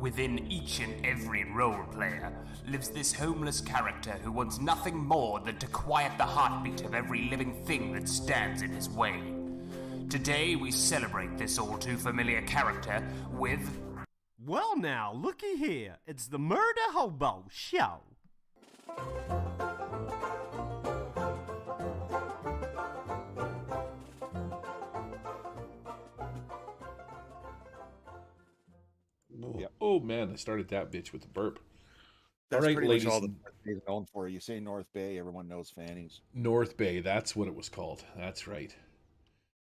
Within each and every role player lives this homeless character who wants nothing more than to quiet the heartbeat of every living thing that stands in his way. Today we celebrate this all too familiar character with... Well now, looky here. It's the Murder Hobo Show. Yep. Oh man, I started that bitch with a burp. That's all right, pretty ladies. much all the North Bay is known for. You say North Bay, everyone knows Fanny's. North Bay, that's what it was called. That's right.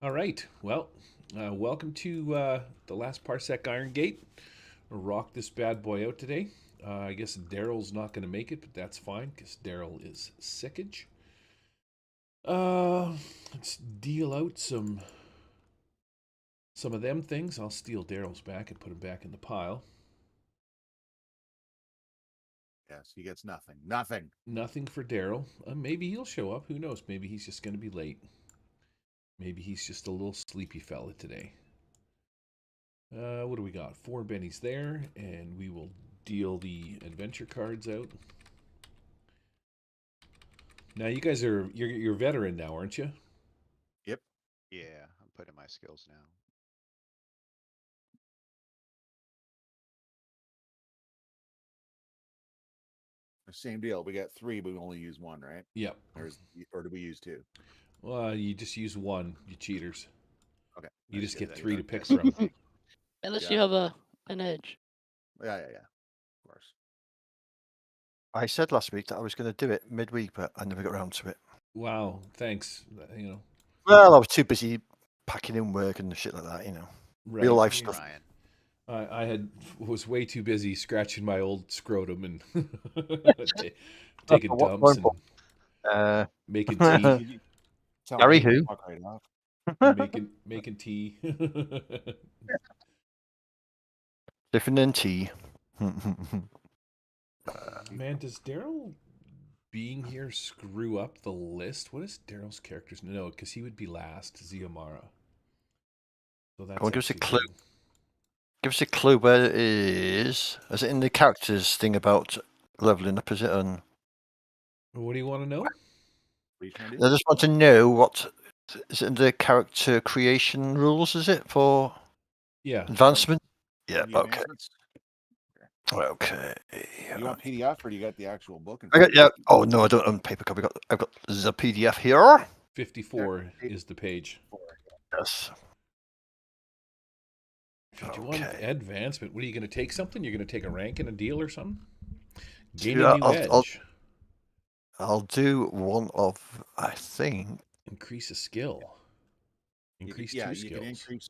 All right. Well, welcome to the last Parsec Irongate. We'll rock this bad boy out today. I guess Daryl's not going to make it, but that's fine because Daryl is sickage. Let's deal out some of them things. I'll steal Daryl's back and put him back in the pile. Yes, he gets nothing. Nothing. Nothing for Daryl. Maybe he'll show up. Who knows? Maybe he's just going to be late. Maybe he's just a little sleepy fella today. What do we got? 4 bennies there, and we will deal the adventure cards out. Now you guys you're veteran now, aren't you? Yep. Yeah, I'm putting my skills now. Same deal. We got 3, but we only use 1, right? Yep. Or do we use 2? Well, you just use 1, you cheaters. Okay. You just get 3 to pick Yes. from. Unless you have an edge. Yeah. Of course. I said last week that I was going to do it midweek, but I never got around to it. Wow, thanks. Well, I was too busy packing in work and shit like that, Right. Real life stuff. Ryan. was way too busy scratching my old scrotum and taking dumps and making tea. Gary who? making tea. Different than tea. Man, does Daryl being here screw up the list? What is Daryl's character's? No, because he would be last, Ziamara. So that's. Come on, give us a clue. Give us a clue where it is. Is it in the characters thing about leveling up? Is it on? What do you want to know? I just want to know what is it in the character creation rules? Is it for? Yeah. Advancement. Yeah. Any Okay. advancements? Okay. You want PDF or do you got the actual book? I got yeah. Oh no, I don't own paper copy. I've got the PDF here. 54 is the page. Yes. 51 advancement. What are you going to take something? You're going to take a rank in a deal or something? Gain Yeah, a new edge. I'll do one of, I think. Increase a skill. Increase 2 skills. You can increase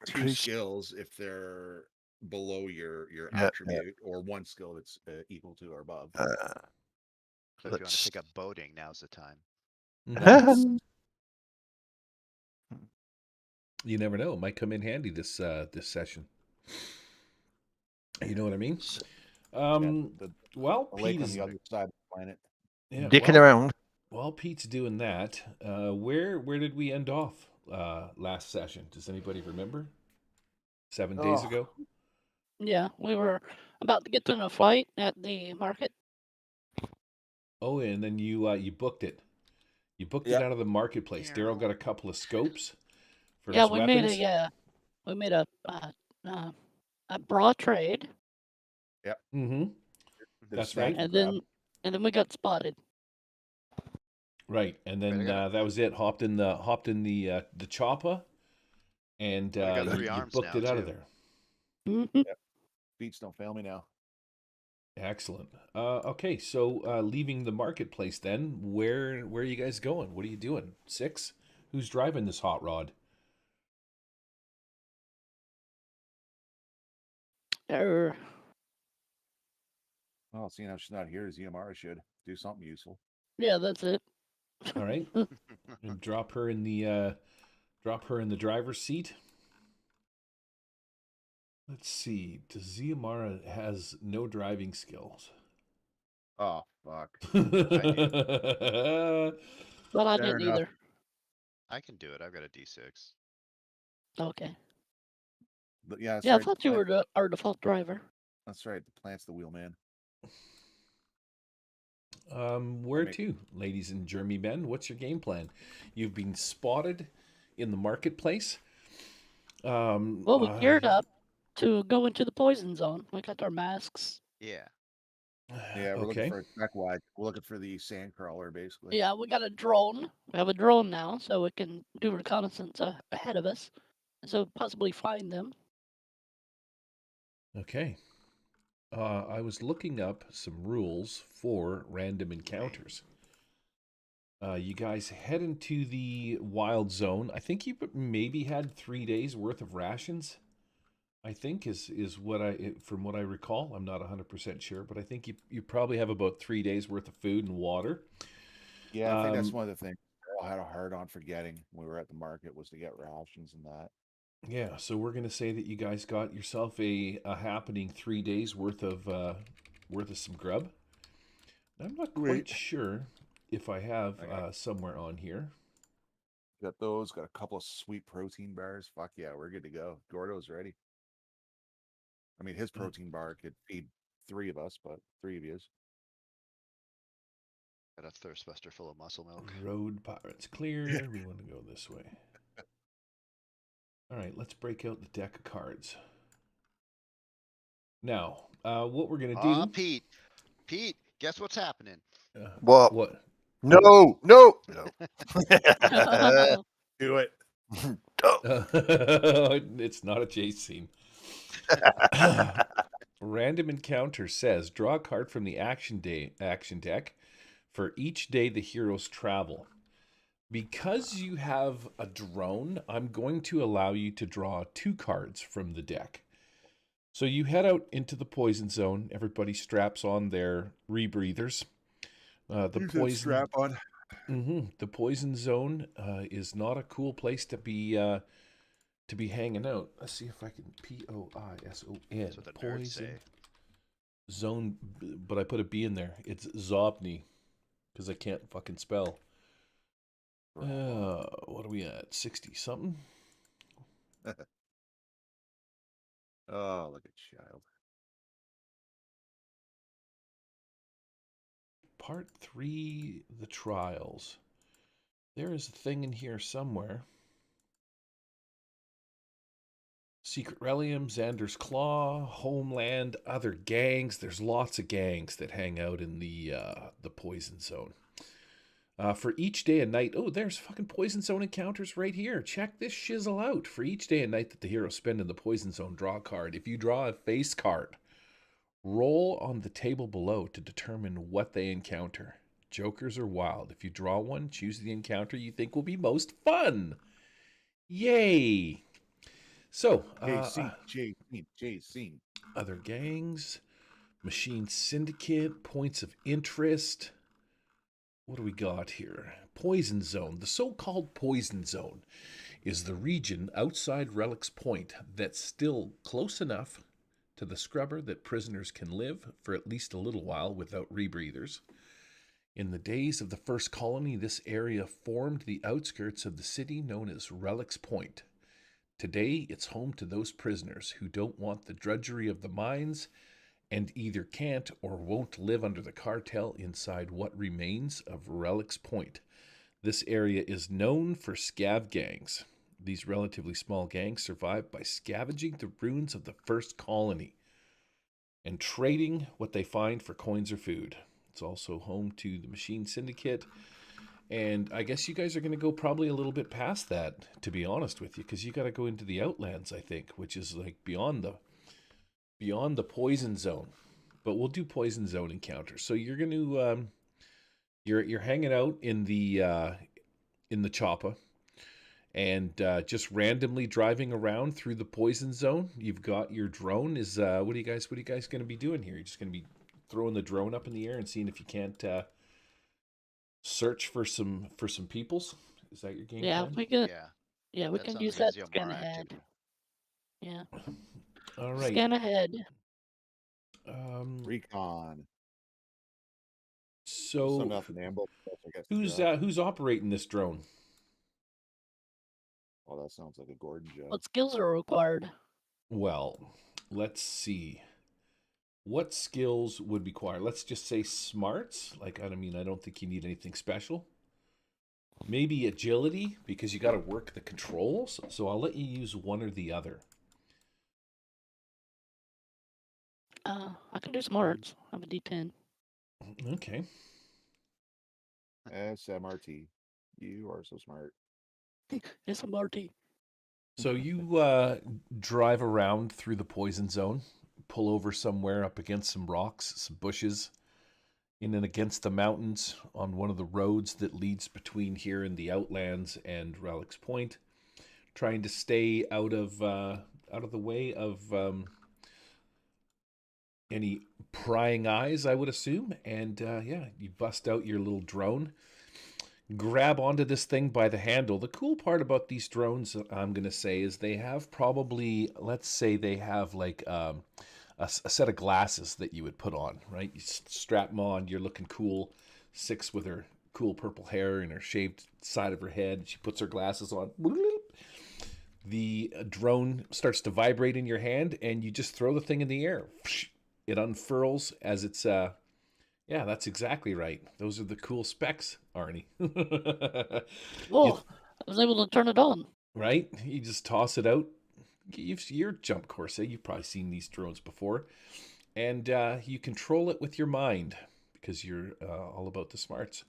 2 skills if they're below your attribute, or 1 skill that's equal to or above. So if you want to pick up boating, now's the time. You never know. It might come in handy this session. You know what I mean? The lake on the other side of the planet. Yeah, Dicking around. While Pete's doing that, where did we end off last session? Does anybody remember? 7 days ago? Yeah, we were about to get in a fight at the market. Oh, and then you booked it. You booked it out of the marketplace. Daryl got a couple of scopes for his weapons. We made a broad trade. Yep. Mm-hmm. That's right. And then we got spotted. Right, and then that was it. Hopped in the chopper, and you booked it out of there. Mm-hmm. Yep. Beats don't fail me now. Excellent. Okay, so leaving the marketplace, then where are you guys going? What are you doing? 6? Who's driving this hot rod? Well, seeing how she's not here, Ziamara should do something useful. Yeah, that's it. All right, and drop her in the driver's seat. Let's see. Ziamara has no driving skills. Oh fuck! But I didn't either. I can do it. I've got a D6. Okay. But yeah, I thought you were our default driver. That's right. The plant's the wheelman. Where to, ladies and Jeremy men? What's your game plan? You've been spotted in the marketplace. Well, we geared up to go into the poison zone. We got our masks. Yeah. Yeah, we're okay. looking for a track wide. We're looking for the sand crawler, basically. Yeah, we got a drone. We have a drone now, so we can do reconnaissance ahead of us, so possibly find them. Okay. I was looking up some rules for random encounters. You guys head into the wild zone. I think you maybe had 3 days worth of rations. I think is what from what I recall. I'm not 100% sure, but I think you probably have about 3 days worth of food and water. Yeah, I think that's one of the things I had a hard on forgetting when we were at the market was to get rations and that. Yeah, so we're gonna say that you guys got yourself a happening 3 days worth of some grub. I'm not quite sure if I have somewhere on here. Got those. Got a couple of sweet protein bars. Fuck yeah, we're good to go. Gordo's ready. I mean, his protein bar could feed 3 of us, but 3 of yous. Got a thirst buster full of muscle milk. Road pirates clear. We want to go this way. All right, let's break out the deck of cards. Now, what we're gonna do? Pete, guess what's happening? What? What? No. Do it. It's not a chase scene. Random encounter says draw a card from the action deck for each day the heroes travel. Because you have a drone, I'm going to allow you to draw 2 cards from the deck. So you head out into the poison zone. Everybody straps on their rebreathers. The poison strap on. The poison zone is not a cool place to be hanging out. Let's see if I can POISON. That's what the nerds say. Zone, but I put a B in there. It's Zobni because I can't fucking spell. What are we at? 60 something? Oh, look at child. Part 3, the trials. There is a thing in here somewhere. Secret Relium, Zandars Claw, Homeland, other gangs. There's lots of gangs that hang out in the poison zone. For each day and night, there's fucking poison zone encounters right here. Check this shizzle out. For each day and night that the heroes spend in the poison zone, draw a card. If you draw a face card, roll on the table below to determine what they encounter. Jokers are wild. If you draw one, choose the encounter you think will be most fun. Yay! So, JC. Other gangs, Machine Syndicate, points of interest. What do we got here? Poison Zone. The so-called Poison Zone is the region outside Relics Point that's still close enough to the scrubber that prisoners can live for at least a little while without rebreathers. In the days of the first colony, this area formed the outskirts of the city known as Relics Point. Today, it's home to those prisoners who don't want the drudgery of the mines and either can't or won't live under the cartel inside what remains of Relics Point. This area is known for scav gangs. These relatively small gangs survive by scavenging the ruins of the first colony and trading what they find for coins or food. It's also home to the Machine Syndicate. And I guess you guys are going to go probably a little bit past that, to be honest with you, because you got to go into the Outlands, I think, which is like beyond the poison zone. But we'll do poison zone encounters. So you're going to you're hanging out in the choppa and just randomly driving around through the poison zone. You've got your drone. Is what are you guys going to be doing here? You're just going to be throwing the drone up in the air and seeing if you can't search for some peoples. Is that your game plan? We can. Yeah, we can use that to scan ahead. Yeah. All right. Scan ahead. Recon. So who's operating this drone? Oh, that sounds like a Gordon job. What skills are required? Well, let's see. what skills would be required? Let's just say smarts. Like, I mean, I don't think you need anything special. Maybe agility, because you got to work the controls. So I'll let you use one or the other. I can do smarts. I'm a D10. Okay. SMRT. You are so smart. It's a Marty. So you drive around through the poison zone, pull over somewhere up against some rocks, some bushes, in and against the mountains on one of the roads that leads between here and the Outlands and Relics Point, trying to stay out of the way of any prying eyes, I would assume. And yeah, you bust out your little drone, grab onto this thing by the handle. The cool part about these drones, I'm going to say, is they have probably, let's say they have like a set of glasses that you would put on, right? You strap them on, you're looking cool. Six with her cool purple hair and her shaved side of her head. She puts her glasses on. The drone starts to vibrate in your hand, and you just throw the thing in the air. It unfurls as it's yeah, that's exactly right. Those are the cool specs, Arnie. Whoa, I was able to turn it on. Right? You just toss it out. You're Jump Corsa. You've probably seen these drones before. And you control it with your mind because you're all about the smarts.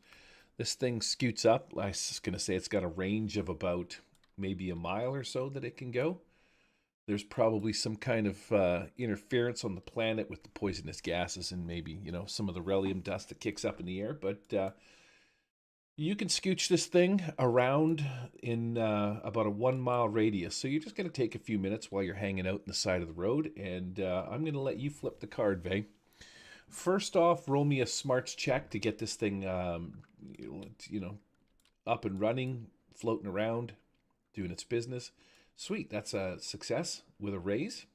This thing scoots up. I was going to say it's got a range of about maybe a mile or so that it can go. There's probably some kind of interference on the planet with the poisonous gases and maybe, some of the relium dust that kicks up in the air. But you can scooch this thing around in about a 1 mile radius. So you're just going to take a few minutes while you're hanging out in the side of the road. And I'm going to let you flip the card, Vay. First off, roll me a smarts check to get this thing, up and running, floating around, doing its business. Sweet, that's a success with a raise.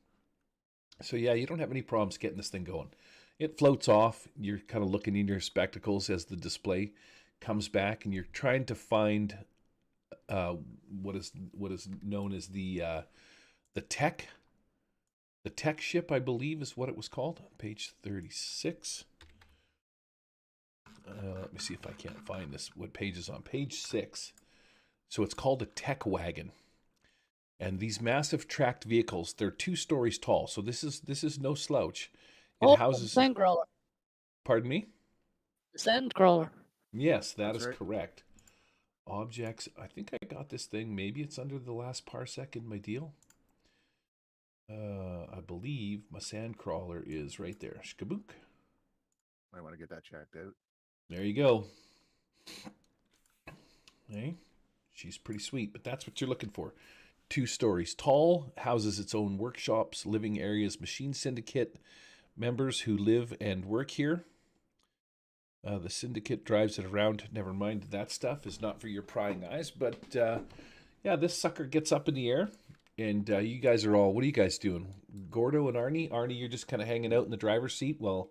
So yeah, you don't have any problems getting this thing going. It floats off. You're kind of looking in your spectacles as the display comes back, and you're trying to find what is known as the tech. The tech ship, I believe, is what it was called. Page 36. Let me see if I can't find this. What page is on? Page 6. So it's called a tech wagon. And these massive tracked vehicles, they're 2 stories tall. So this is no slouch. It houses Sandcrawler. Pardon me? Sandcrawler. Yes, That's is right. correct. Objects. I think I got this thing. Maybe it's under the last parsec in my deal. I believe my sandcrawler is right there. Shkabook. I want to get that checked out. There you go. Hey, she's pretty sweet, but that's what you're looking for. 2 stories tall, houses its own workshops, living areas, machine syndicate members who live and work here. The syndicate drives it around. Never mind, that stuff is not for your prying eyes. But yeah, this sucker gets up in the air, and you guys are all. What are you guys doing? Gordo and Arnie. Arnie, you're just kind of hanging out in the driver's seat while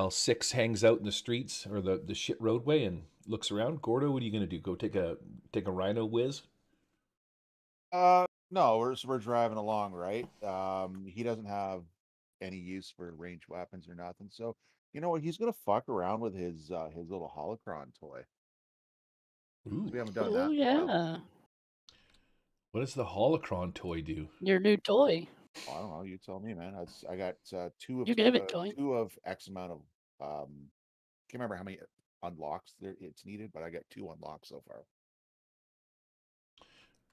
Six hangs out in the streets or the shit roadway and looks around. Gordo, what are you gonna do? Go take a rhino whiz? No, we're driving along, right? He doesn't have any use for ranged weapons or nothing. So you know what? He's gonna fuck around with his little holocron toy. Ooh. We haven't done that. Oh in a while. yeah, What does the holocron toy do? your new toy. I don't know. You tell me, man. I got two of You gave it to him. two of X amount of can't remember how many unlocks it's needed, but I got 2 unlocks so far.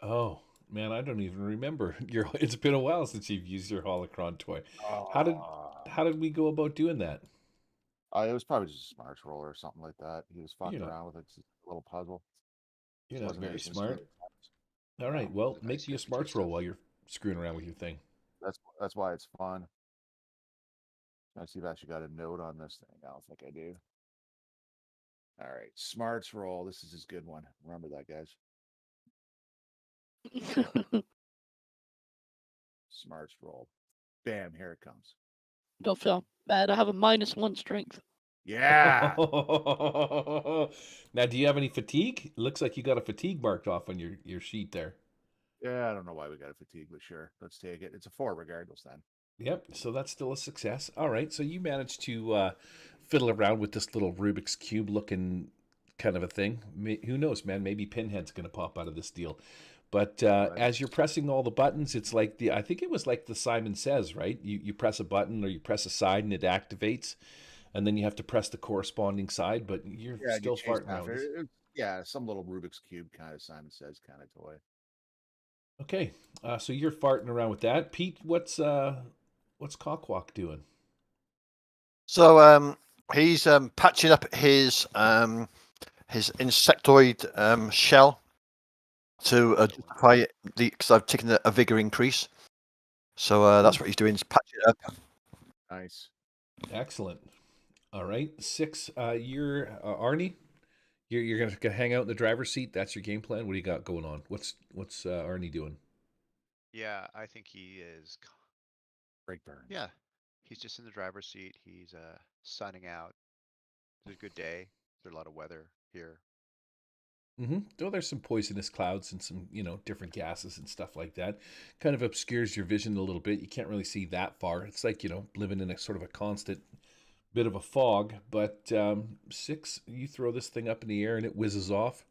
Oh man, I don't even remember. It's been a while since you've used your holocron toy. How did we go about doing that? It was probably just a smarts roll or something like that. He was fucking You're not- around with it. It's a little puzzle. You're Just not wasn't very anything smart. serious. All right, No, well, the make dice me a get smarts too roll stiff. while you're screwing around with your thing. That's why it's fun. I see if I actually got a note on this thing. I don't think I do. All right, smarts roll. This is his good one. Remember that, guys. Smarts roll. Bam! Here it comes. Don't feel bad. I have a -1 strength. Yeah. Now, do you have any fatigue? It looks like you got a fatigue marked off on your sheet there. Yeah. I don't know why we got a fatigue, but sure, let's take it. It's a 4 regardless. Then Yep. So that's still a success. All right. So you managed to fiddle around with this little Rubik's cube looking kind of a thing. Who knows, man? Maybe Pinhead's going to pop out of this deal. But Right. as you're pressing all the buttons, it's like I think it was like the Simon Says, right? You press a button or you press a side and it activates, and then you have to press the corresponding side. But you're Yeah, and you still chase farting around after this. it. Yeah, some little Rubik's cube kind of Simon Says kind of toy. Okay. So you're farting around with that, Pete. What's Cockwalk doing? So he's patching up his insectoid shell to justify because I've taken a vigor increase. So that's what he's doing, is patching it up. Nice. Excellent. All right, 6. You're Arnie. You're gonna hang out in the driver's seat. That's your game plan. What do you got going on? What's Arnie doing? Yeah, I think he is. Break burns. Yeah, he's just in the driver's seat. He's sunning out. It's a good day. There's a lot of weather here. Mm-hmm. Though there's some poisonous clouds and some different gases and stuff like that, kind of obscures your vision a little bit. You can't really see that far. It's like living in a sort of a constant bit of a fog. But 6, you throw this thing up in the air and it whizzes off.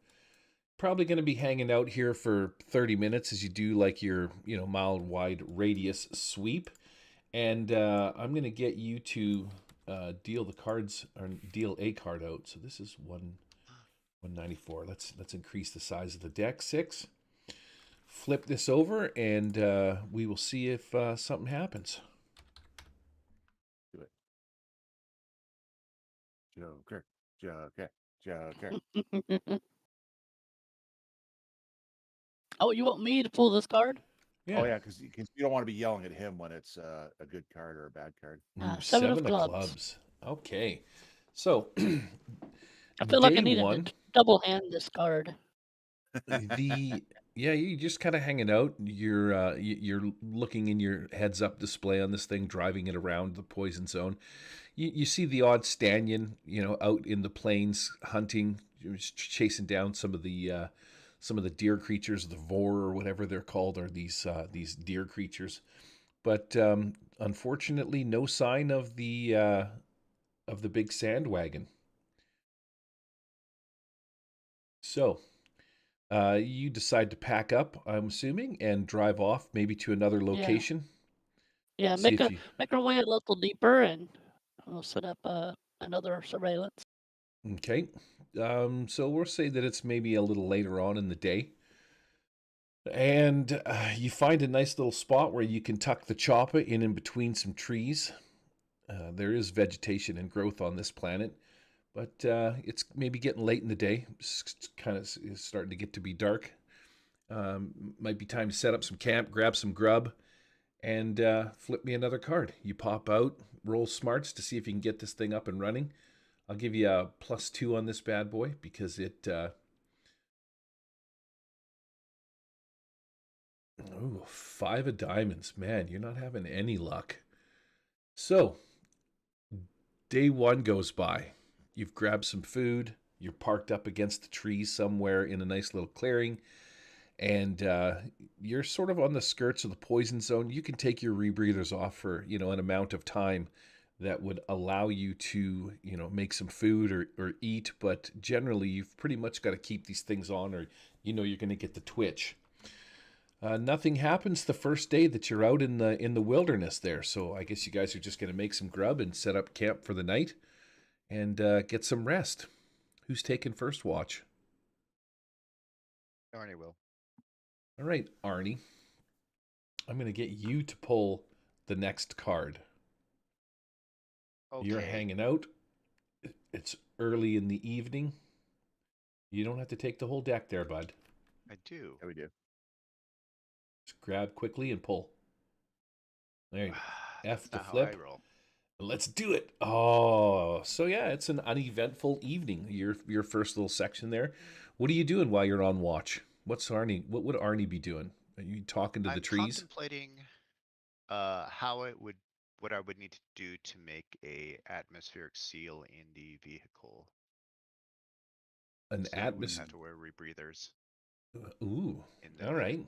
Probably going to be hanging out here for 30 minutes as you do like your mile wide radius sweep. And I'm going to get you to deal the cards or deal a card out. So this is 194. Let's increase the size of the deck. 6. Flip this over, and we will see if something happens. Do it. Joker, Joker, Joker. Oh, you want me to pull this card? Oh yeah, because you don't want to be yelling at him when it's a good card or a bad card. Ooh, 7 of 7 of clubs. clubs. Okay, so I feel like I day needed one, to double hand this card. you're just kind of hanging out. You're looking in your heads up display on this thing, driving it around the poison zone. You see the odd stallion, out in the plains hunting, just chasing down some of the deer creatures, the vor or whatever they're called, are these deer creatures. But unfortunately, no sign of the big sand wagon. So you decide to pack up, I'm assuming, and drive off, maybe to another location. Yeah, See make if you. our way a little deeper, and we'll set up another surveillance. Okay. So we'll say that it's maybe a little later on in the day. And you find a nice little spot where you can tuck the chopper in between some trees. There is vegetation and growth on this planet, but it's maybe getting late in the day. It's kind of starting to get to be dark. Might be time to set up some camp, grab some grub, and flip me another card. You pop out, roll smarts to see if you can get this thing up and running. I'll give you a +2 on this bad boy because it. Ooh, 5 of diamonds. Man, you're not having any luck. So, day 1 goes by. You've grabbed some food. You're parked up against the trees somewhere in a nice little clearing. And you're sort of on the skirts of the poison zone. You can take your rebreathers off for, an amount of time that would allow you to, make some food or eat. But generally, you've pretty much got to keep these things on or, you're going to get the twitch. Nothing happens the first day that you're out in the wilderness there. So I guess you guys are just going to make some grub and set up camp for the night and get some rest. Who's taking first watch? Arnie will. All right, Arnie. I'm going to get you to pull the next card. Okay. You're hanging out. It's early in the evening. You don't have to take the whole deck there, bud. I do. Yeah, we do. Just grab quickly and pull. There you go. F to Not how flip. I roll. Let's do it. Oh, so yeah, it's an uneventful evening. Your first little section there. What are you doing while you're on watch? What would Arnie be doing? Are you talking to the I'm trees? contemplating what I would need to do to make a atmospheric seal in the vehicle. An So we wouldn't atmosphere. have to wear rebreathers. Ooh, In the all right.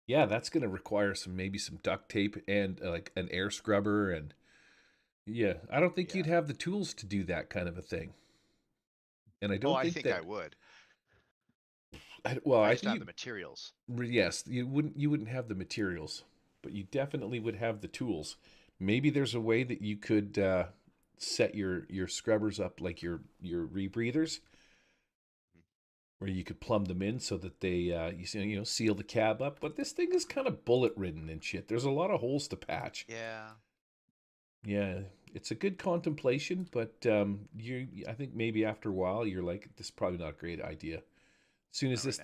Yeah, that's going to require maybe some duct tape and like an air scrubber, and yeah, I don't think Yeah. you'd have the tools to do that kind of a thing. And I Oh, don't I think think I that. would. Well, I I just don't have the think materials. yes, you wouldn't have the materials, but you definitely would have the tools. Maybe there's a way that you could set your scrubbers up like your rebreathers, where you could plumb them in so that they seal the cab up. But this thing is kind of bullet ridden and shit. There's a lot of holes to patch. Yeah. Yeah, it's a good contemplation, but I think maybe after a while you're like, this is probably not a great idea. As soon as Not right this now.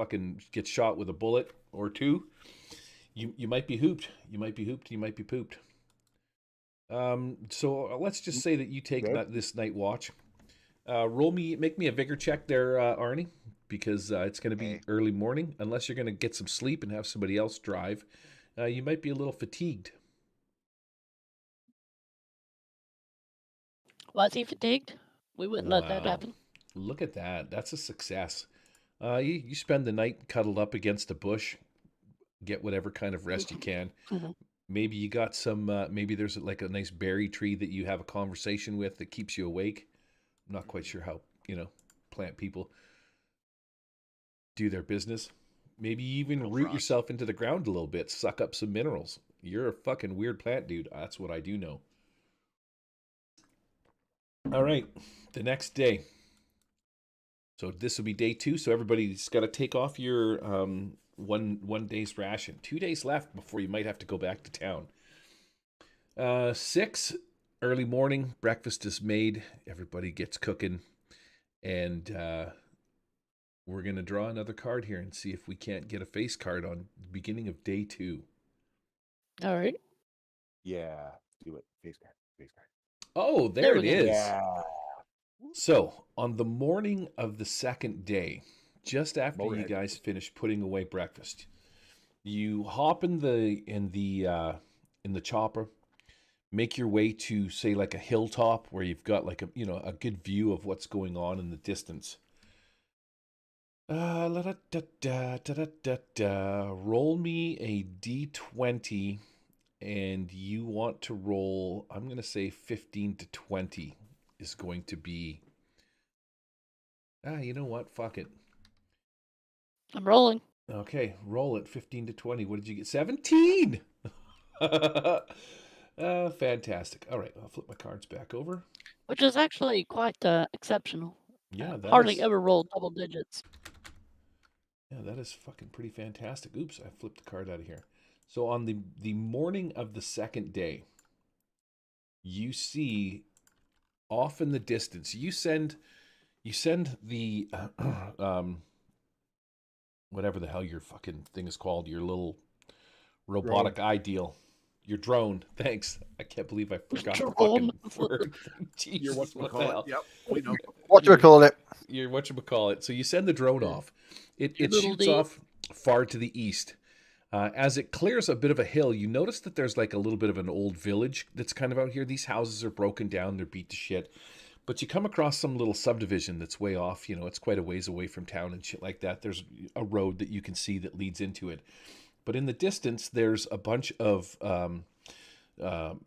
thing gets shot with a bullet or two, you might be hooped. You might be hooped. You might be pooped. So let's just say that you take Okay. this night watch. Make me a vigor check there, Arnie, because it's going to be Hey. early morning. Unless you're going to get some sleep and have somebody else drive, you might be a little fatigued. Was he fatigued? We wouldn't let that Wow, happen. look at that. That's a success. You spend the night cuddled up against a bush, get whatever kind of rest you can. Mhm. Maybe you got some. Maybe there's like a nice berry tree that you have a conversation with that keeps you awake. I'm not quite sure how plant people do their business. Maybe you even Little root frost. yourself into the ground a little bit, suck up some minerals. You're a fucking weird plant dude. That's what I do know. All right, the next day. So this will be day 2. So everybody's got to take off your one day's ration. 2 days left before you might have to go back to town. 6, early morning, breakfast is made. Everybody gets cooking, and we're gonna draw another card here and see if we can't get a face card on the beginning of day 2. All right. Yeah, do it. Face card. Face card. Oh, There there it we go. is. Yeah. So on the morning of the second day, just after you Motorhead. guys finish putting away breakfast, you hop in the chopper, make your way to say like a hilltop where you've got like a good view of what's going on in the distance. Roll me a d20, and you want to roll. I'm gonna say 15 to 20 is going to be. You know what? Fuck it. I'm rolling. Okay, roll it. 15 to 20. What did you get? 17. Fantastic. All right, I'll flip my cards back over. Which is actually quite exceptional. Yeah, that Hardly is. ever rolled double digits. Yeah, that is fucking pretty fantastic. Oops, I flipped the card out of here. So on the morning of the second day, you see off in the distance. You send the whatever the hell your fucking thing is called, your little robotic ideal. Your drone. Thanks. I can't believe I forgot the Drone. fucking word. Jesus, You're what the whatchamacallit. hell? Yep. We know. Whatchamacallit? You're whatchamacallit. So you send the drone off. It Your little shoots deal. off far to the east. As it clears a bit of a hill, you notice that there's like a little bit of an old village that's kind of out here. These houses are broken down. They're beat to shit. But you come across some little subdivision that's way off. It's quite a ways away from town and shit like that. There's a road that you can see that leads into it. But in the distance, there's a bunch of like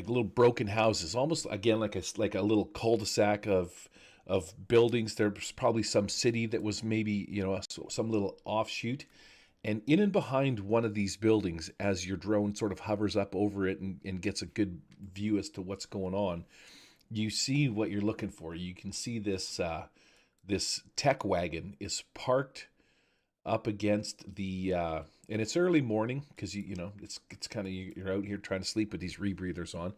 little broken houses, almost again like a little cul-de-sac of buildings. There's probably some city that was maybe some little offshoot. And in and behind one of these buildings, as your drone sort of hovers up over it and gets a good view as to what's going on, you see what you're looking for. You can see this tech wagon is parked up against the and it's early morning because it's kind of you're out here trying to sleep with these rebreathers on.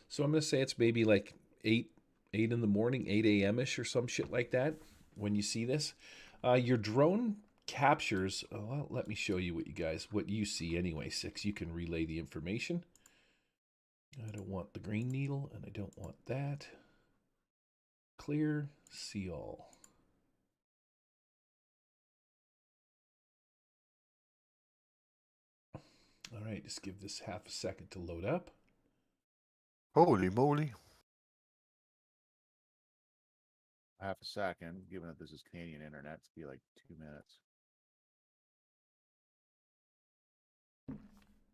So I'm gonna say it's maybe like 8 in the morning, 8 a.m. ish or some shit like that when you see this. Your drone captures. Well, let me show you what you see anyway. 6. You can relay the information. I don't want the green needle, and I don't want that. Clear, see all. All right, just give this half a second to load up. Holy moly. Half a second, given that this is Canadian internet, it's be like 2 minutes.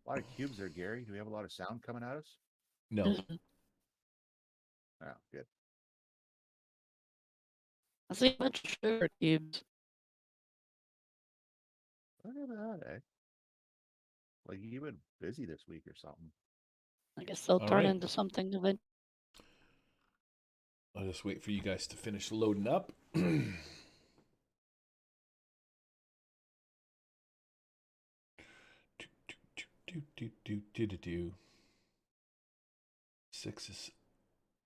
A lot of cubes there, Gary. Do we have a lot of sound coming at us? No. Oh, good. I see a bunch of sugar cubes. Look at that, eh? Like you've been busy this week or something. I guess they'll All turn right. into something eventually. I'll just wait for you guys to finish loading up. Six is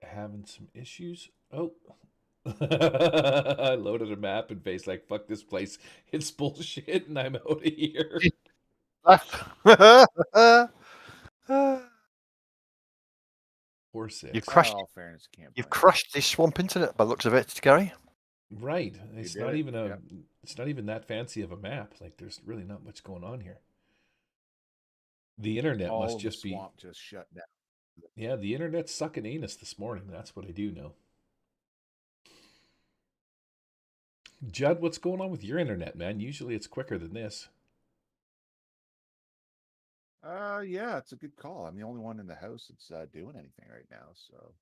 having some issues. Oh. I loaded a map and face like, fuck this place. It's bullshit and I'm out of here. Poor Six. You've crushed. All fairness, can't. You've crushed this swamp internet by the looks of it, Gary. Right. It's did not it, even a yep. it's not even that fancy of a map. Like there's really not much going on here. The internet All must of just the be swamp just shut down. Yeah, the internet's sucking anus this morning. That's what I do know. Judd, what's going on with your internet, man? Usually it's quicker than this. Yeah, it's a good call. I'm the only one in the house that's doing anything right now. So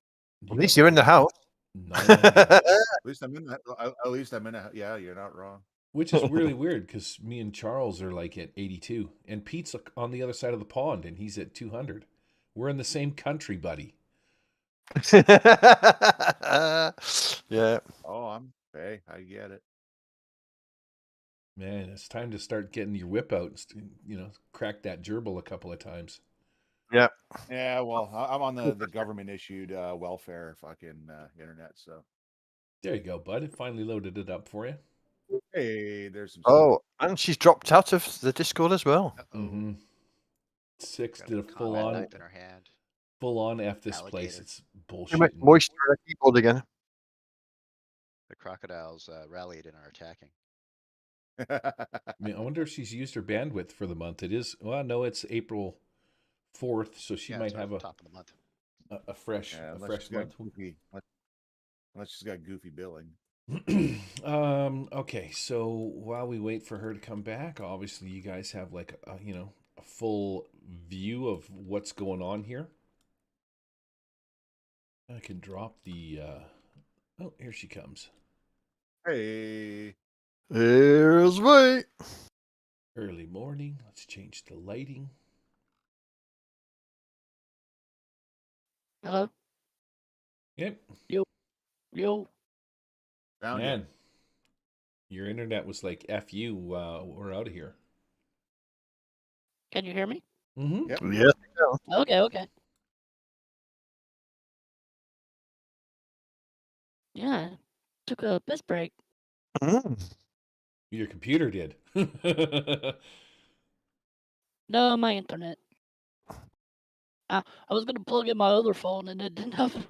At least you're in the house. 900, at least I'm in that. At least I'm in a. Yeah, you're not wrong. which is really weird because me and Charles are like at 82, and Pete's on the other side of the pond, and he's at 200. We're in the same country, buddy. Yeah. Oh, hey, I get it. Man, it's time to start getting your whip out and, crack that gerbil a couple of times. Yeah. Yeah, well, I'm on the government issued welfare fucking internet. So There you go, bud. It finally loaded it up for you. hey, there's some. Oh, and she's dropped out of the Discord as well. Mm-hmm. Six Got did a combat knife in her hand. full on F this Alligator. place. It's Too bullshit. much moisture on the keyboard again. The crocodiles rallied and are attacking. I mean, I wonder if she's used her bandwidth for the month. It is, well, no, it's April 4th, so she might have top of the month. a fresh month. Unless she's got goofy billing. Okay, so while we wait for her to come back, obviously you guys have like a full view of what's going on here. I can drop the oh, here she comes. Hey. Here's me. Early morning. Let's change the lighting. Hello? Yep. Yo. Found Man, your internet was like F you, we're out of here. Can you hear me? Mm-hmm. Yep. Yeah. Okay. Yeah. Took a piss break. Mm. Your computer did. No, my internet. I was gonna plug in my other phone and it didn't have a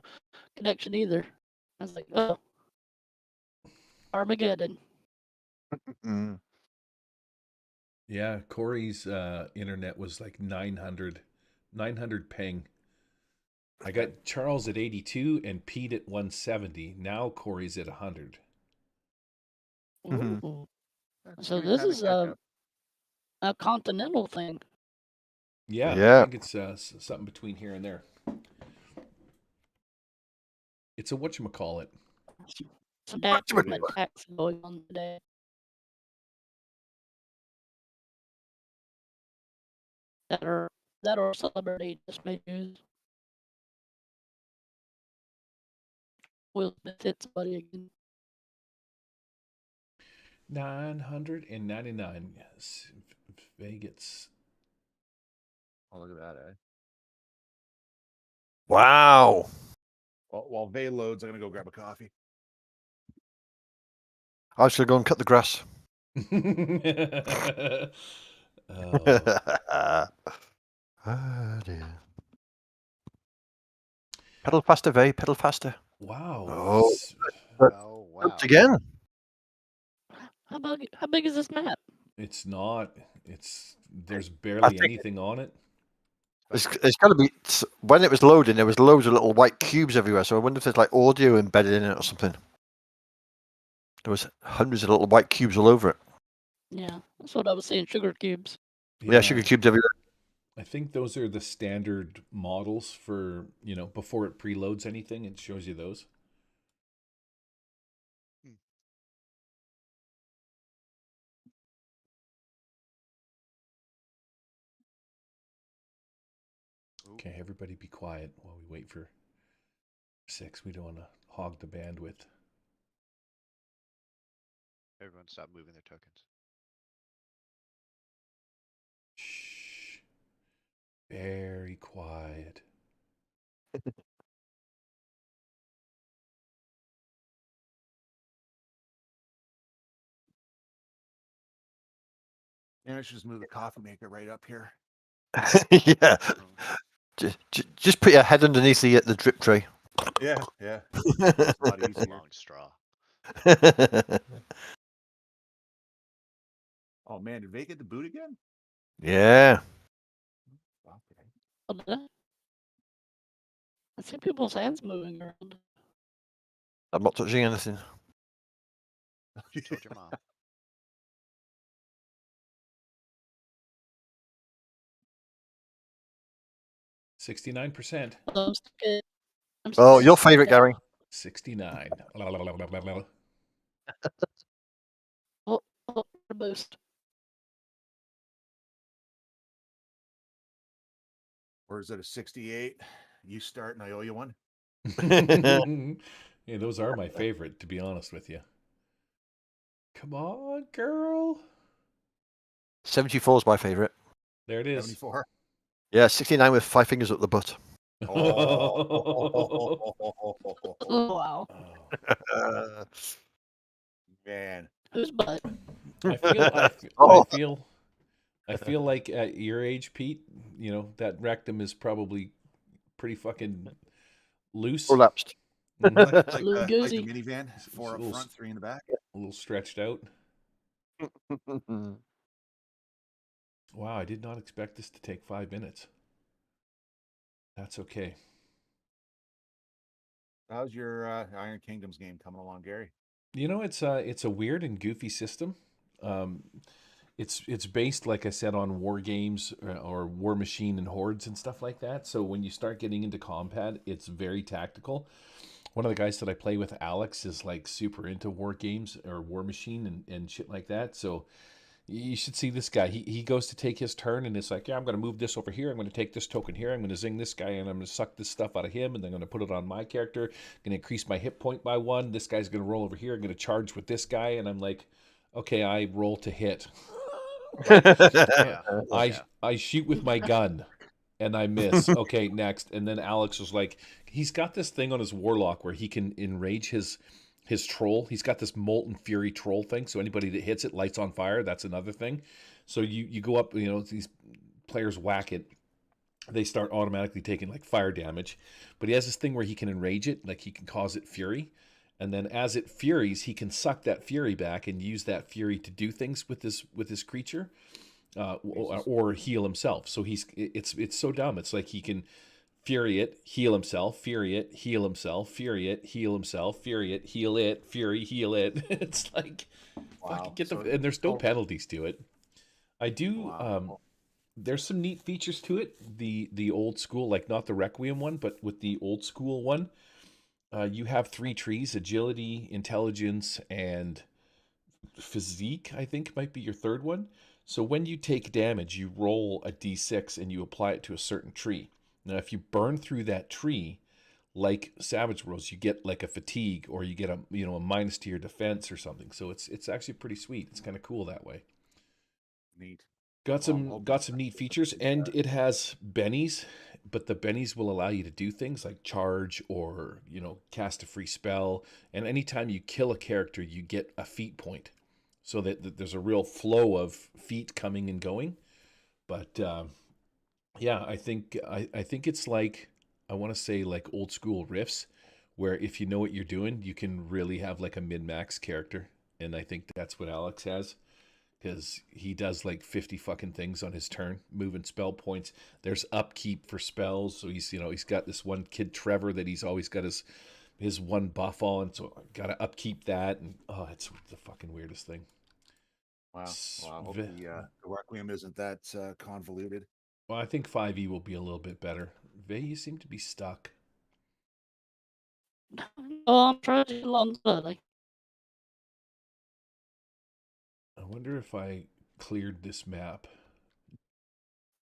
connection either. I was like, oh, Armageddon. Mm. Yeah, Corey's internet was like 900 ping. I got Charles at 82 and Pete at 170. Now Corey's at 100. Mhm. Ooh. So this is a continental thing. Yeah. I think it's something between here and there. It's a whatchamacallit. Some natural attacks going on today. That are celebrity just made news. Will Smith hit somebody again. 999. Yes. Vegas. Oh, look at that, eh? Wow. While Vay loads, I'm gonna go grab a coffee. I should go and cut the grass. Oh dear. Pedal faster, Vay. Pedal faster. Wow. Oh. Oh wow! Jumped again. How big is this map? It's not. There's barely anything on it. It's got to be. When it was loading, there was loads of little white cubes everywhere. So I wonder if there's like audio embedded in it or something. There was hundreds of little white cubes all over it. Yeah, that's what I was saying. Sugar cubes. Yeah, sugar cubes everywhere. I think those are the standard models for, before it preloads anything, it shows you those. Okay, everybody be quiet while we wait for 6. We don't want to hog the bandwidth. Everyone stop moving their tokens. Shh. Very quiet. And I should just move the coffee maker right up here. Yeah. Just put your head underneath the drip tray. Yeah, yeah. It's a lot easier. Long straw. Oh man, did Vacate the boot again? Yeah. Okay. Oh, did I? I see people's hands moving around. I'm not touching anything. Told your mom. $69%. I'm stuck at, Oh, your favorite, Gary. 69. Oh, boost. Or is it a 68? You start and I owe you one. Yeah, those are my favorite, to be honest with you. Come on, girl. 74 is my favorite. There it is. 74. Yeah, 69 with 5 fingers up the butt. Oh. Wow. Man. Whose butt? I feel like at your age, Pete, that rectum is probably pretty fucking loose. Collapsed. Like the Goosey. minivan, 4 up front, 3 in the back. A little stretched out. Wow, I did not expect this to take 5 minutes. That's okay. How's your Iron Kingdoms game coming along, Gary? It's a weird and goofy system. It's based, like I said, on war games or War Machine and Hordes and stuff like that. So when you start getting into combat, it's very tactical. One of the guys that I play with, Alex, is like super into war games or War Machine and shit like that. So you should see this guy. He goes to take his turn and it's like, yeah, I'm going to move this over here. I'm going to take this token here. I'm going to zing this guy and I'm going to suck this stuff out of him and then I'm going to put it on my character. I'm going to increase my hit point by 1. This guy's going to roll over here. I'm going to charge with this guy. And I'm like, okay, I roll to hit. I shoot with my gun and I miss. Okay, next. And then Alex was like, he's got this thing on his warlock where he can enrage his troll. He's got this molten fury troll thing, so anybody that hits it lights on fire. That's another thing. So you go up, these players whack it, they start automatically taking like fire damage. But he has this thing where he can enrage it, like he can cause it fury. And then as it furies, he can suck that fury back and use that fury to do things with his creature, or heal himself. So it's so dumb. It's like he can fury it, heal himself, fury it, heal himself, fury it, heal himself, fury it, heal it, fury, heal it. It's like, wow. and there's no penalties to it. I do. Wow. There's some neat features to it. The old school, like not the Requiem one, but with the old school one. You have 3 trees: agility, intelligence, and physique, I think might be your third one. So when you take damage, you roll a d6 and you apply it to a certain tree. Now, if you burn through that tree, like Savage Worlds, you get like a fatigue or you get a minus to your defense or something. So it's actually pretty sweet. It's kind of cool that way. Neat. Got some neat features, and it has bennies, but the bennies will allow you to do things like charge or cast a free spell. And anytime you kill a character, you get a feat point, so that there's a real flow of feet coming and going. But yeah, I think it's like, I want to say like old school Rifts, where if you know what you're doing, you can really have like a min-max character, and I think that's what Alex has. Because he does like 50 fucking things on his turn, moving spell points. There's upkeep for spells, so he's got this one kid Trevor that he's always got his one buff on, so I gotta upkeep that, and it's the fucking weirdest thing. Wow. Well, I hope the Requiem isn't that convoluted. Well, I think 5e will be a little bit better. Vey, you seem to be stuck. Oh, I'm trying to get along slowly. I wonder if I cleared this map.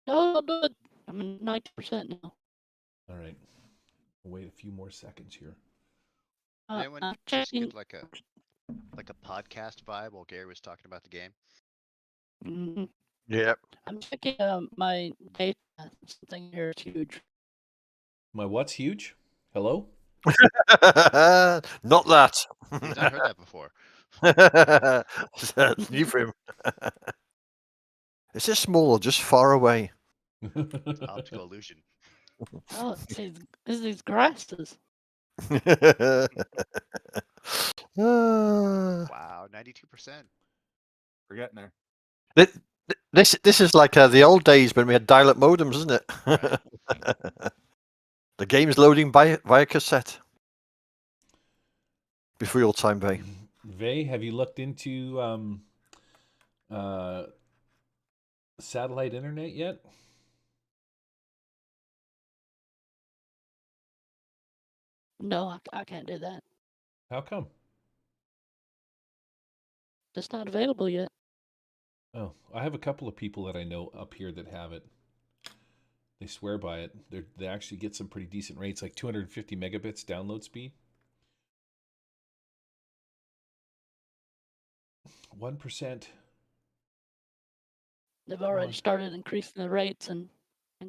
No, I'll do it. I'm at 90% now. All right. Wait a few more seconds here. Anyone I'm just checking. get like a podcast vibe while Gary was talking about the game? Mhm. Yep. I'm checking my data. Something here is huge. My what's huge? Hello? Not that. He's not heard that before. That's new for him. Is it small or just far away? Optical illusion. Oh, it's these grasses. Wow, 92%. We're getting there. This is like the old days when we had dial-up modems, isn't it? Right. The game's loading via cassette. Before your time, Bay. Vey, have you looked into satellite internet yet? No, I can't do that. How come? It's not available yet. Oh, I have a couple of people that I know up here that have it. They swear by it. They actually get some pretty decent rates, like 250 megabits download speed. 1%. They've already started increasing the rates and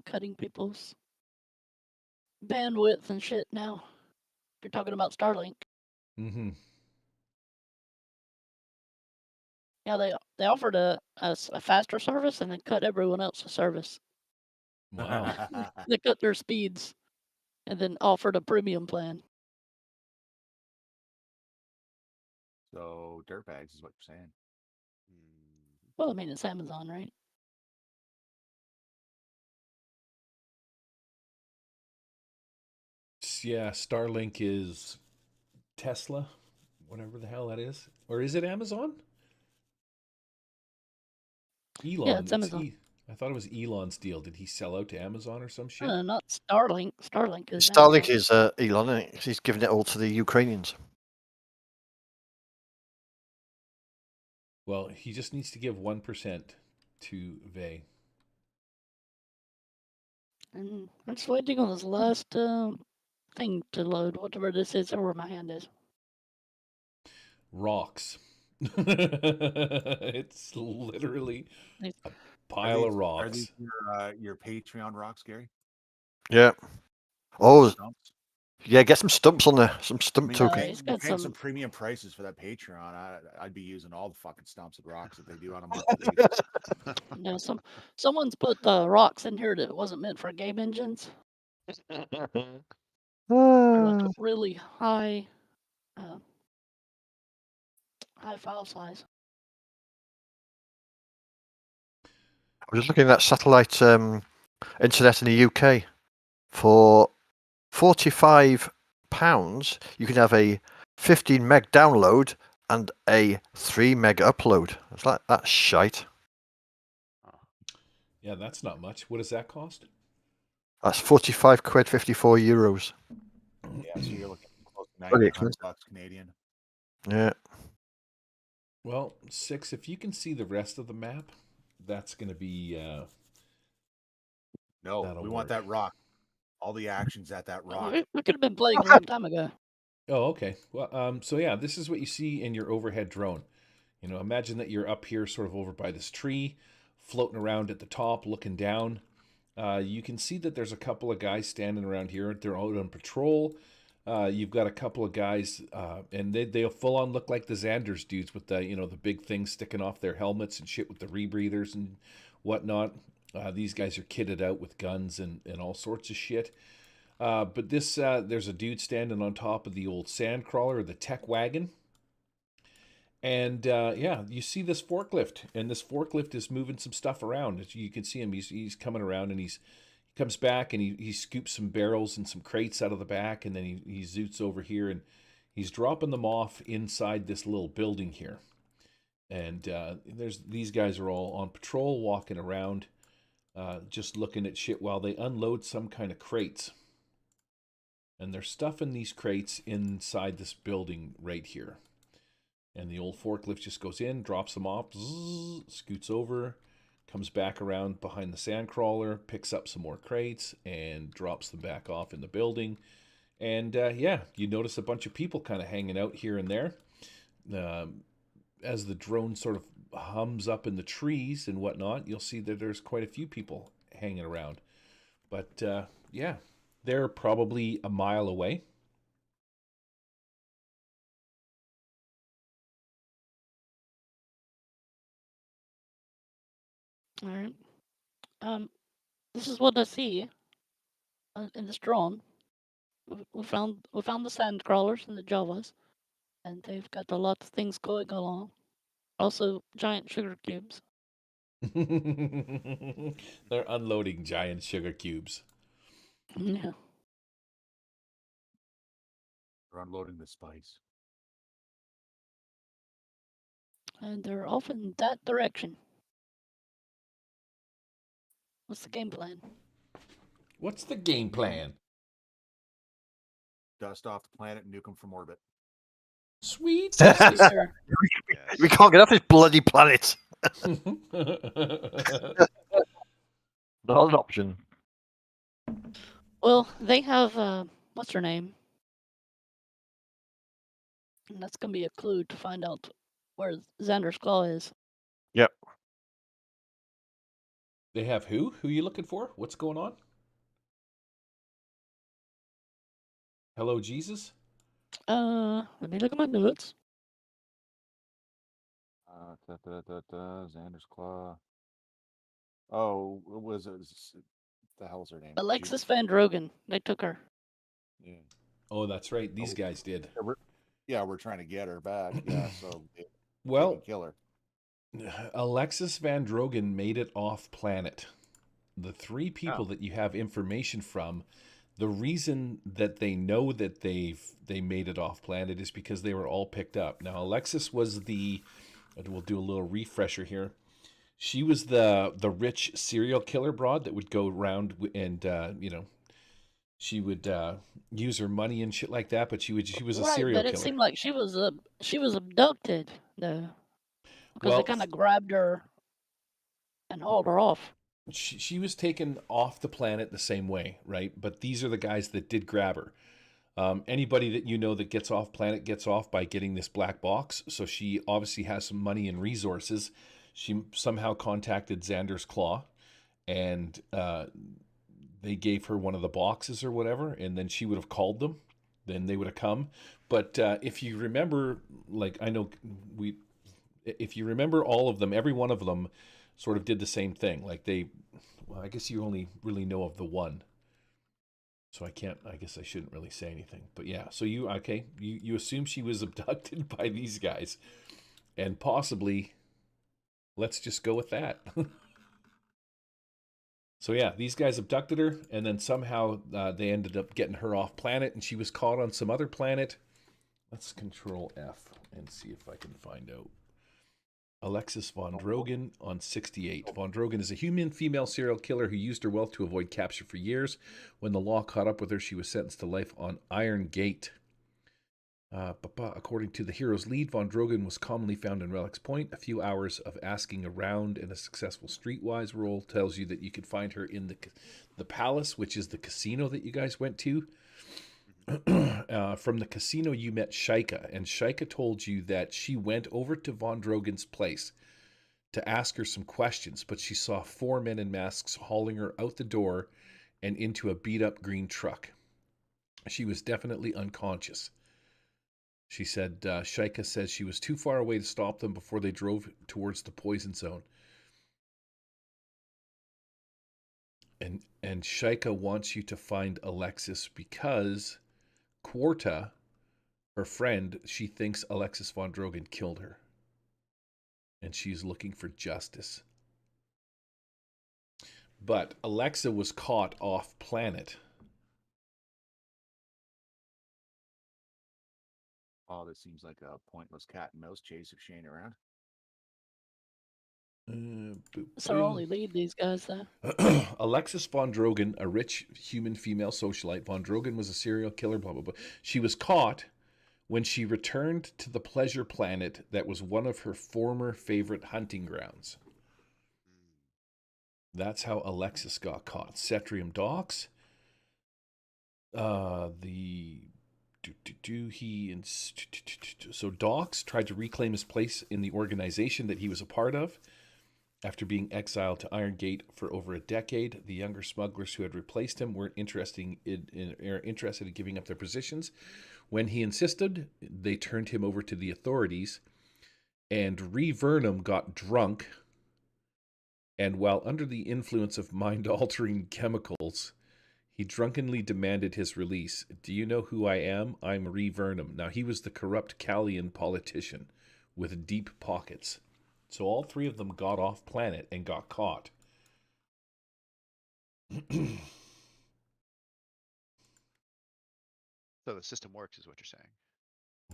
cutting people's bandwidth and shit now. You're talking about Starlink. Mm-hmm. Yeah, they offered a faster service and then cut everyone else's service. Wow. They cut their speeds and then offered a premium plan. So dirtbags is what you're saying. Well, I mean, it's Amazon, right? Yeah, Starlink is Tesla, whatever the hell that is. Or is it Amazon? Elon. Yeah, it's Amazon. I thought it was Elon's deal. Did he sell out to Amazon or some shit? Not Starlink. Starlink is Starlink Amazon. is Elon, isn't it? He's giving it all to the Ukrainians. Well, he just needs to give 1% to Vey. And I'm just waiting on this last thing to load, whatever this is, or where my hand is. Rocks. It's literally a pile of rocks. Are these your Patreon rocks, Gary? Yeah. Oh, Stumps? yeah. Get some stumps on there. Some stump I token. Yeah, he's got paying some- some premium prices for that Patreon. I'd be using all the fucking stumps and rocks that they do on a monthly basis. Yeah, someone's put rocks in here that wasn't meant for game engines. They're like really high file size. I was just looking at that satellite internet in the UK. For £45, you can have a 15 meg download and a 3 meg upload. It's like that's shite. Yeah, that's not much. What does that cost? That's 45 quid, 54 euros. Yeah, so you're looking close to Pretty 900 expensive. bucks Canadian. Yeah. Well, 6, if you can see the rest of the map, that's going to be... No, That'll we want work. that rock. All the actions at that rock. We could have been playing a long time ago. Oh, okay. Well, so yeah, this is what you see in your overhead drone. You know, imagine that you're up here sort of over by this tree, floating around at the top, looking down. You can see that there's a couple of guys standing around here. They're out on patrol. You've got a couple of guys, and they full on look like the Zandars dudes with the, you know, the big things sticking off their helmets and shit with the rebreathers and whatnot. These guys are kitted out with guns and all sorts of shit. But this, there's a dude standing on top of the old sand crawler, the tech wagon. And yeah, you see this forklift, and this forklift is moving some stuff around. As you can see him, he's coming around, and he comes back, and he scoops some barrels and some crates out of the back, and then he zoots over here, and he's dropping them off inside this little building here. And these guys are all on patrol, walking around. just looking at shit while they unload some kind of crates. And they're stuffing these crates inside this building right here. And the old forklift just goes in, drops them off, zzz, scoots over, comes back around behind the sand crawler, picks up some more crates, and drops them back off in the building. And yeah, you notice a bunch of people kind of hanging out here and there. As the drone sort of hums up in the trees and whatnot, you'll see that there's quite a few people hanging around. But yeah, they're probably a mile away. All right. This is what I see in this drone. We found the sand crawlers and the Javas, and they've got a lot of things going along. Also, giant sugar cubes. They're unloading giant sugar cubes. Yeah. They're unloading the spice. And they're off in that direction. What's the game plan? What's the game plan? Dust off the planet and nuke them from orbit. Sweet. Yes, sir. Yes. We can't get off this bloody planet. Not an option. Well, they have what's her name? And that's gonna be a clue to find out where Zandars Claw is. Yep. They have who? Who are you looking for? What's going on? Hello, Jesus? Let me look at my notes. Zandars Claw. Oh, what was it? The hell's her name? Alexis Van Drogen. They took her. Yeah. Oh, that's right. These guys did. We're trying to get her back. Yeah, so Well, kill her. Alexis Van Drogen made it off planet. The three people that you have information from, the reason that they know that they made it off planet is because they were all picked up. Now, Alexis was we'll do a little refresher here. She was the rich serial killer broad that would go around and she would use her money and shit like that. But she was a Right, serial but it killer. seemed like she was abducted though, because Well, they kind of grabbed her and hauled her off. She was taken off the planet the same way, right? But these are the guys that did grab her. Anybody that you know that gets off planet gets off by getting this black box. So she obviously has some money and resources. She somehow contacted Zandars Claw, and they gave her one of the boxes or whatever, and then she would have called them. Then they would have come. But if you remember, like I know if you remember all of them, every one of them sort of did the same thing. Like I guess you only really know of the one. So I guess I shouldn't really say anything. But yeah, so you assume she was abducted by these guys. And possibly, let's just go with that. So yeah, these guys abducted her, and then somehow they ended up getting her off planet, and she was caught on some other planet. Let's Control F and see if I can find out. Alexis Von Drogen on 68. Von Drogen is a human female serial killer who used her wealth to avoid capture for years. When the law caught up with her, she was sentenced to life on Irongate. According to the hero's lead, Von Drogen was commonly found in Relics Point. A few hours of asking around and a successful streetwise roll tells you that you could find her in the Palace, which is the casino that you guys went to. From the casino, you met Shaika, and Shaika told you that she went over to Von Drogen's place to ask her some questions, but she saw 4 men in masks hauling her out the door and into a beat-up green truck. She was definitely unconscious. She said Shaika says she was too far away to stop them before they drove towards the poison zone. And Shaika wants you to find Alexis because Quarta, her friend, she thinks Alexis Von Drogen killed her. And she's looking for justice. But Alexa was caught off planet. Oh, this seems like a pointless cat and mouse chase if she ain't around. It's our only lead, these guys, though. Alexis von Drogen, a rich human female socialite. Von Drogen was a serial killer, blah, blah, blah. She was caught when she returned to the pleasure planet that was one of her former favorite hunting grounds. That's how Alexis got caught. Cetrium Docks. So Docks tried to reclaim his place in the organization that he was a part of. After being exiled to Irongate for over a decade, the younger smugglers who had replaced him weren't interested in giving up their positions. When he insisted, they turned him over to the authorities, and Vernum got drunk, and while under the influence of mind-altering chemicals, he drunkenly demanded his release. Do you know who I am? I'm Vernum. Now, he was the corrupt Callian politician with deep pockets. So all three of them got off planet and got caught. So the system works, is what you're saying.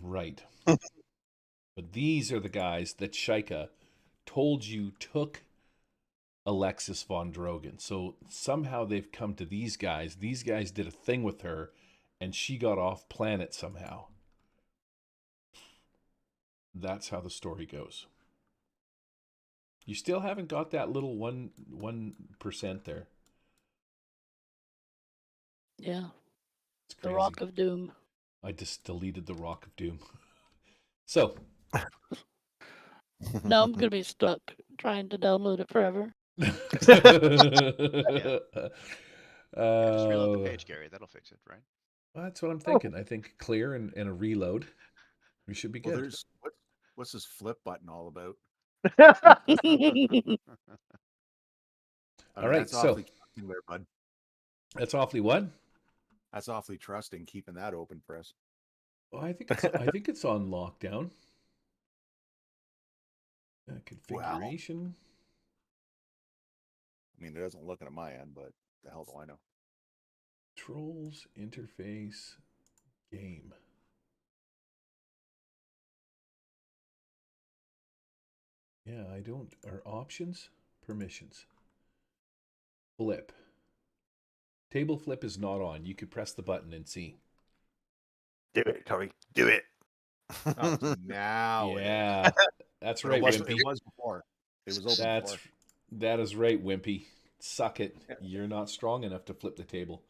Right. But these are the guys that Shika told you took Alexis von Drogen. So somehow they've come to these guys. These guys did a thing with her, and she got off planet somehow. That's how the story goes. You still haven't got that little 1% there. Yeah. It's crazy. The Rock of Doom. I just deleted the Rock of Doom. So. Now I'm going to be stuck trying to download it forever. Just reload the page, Gary. That'll fix it, right? Well, that's what I'm thinking. I think clear and a reload. We should be good. Well, what's this flip button all about? All right, that's awfully trusting there, bud. That's awfully what? That's awfully trusting, keeping that open for us. Well, I think it's on lockdown. Configuration. Wow. I mean, it doesn't look at my end, but the hell do I know? Controls, interface, game. Yeah, I don't. Are options, permissions. Flip. Table flip is not on. You could press the button and see. Do it, Tommy. Do it. Oh, now. Yeah, that's right, Wimpy. It was before. It was open before. That is right, Wimpy. Suck it. You're not strong enough to flip the table.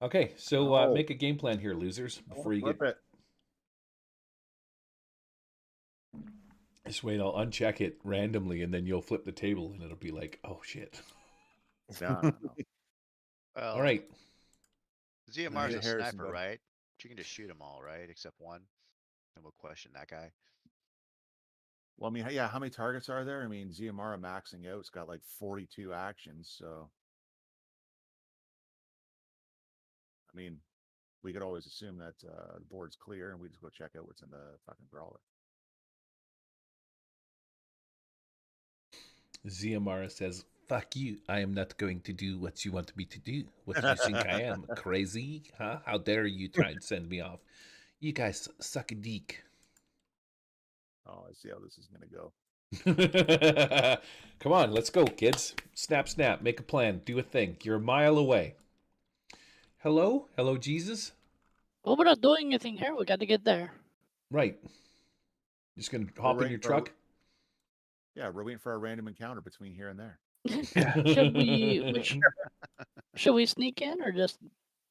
Okay, so make a game plan here, losers. Before you flip get it. Just wait, I'll uncheck it randomly, and then you'll flip the table, and it'll be like, oh, shit. No. Well, all right. ZMR's a sniper, right? You can just shoot them all, right? Except one. And we'll question that guy. Well, I mean, yeah, how many targets are there? I mean, ZMR maxing out. It's got like 42 actions, so. I mean, we could always assume that the board's clear, and we just go check out what's in the fucking brawler. ZMR says, fuck you. I am not going to do what you want me to do. What do you think I am? Crazy? Huh? How dare you try and send me off? You guys suck a dick. Oh, I see how this is going to go. Come on, let's go, kids. Snap, snap. Make a plan. Do a thing. You're a mile away. Hello? Hello, Jesus? Well, we're not doing anything here. We got to get there. Right. Just going to hop in your truck? Yeah, we're waiting for a random encounter between here and there. Should we sneak in or just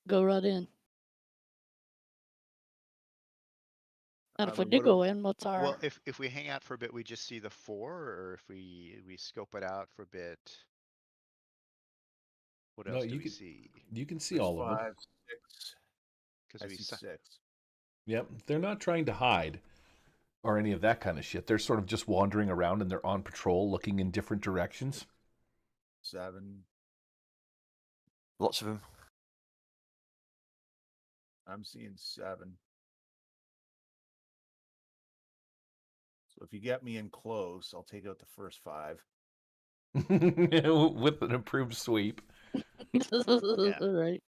go right in? And if we do go in, what's our... Well, if we hang out for a bit, we just see the 4, or if we scope it out for a bit, what else do we see? You can see all of them. 5, 6. Because we see 6. Yep, they're not trying to hide or any of that kind of shit. They're sort of just wandering around, and they're on patrol, looking in different directions. 7. Lots of them. I'm seeing 7. So if you get me in close, I'll take out the first 5. With an improved sweep. Right.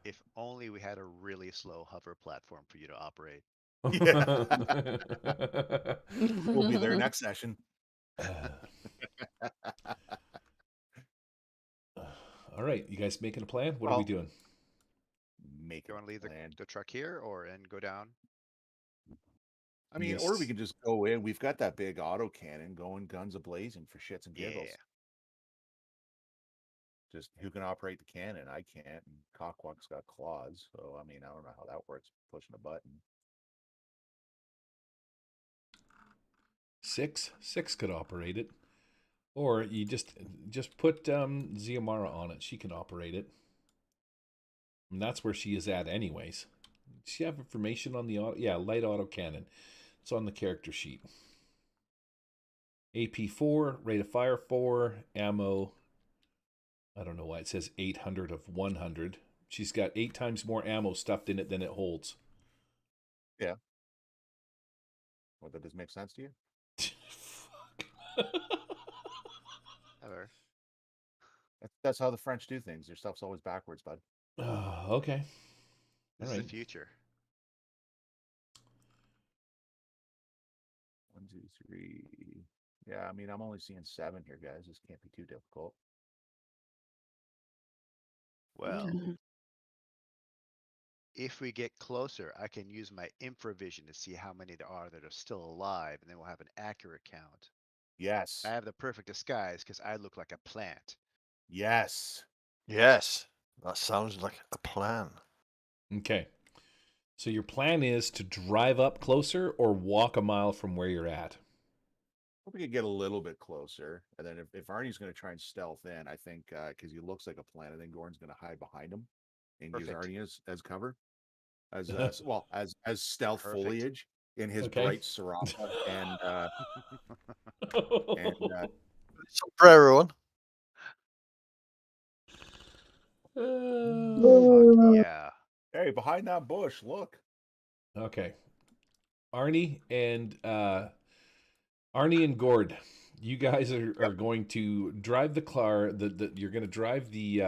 If only we had a really slow hover platform for you to operate. Yeah. We'll be there next session. All right, you guys making a plan? What are we Well, doing? Make Do you a want to leave plan. the truck here and go down? I mean, or we can just go in. We've got that big auto cannon going guns a-blazing for shits and giggles. Yeah. Just who can operate the cannon? I can't. And Cockwalk's got claws. So, I mean, I don't know how that works, pushing a button. Six could operate it. Or you just put Ziamara on it. She can operate it. And that's where she is at anyways. Does she have information on the auto? Yeah, light auto cannon. It's on the character sheet. AP 4, rate of fire 4, ammo. I don't know why it says 800 of 100. She's got 8 times more ammo stuffed in it than it holds. Yeah. Well, that does make sense to you? Fuck. Ever. That's how the French do things. Their stuff's always backwards, bud. Okay. This All is right. the future. 1, 2, 3. Yeah, I mean, I'm only seeing 7 here, guys. This can't be too difficult. Well, if we get closer, I can use my infravision to see how many there are that are still alive, and then we'll have an accurate count. Yes. I have the perfect disguise because I look like a plant. Yes. Yes, that sounds like a plan. Okay. So your plan is to drive up closer or walk a mile from where you're at? Hope we could get a little bit closer. And then if Arnie's going to try and stealth in, I think, because he looks like a plant, I think Gordon's going to hide behind him and use Perfect. Arnie as cover. As well, as stealth Perfect. foliage in his Okay. bright Sarapa and Sombrero on. Fuck yeah. hey, behind that bush, look. Okay. Arnie and Gord, you guys are going to drive the car. You're going to drive the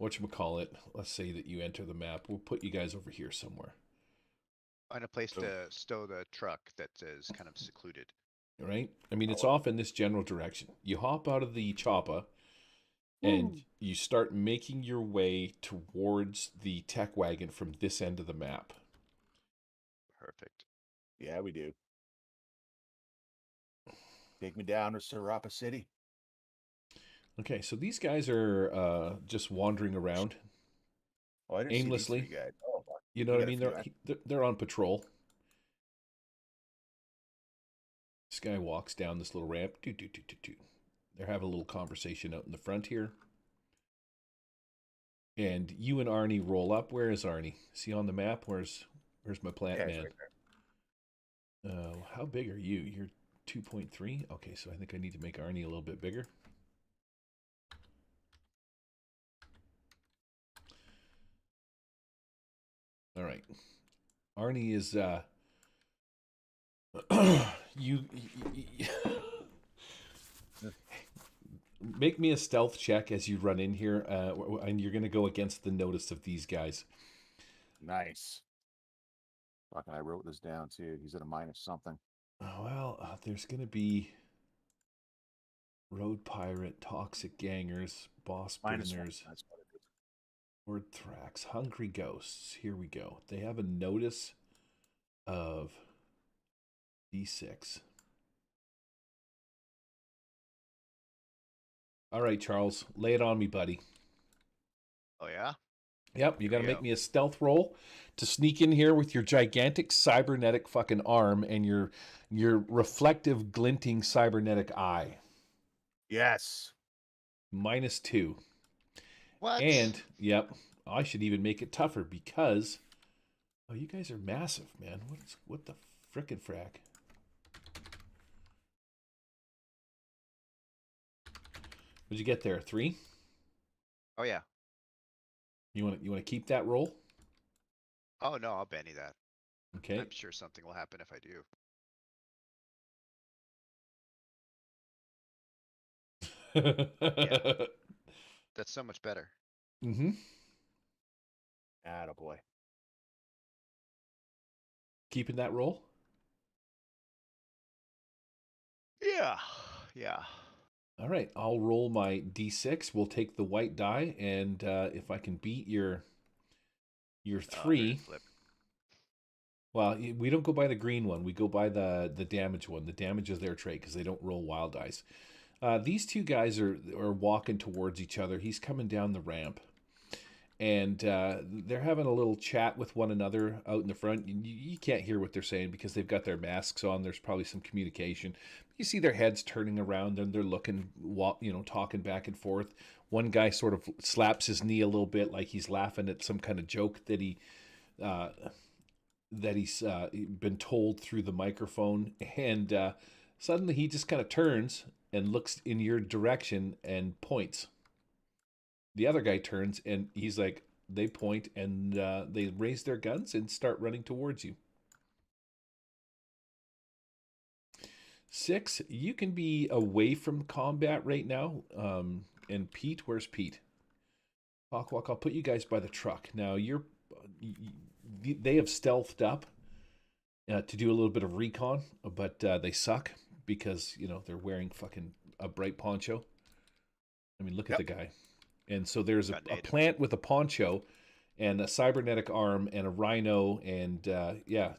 whatchamacallit. Let's say that you enter the map. We'll put you guys over here somewhere. Find a place to stow the truck that is kind of secluded. Right? I mean, it's off in this general direction. You hop out of the choppa and you start making your way towards the tech wagon from this end of the map. Perfect. Yeah, we do. Take me down to Sarapa City. Okay, so these guys are just wandering around Oh, I didn't aimlessly. see these 3 guys. Oh, fuck. You know You what I got a mean? few They're on patrol. This guy walks down this little ramp. They're having a little conversation out in the front here. And you and Arnie roll up. Where is Arnie? Is he on the map? Where's my plant Yeah, man? right there. How big are you? You're 2.3? Okay, so I think I need to make Arnie a little bit bigger. All right. Arnie is you make me a stealth check as you run in here, and you're going to go against the notice of these guys. Nice. Fucking, I wrote this down too. He's at a minus something. Well, there's going to be road pirate, toxic gangers, boss Minus 1. prisoners, That's what it is. horde thrax, hungry ghosts. Here we go. They have a notice of D6. All right, Charles, lay it on me, buddy. Oh yeah? Yep, you got to Here we make go. me a stealth roll to sneak in here with your gigantic cybernetic fucking arm and your reflective, glinting cybernetic eye. Yes. -2. What? And, yep, I should even make it tougher because, oh, you guys are massive, man. What the frickin' frack? What'd you get there? 3? Oh yeah. You want to keep that roll? Oh no, I'll Benny that. Okay. I'm sure something will happen if I do. That's so much better. Mm-hmm. Attaboy. Keeping that roll? Yeah. Yeah. All right, I'll roll my d6. We'll take the white die, and if I can beat your Oh, there's 3, flip. well, we don't go by the green one. We go by the damage one. The damage is their trait because they don't roll wild dice. These two guys are walking towards each other. He's coming down the ramp, and they're having a little chat with one another out in the front. You can't hear what they're saying because they've got their masks on. There's probably some communication. You see their heads turning around, and they're looking, talking back and forth. One guy sort of slaps his knee a little bit, like he's laughing at some kind of joke that he's been told through the microphone, and suddenly he just kind of turns and looks in your direction and points. The other guy turns and he's like, they point and they raise their guns and start running towards you. 6, you can be away from combat right now. And Pete, where's Pete? Walk, I'll put you guys by the truck. Now they have stealthed up to do a little bit of recon, but they suck because they're wearing fucking a bright poncho. I mean, look at the guy. And so there's a plant with a poncho and a cybernetic arm and a rhino, and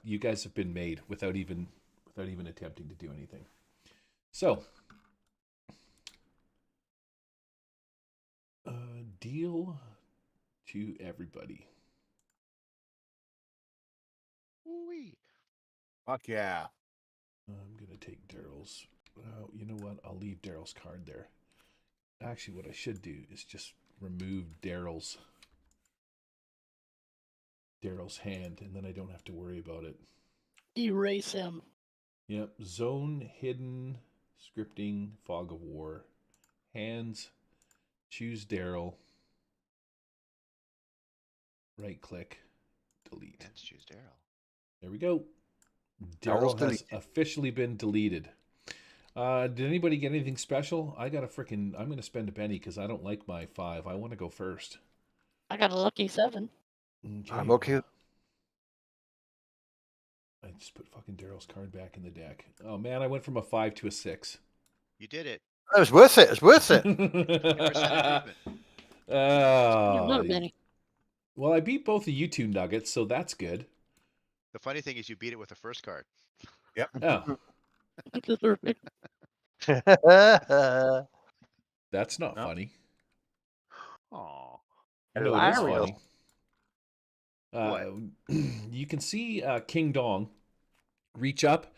you guys have been made without even attempting to do anything. So deal to everybody. Ooh-wee. Fuck yeah. I'm gonna take Daryl's. You know what? I'll leave Daryl's card there. Actually, what I should do is just remove Daryl's hand, and then I don't have to worry about it. Erase him. Yep. Zone, hidden, scripting, fog of war, hands. Choose Daryl. Right click, delete. Let's choose Daryl. There we go. Daryl's Daryl has deleted. officially been deleted. Did anybody get anything special? I'm going to spend a penny because I don't like my 5. I want to go first. I got a lucky 7. Okay. I'm okay. I just put fucking Daryl's card back in the deck. Oh man, I went from a 5 to a 6. You did it. It was worth it. It's worth it. 50% improvement. Another penny. Well, I beat both of you two nuggets, so that's good. The funny thing is you beat it with the first card. Yep. Oh, Hilarious. that's not No. funny. Aw. No, it is Hilarious. funny. You can see King Dong reach up,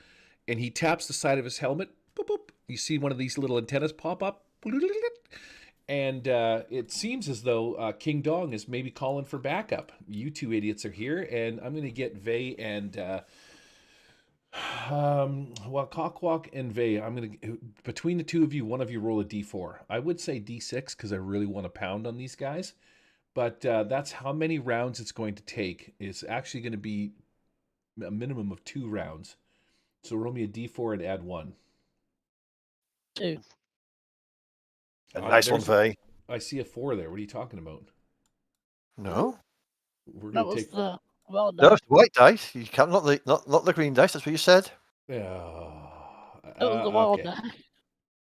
and he taps the side of his helmet. Boop, boop. You see one of these little antennas pop up. And it seems as though King Dong is maybe calling for backup. You two idiots are here, and I'm going to get Vey and Cockwalk and Vey. I'm going to, between the two of you, one of you roll a d4. I would say d6 because I really want to pound on these guys, but that's how many rounds it's going to take. It's actually going to be a minimum of 2 rounds. So roll me a d4 and add 1. 2. A nice one, Vey. I see a 4 there. What are you talking about? No, We're That going to was take. the well no, done. it's the white dice. You can't not the green dice. That's what you said. That was the wild okay. die.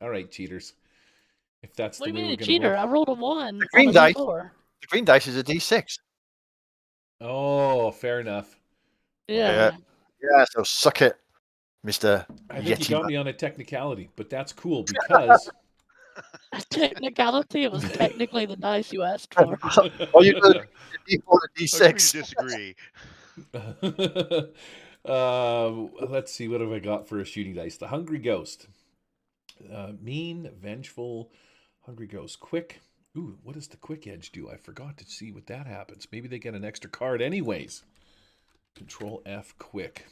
All right, cheaters. If that's What do the you way mean we're a going to cheater? roll. I rolled a 1. The green on a dice. D4. The green dice is a d6. Oh, fair enough. Yeah. Yeah, so suck it, Mr. I think you Yeti. got me on a technicality, but that's cool because Technicality, it was technically the dice you asked for. Oh, you did a d4 and Agree to d6. disagree. let's see, what have I got for a shooting dice? The Hungry Ghost. Mean, vengeful, Hungry Ghost. Quick. Ooh, what does the quick edge do? I forgot to see what that happens. Maybe they get an extra card anyways. Control F, quick.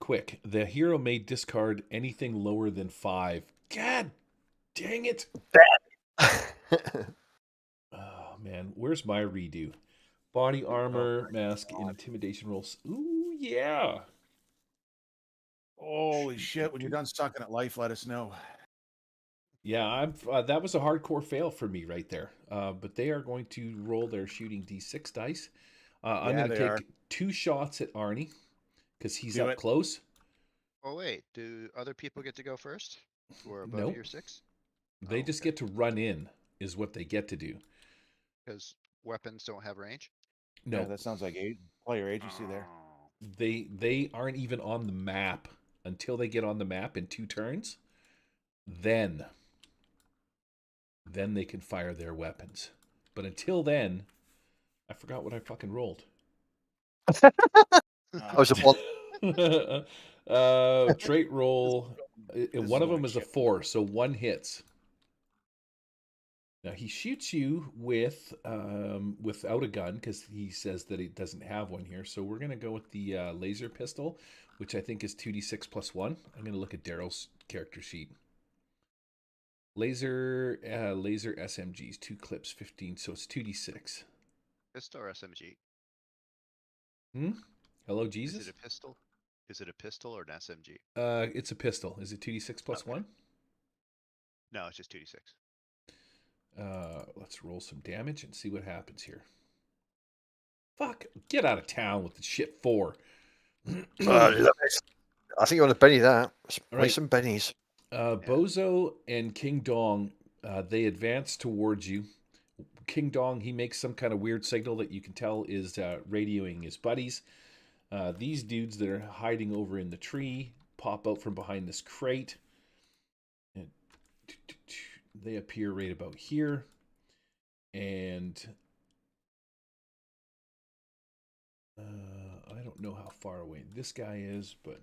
Quick. The hero may discard anything lower than 5. God dang it. Oh, man. Where's my redo? Body armor, mask, intimidation rolls. Ooh, yeah. Holy shit. When you're done sucking at life, let us know. Yeah, I'm. That was a hardcore fail for me right there. But they are going to roll their shooting d6 dice. I'm Yeah, going to they are. take 2 shots at Arnie because he's Do up it. close. Oh wait, do other people get to go first? Who are above Nope. year 6? They Oh, just okay. get to run in, is what they get to do. Because weapons don't have range. No, Yeah, that sounds like player agency there. Oh. they aren't even on the map until they get on the map in 2 turns. Then they can fire their weapons. But until then, I forgot what I fucking rolled. I was a one. Trait roll. This One is of them going is a shit. 4, so 1 hits. Now he shoots you with without a gun because he says that he doesn't have one here. So we're gonna go with the laser pistol, which I think is 2d6 plus 1. I'm gonna look at Daryl's character sheet. Laser SMGs, 2 clips, 15. So it's 2d6. Pistol or SMG? Hello, Is Jesus. it a pistol? Is it a pistol or an SMG? It's a pistol. Is it 2d6 plus Okay. 1? No, it's just 2d6. Let's roll some damage and see what happens here. Fuck! Get out of town with the shit 4. Love it. I think you want to Benny that. Play Right. some Bennies. Bozo and King Dong, they advance towards you. King Dong, he makes some kind of weird signal that you can tell is radioing his buddies. These dudes that are hiding over in the tree pop out from behind this crate. And they appear right about here. And I don't know how far away this guy is, but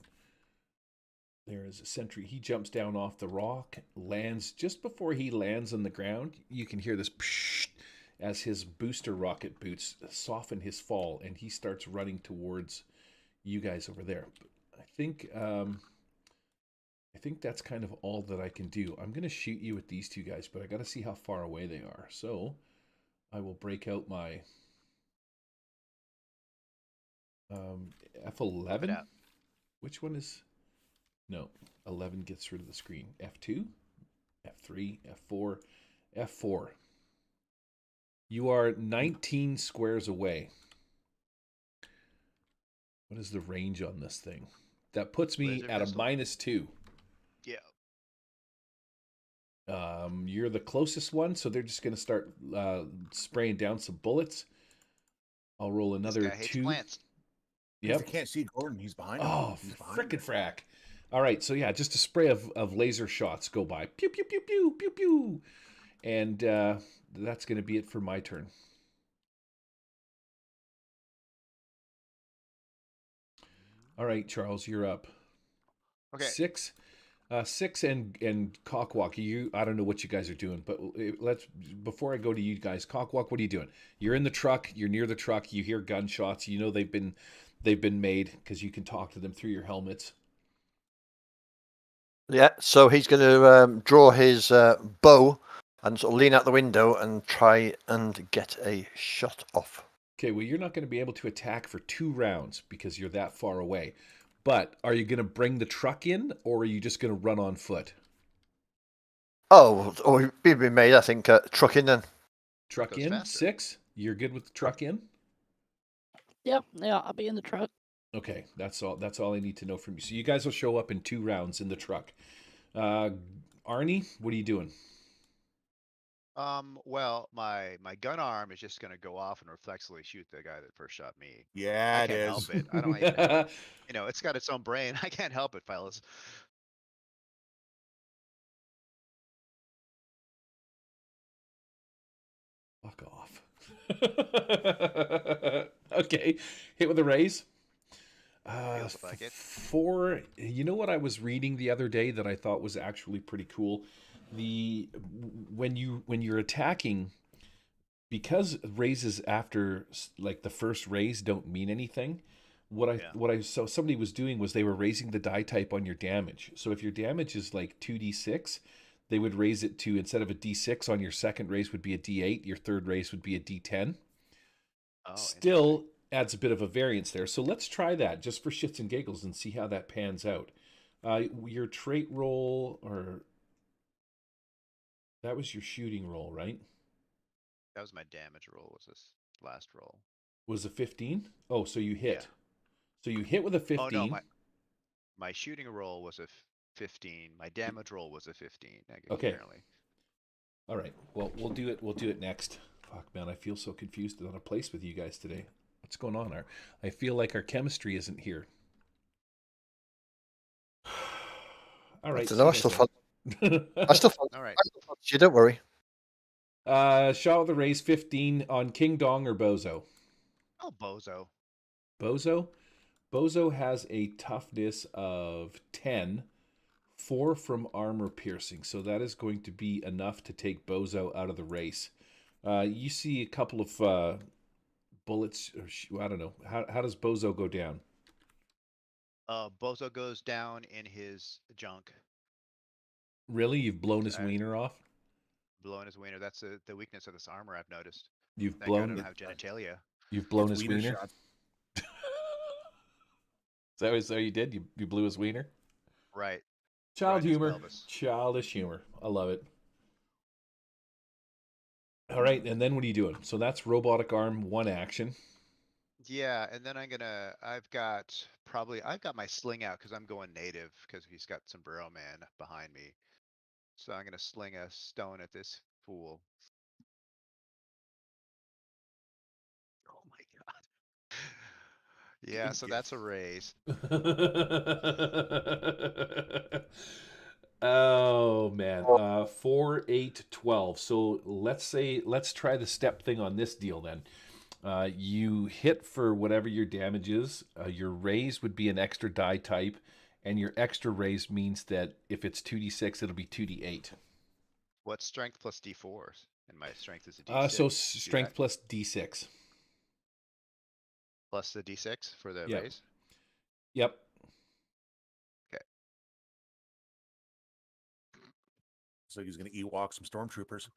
there is a sentry. He jumps down off the rock, lands just before he lands on the ground. You can hear this psh, as his booster rocket boots soften his fall, and he starts running towards you guys over there. I think that's kind of all that I can do. I'm going to shoot you with these 2 guys, but I got to see how far away they are. So I will break out my F11. Which one is... No, 11 gets rid of the screen. F2, F3, F4, F4. You are 19 squares away. What is the range on this thing? That puts me Laser at pistol? a -2. Yeah. You're the closest one, so they're just going to start spraying down some bullets. I'll roll another This guy hates 2. plants. Yep. I can't see Gordon. He's behind him. Oh, He's behind frickin' him. frack. All right, so yeah, just a spray of laser shots go by. Pew, pew, pew, pew, pew, pew. And that's going to be it for my turn. All right, Charles, you're up. Okay. 6 and Cockwalk. I don't know what you guys are doing, but before I go to you guys, Cockwalk, what are you doing? You're in the truck, you're near the truck, you hear gunshots, you know they've been made because you can talk to them through your helmets. Yeah, so he's going to draw his bow and sort of lean out the window and try and get a shot off. Okay, well, you're not going to be able to attack for 2 rounds because you're that far away. But are you going to bring the truck in, or are you just going to run on foot? Oh, we've been made, I think, truck in then. Truck Goes in, faster. 6? You're good with the truck in? Yeah, I'll be in the truck. Okay, that's all I need to know from you. So you guys will show up in 2 rounds in the truck. Arnie, what are you doing? Well, my gun arm is just gonna go off and reflexively shoot the guy that first shot me. Yeah, I it can't is. help it. I don't even, it's got its own brain. I can't help it, fellas. Fuck off. Okay, hit with a raise. Feels like it. 4. You know what I was reading the other day that I thought was actually pretty cool? When you're attacking, because raises after like the first raise don't mean anything. What I saw somebody was doing was they were raising the die type on your damage. So if your damage is like 2d6, they would raise it to, instead of a d6 on your second raise would be a d8, your third raise would be a d10. Oh, Still adds a bit of a variance there. So let's try that just for shits and giggles and see how that pans out. Your trait roll, or that was your shooting roll, right? that was my damage roll. Was this last roll? Was a 15? Oh, so you hit. Yeah. So you hit with a 15. Oh no, My shooting roll was a 15. My damage roll was a 15. Okay. Apparently. All right. Well, we'll do it. We'll do it next. Fuck, man, I feel so confused on a place with you guys today. What's going on? I feel like our chemistry isn't here. All right. I don't know. I still fun. I still fun. All right. You don't worry. Shot with a raise 15 on King Dong or Bozo. Oh, bozo. Bozo has a toughness of 10, 4 from armor piercing, so that is going to be enough to take Bozo out of the race. You see a couple of bullets. I don't know. How does Bozo go down? Bozo goes down in his junk, Really? You've blown his wiener off? blowing his wiener. That's the weakness of this armor I've noticed. You've Thank God I blown. don't have genitalia. You've blown It's his wiener wiener. shots. Is that what you did? You blew his wiener? Right. Child Right in his humor. pelvis. Childish humor. I love it. All right, and then what are you doing? So that's robotic arm, 1 action. Yeah, and then I've got my sling out because I'm going native because he's got Sombrero Man behind me. So I'm gonna sling a stone at this fool. Oh my god. Yeah, so that's a raise. Oh man, 4, 8, 12. So let's try the step thing on this deal then. You hit for whatever your damage is. Your raise would be an extra die type, and your extra raise means that if it's 2d6, it'll be 2d8. What's strength plus D4s? And my strength is a D6. So Do strength that. plus d6. Plus the D6 for the Yep. raise. Yep. So he's gonna Ewok some stormtroopers.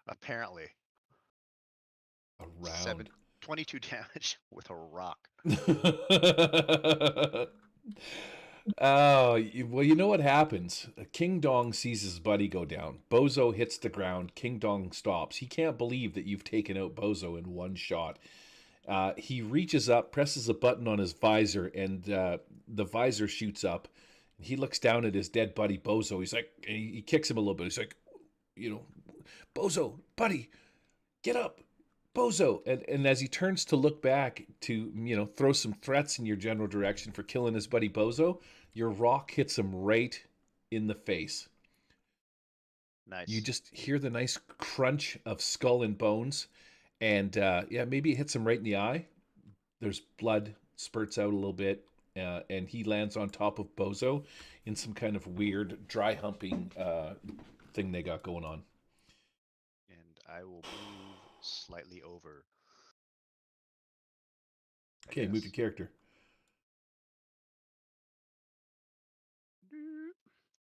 Apparently. Around. 22 damage with a rock. Oh, well, you know what happens? King Dong sees his buddy go down. Bozo hits the ground. King Dong stops. He can't believe that you've taken out Bozo in 1 shot. He reaches up, presses a button on his visor, and the visor shoots up. He looks down at his dead buddy Bozo. He's like, he kicks him a little bit. He's like, Bozo, buddy, get up. Bozo. And as he turns to look back to, throw some threats in your general direction for killing his buddy Bozo, your rock hits him right in the face. Nice. You just hear the nice crunch of skull and bones. And maybe it hits him right in the eye. There's blood spurts out a little bit. And he lands on top of Bozo in some kind of weird dry humping thing they got going on. And I will move slightly over. Okay, move your character.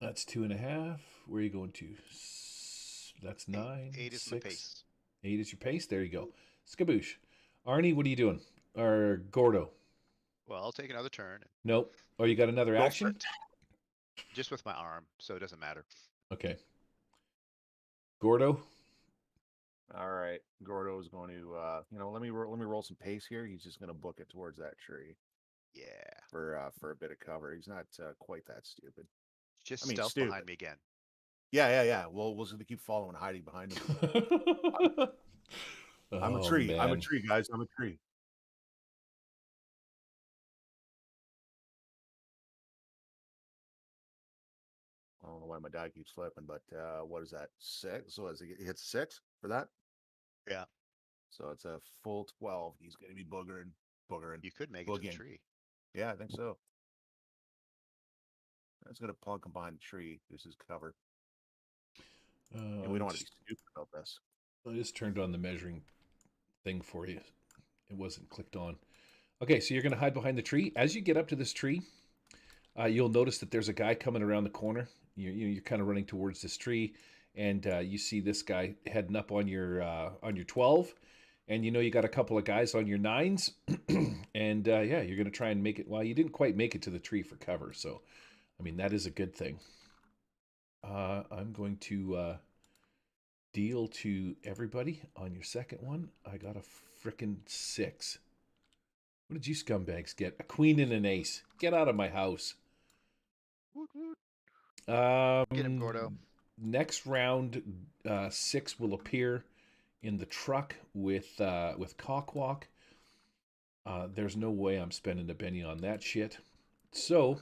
That's 2.5. Where are you going to? That's 9. 8 is 6. my pace. 8 is your pace. There you go. Skaboosh. Arnie, what are you doing? Or Gordo? Well, I'll take another turn. Nope. Oh, you got another Go for action? it. Just with my arm, so it doesn't matter. Okay. Gordo? All right, Gordo's going to, let me roll some pace here. He's just going to book it towards that tree Yeah. for a bit of cover. He's not quite that stupid. Just I mean, stealth stupid. behind me again. Yeah. Well, we're going to keep following, hiding behind him. I'm a Oh, tree. I'm a man. tree, guys. I'm a tree. I don't know why my die keeps flipping, but what is that? 6? So as he hits 6 for that? Yeah. So it's a full 12. He's going to be boogering. You could make it to the Boogieing. tree. Yeah, I think so. That's going to plug him behind the tree. This is cover. And we don't want to be stupid about this. I just turned on the measuring thing for you. It wasn't clicked on. Okay, so you're going to hide behind the tree. As you get up to this tree, you'll notice that there's a guy coming around the corner. You're kind of running towards this tree, and you see this guy heading up on your 12, and you got a couple of guys on your 9s, and you're going to try and make it. Well, you didn't quite make it to the tree for cover, so I mean that is a good thing. I'm going to deal to everybody on your second one. I got a frickin' 6. What did you scumbags get? A queen and an ace. Get out of my house. Woot woot. Um, Get him, Gordo. Next round, 6 will appear in the truck with Cockwalk. There's no way I'm spending a penny on that shit. So,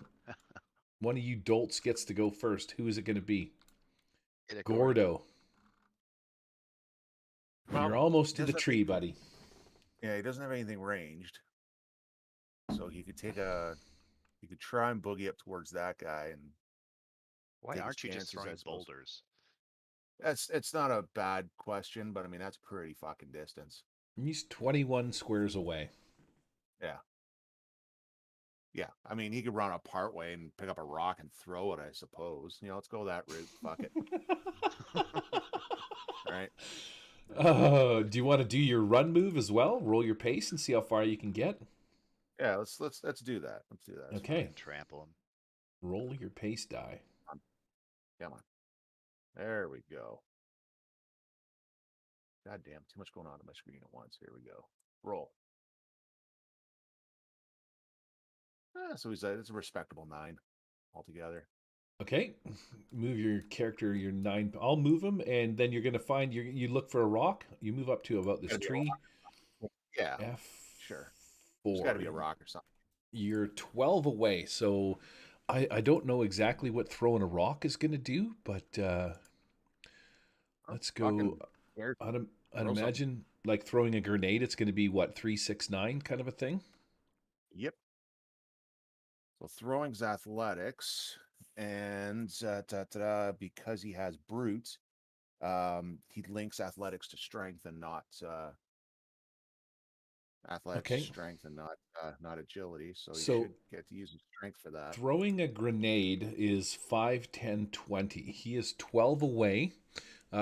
one of you dolts gets to go first. Who is it going to be? Get it, Gordo. Well, You're almost to the doesn't- tree, buddy. Yeah, he doesn't have anything ranged. So he could try and boogie up towards that guy, and Why take his aren't you just chances, I throwing suppose. boulders? it's not a bad question, but I mean that's pretty fucking distance. He's 21 squares away. Yeah, I mean he could run a part way and pick up a rock and throw it, I suppose. Let's go that route. Fuck it. Right? Do you want to do your run move as well? Roll your pace and see how far you can get? Yeah, let's do that. Let's do that. It's Okay. And trample him. Roll your pace die. fine. Come on. There we go. God damn, too much going on my screen at once. Here we go. Roll. So it's a respectable 9 altogether. Okay. Move your character, your 9. I'll move him, and then you're going to find, you look for a rock. You move up to about this Gotta be a tree. Yeah, F4. sure. There's got to be a rock or something. You're 12 away, so I don't know exactly what throwing a rock is going to do, but let's go. I'd imagine like throwing a grenade, it's going to be what, 3, 6, 9 kind of a thing? Yep. So throwing's athletics, and because he has brute, he links athletics to strength and not Okay. strength and not agility. So he So- should get to use his strength for that. Throwing a grenade is 5, 10, 20. He is 12 away.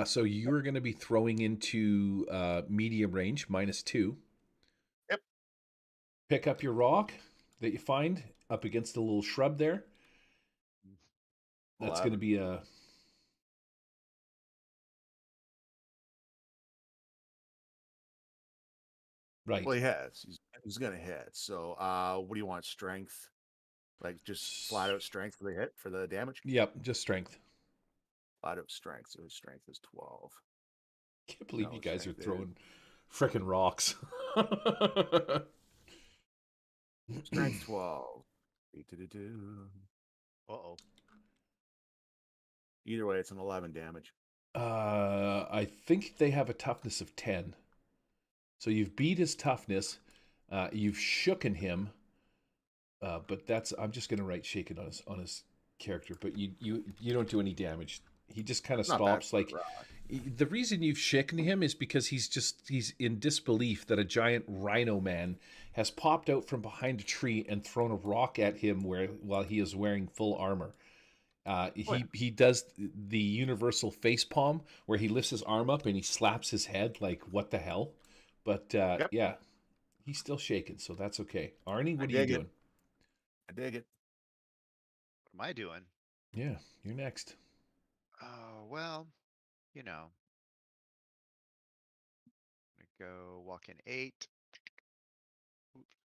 So you're going to be throwing into medium range, -2. Yep. Pick up your rock that you find up against a little shrub there. That's going to 11. be a... Right. Well, he has. He's gonna hit. So, what do you want? Strength, like just flat out strength for the hit for the damage. Yep, just strength. Flat out strength. So his strength is 12. Can't believe No, you guys are strength is- throwing frickin' rocks. Strength 12. Uh-oh. Either way, it's an 11 damage. I think they have a toughness of 10. So you've beat his toughness. You've shooken him. But I'm just going to write shaken on his character. But you don't do any damage. He just kind of Not bad stops. for a Like rock. the reason you've shaken him is because he's in disbelief that a giant rhino man has popped out from behind a tree and thrown a rock at him while he is wearing full armor. He does the universal face palm where he lifts his arm up and he slaps his head like, what the hell? But Yep. yeah, he's still shaking, so that's okay. Arnie, what are you dig it. doing? I dig it. What am I doing? Yeah, you're next. Oh, well, I'm gonna go walk in 8.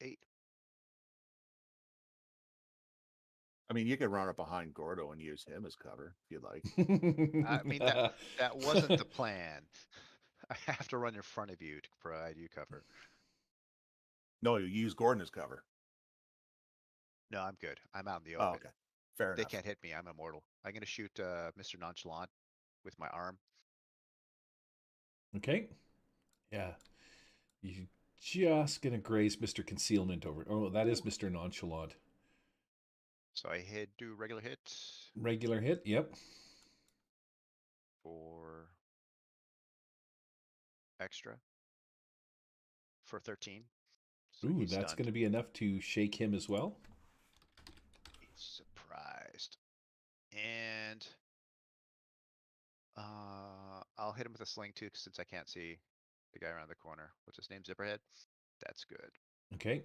8. I mean, you could run up behind Gordo and use him as cover if you'd like. I mean, that wasn't the plan. I have to run in front of you to provide you cover. No, you use Gordon as cover. No, I'm good. I'm out in the Oh, open. okay. Fair They enough. can't hit me. I'm immortal. I'm gonna shoot Mr. Nonchalant with my arm. Okay. Yeah. You just gonna graze Mr. Concealment over. Oh, that is Mr. Nonchalant. So I do regular hit Regular hit. Yep. for extra for 13. So Ooh, he's that's stunned. going to be enough to shake him as well. He's surprised. And I'll hit him with a sling too, since I can't see the guy around the corner. What's his name? Zipperhead? That's good. Okay.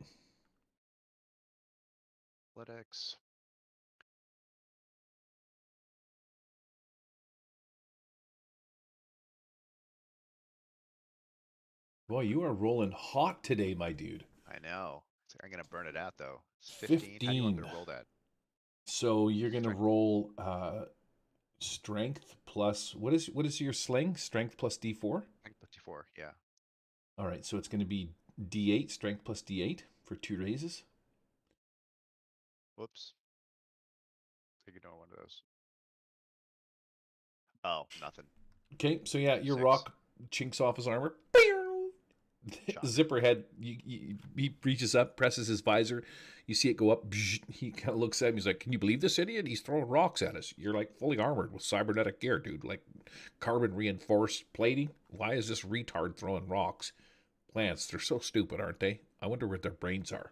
Athletics. Boy, you are rolling hot today, my dude. I know. I'm gonna burn it out though. It's 15. How do you want me to roll that? So you're gonna Strength. roll strength plus what is your sling? Strength plus D4? Strength plus D4, yeah. All right, so it's gonna be D8, strength plus D8 for 2 raises. Whoops. I think you're doing one of those. Oh, nothing. Okay, so yeah, your 6. rock chinks off his armor. Shock. Zipper head, he reaches up, presses his visor. You see it go up. He kind of looks at him. He's like, "Can you believe this idiot? He's throwing rocks at us. You're like fully armored with cybernetic gear, dude. Like carbon reinforced plating. Why is this retard throwing rocks? Plants, they're so stupid, aren't they? I wonder where their brains are."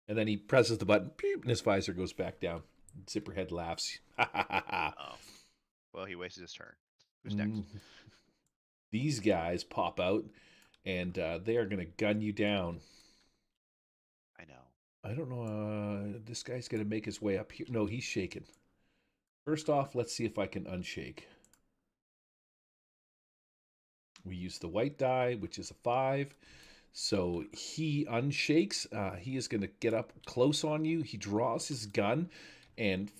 And then he presses the button, and his visor goes back down. Zipperhead laughs. Oh. Well, he wasted his turn. Who's next? These guys pop out, and they are going to gun you down. I know. I don't know. This guy's going to make his way up here. No, he's shaken. First off, let's see if I can unshake. We use the white die, which is a 5. So he unshakes. He is going to get up close on you. He draws his gun, and